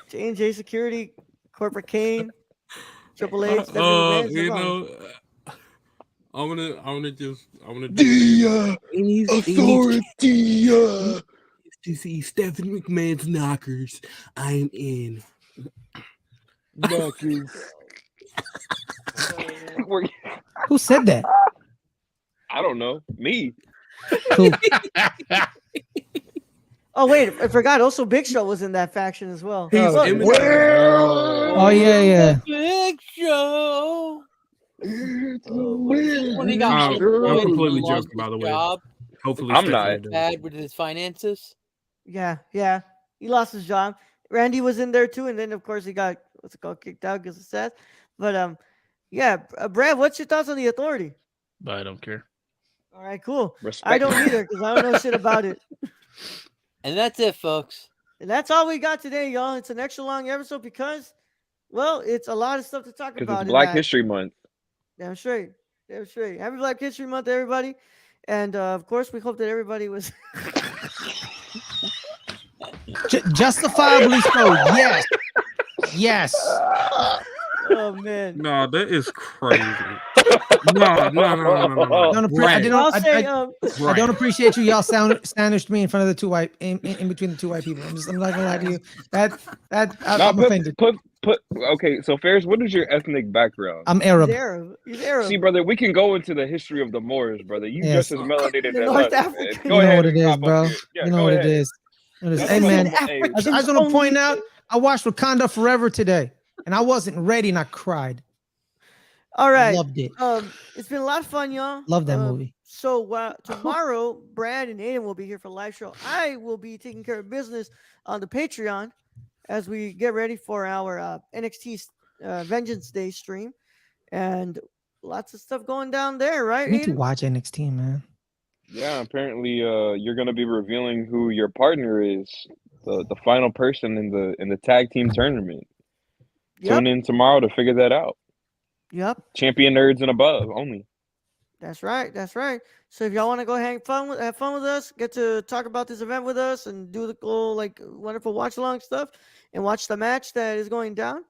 J&J Security, Corporate Kane, Triple H, Stephanie McMahon. you know, I'm gonna do The Authority to see Stephanie McMahon's knockers. I'm in. Knockers. Who said that? I don't know. Me. Who? Oh wait, I forgot. Also, Big Show was in that faction as well. He's Look, imitating. Oh yeah. Big Show. When he got I'm unemployed and completely lost joking, by his the way. job, Hopefully, I'm Stephanie not. does. bad with his finances. yeah. He lost his job. Randy was in there too, and then of course he got kicked out because of Seth. But yeah, Brad, what's your thoughts on the Authority? But I don't care. All right, cool. Respect. I don't either because I don't know shit about it. And that's it, folks. And that's all we got today, y'all. It's an extra long episode because, well, it's a lot of stuff to talk Because about. it's in Black that. History Month. Damn straight. Happy Black History Month, everybody. And of course, we hope that everybody was Justifiably so. Yes. oh man. No, that is crazy. No. Don't Brad, I don't appreciate you. Y'all sandwiched me in front of the two white in between the two white people. I'm not gonna lie to you. I'm offended. Okay, so Ferris, what is your ethnic background? I'm He's Arab. Arab. He's Arab. See, brother, we can go into the history of the Moors, brother. You Yes. just as melanated The as North us. African. You know what it and is, hop up bro. here. Yeah, You know go what ahead. it is. That's Hey what man, I'm- hey, I just want to only point out I watched Wakanda Forever today, and I wasn't ready, and I cried. All right. Loved it. It's been a lot of fun, y'all. Love that movie. So tomorrow, Brad and Aiden will be here for a live show. I will be taking care of business on the Patreon as we get ready for our NXT Vengeance Day stream, and lots of stuff going down there, right? I need to Aiden? watch NXT, man. Yeah, apparently you're gonna be revealing who your partner is, the final person in the tag team tournament. Tune in tomorrow to figure that out. Yep. Champion nerds and above only. That's right. So if y'all want to go have fun with us, get to talk about this event with us, and do the cool, wonderful watch along stuff, and watch the match that is going down,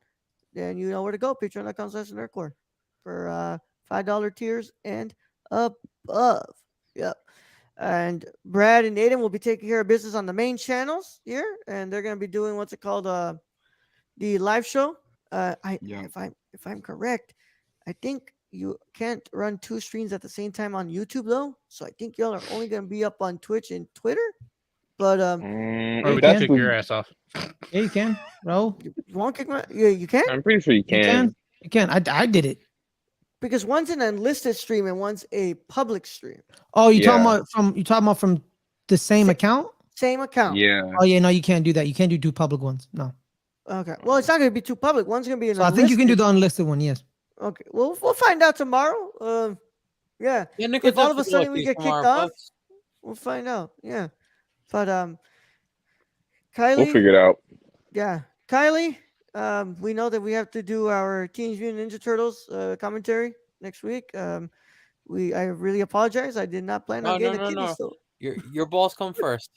then you know where to go. Patreon.com/nerdcore for $5 tiers and above. Yep. And Brad and Aiden will be taking care of business on the main channels here, and they're going to be doing what's it called, the live show. If I'm correct, I think you can't run two streams at the same time on YouTube though. So I think y'all are only going to be up on Twitch and Twitter. But Or we can. can kick your ass off. Yeah, you can, bro. you won't kick my. Yeah, you can I'm pretty sure you can. You can. I did it. because one's an unlisted stream and one's a public stream. Oh, you Yeah. talking about from the same account? Same account. Yeah. Oh yeah, no, you can't do that. You can't do two public ones. No. Okay. Well, it's not going to be too public. One's going to be an So I think you can do unlisted. the unlisted one. Yes. Okay. Well, we'll find out tomorrow. Yeah. Yeah, Nick, If what's all up of a with sudden all we these get kicked tomorrow, off, folks? we'll find out. Yeah. But We'll Kylie. figure it out. Yeah, Kylie. We know that we have to do our Teenage Mutant Ninja Turtles commentary next week. I really apologize. I did not plan on getting a kidney stone. Your balls come first.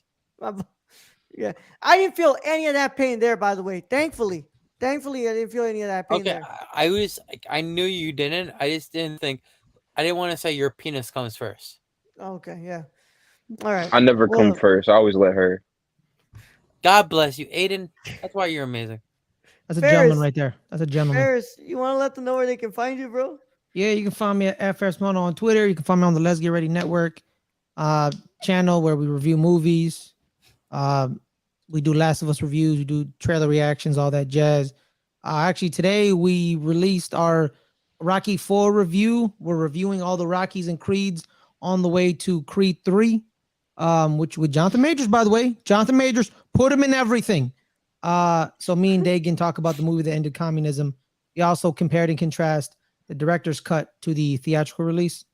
Yeah, I didn't feel any of that pain there. By the way, thankfully, I didn't feel any of that pain Okay, there. I knew you didn't. I just didn't think. I didn't want to say your penis comes first. Okay, yeah. All right. I never come first. I always let her. God bless you, Aiden. That's why you're amazing. That's a Ferris. gentleman right there. That's a gentleman. Ferris, you want to let them know where they can find you, bro? Yeah, you can find me at Ferris Mono on Twitter. You can find me on the Let's Get Ready Network channel where we review movies. We do Last of Us reviews, we do trailer reactions, all that jazz. Actually, today we released our Rocky 4 review. We're reviewing all the Rockies and Creeds on the way to Creed 3, which with Jonathan Majors, by the way. Jonathan Majors, put him in everything. So me and Dagan talk about the movie that ended communism. We also compared and contrast the director's cut to the theatrical release.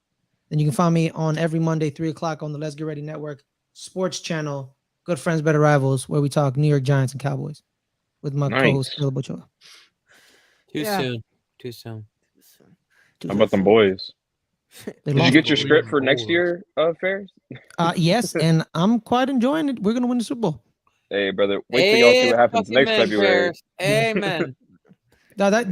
Then you can find me on every Monday, 3 o'clock on the Let's Get Ready Network sports channel, Good Friends, Better Rivals, where we talk New York Giants and Cowboys with my co-host, Nice. Caleb Ochoa. Too Yeah. soon. Too soon. How about them boys? They Did you lost. get your Boys. script for next year, Ferris? Yes, and I'm quite enjoying it. We're going to win the Super Bowl. Hey, brother, wait till y'all see what happens next Amen, February. Ferris. Amen.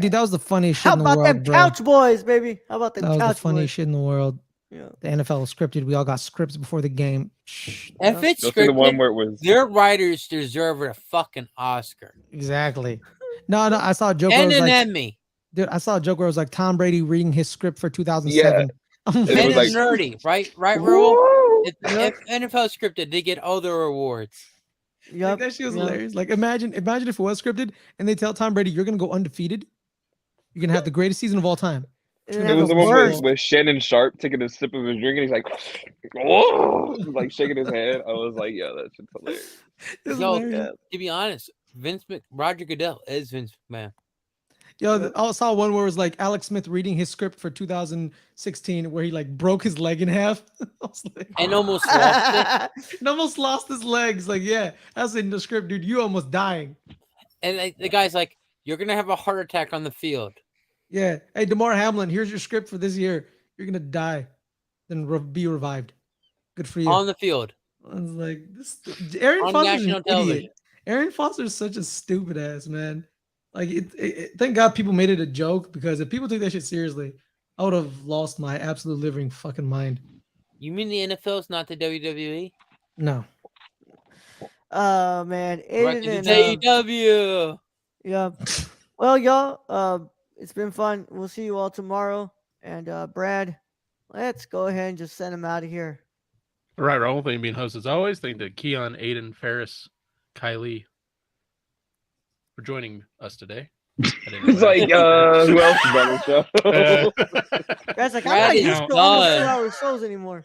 Dude, that was the funniest shit How in the about world, them bro. couch boys, baby? How about them That was the couch funniest boys? shit in the world. Yeah. The NFL was scripted. We all got scripts before the game. Shh. If it's You'll see the one scripted, where it was. their writers deserve a fucking Oscar Exactly. No, I saw a joke where it and was an like, Emmy. dude, I saw a joke where it was like Tom Brady reading his script for 2007. I'm It And was it's like- nerdy, right? Right, Raul? Woo! If NFL scripted, they get all the rewards. like, Yep. that shit was yep. hilarious. Like, imagine if it was scripted and they tell Tom Brady, you're going to go undefeated. You're going to have the greatest season of all time. And It have was the the one worst. with Shannon Sharp taking a sip of his drink and he's like, whoa, like shaking his head. I was like, yeah, that shit's hilarious. It's Yo, hilarious. to be honest, Roger Goodell is Vince McMahon. Yo, I saw one where it was like Alex Smith reading his script for 2016 where he like broke his leg in half. I was like, And almost lost it. and almost lost his legs. Like, yeah, that's in the script, dude. You almost dying. And the guy's like, you're going to have a heart attack on the field. Yeah. Hey, DeMar Hamlin, here's your script for this year. You're gonna die, then be revived. Good for you. On the field. I was like, this Aaron On Foster's an national television. idiot. Aaron Foster's such a stupid ass man. Like, thank God people made it a joke, because if people took that shit seriously, I would have lost my absolute living fucking mind. You mean the NFL is not the WWE? No. Oh man, Right Ayden to and AEW. yeah. Well, y'all, it's been fun. We'll see you all tomorrow. And Brad, let's go ahead and just send him out of here. All right, Raul. Thank you for being host as always. Thank you to Keon, Ayden, Ferris, Kylie for joining us today. It's like, who else is on the show? Guys, like, I'm Brad not is used to almost done. 2-hour shows anymore.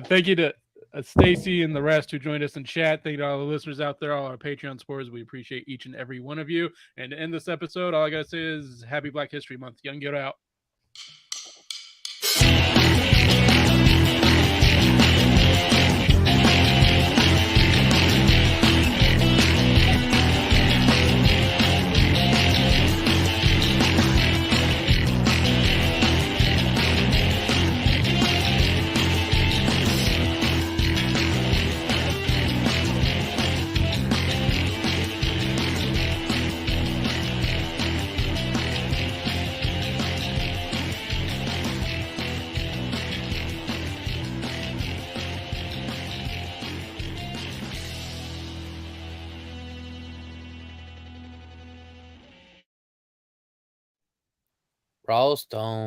Thank you to Stacy and the rest who joined us in chat. Thank you to all the listeners out there, all our Patreon supporters. We appreciate each and every one of you. And to end this episode, all I got to say is Happy Black History Month. Young Get Out. Raw Stone.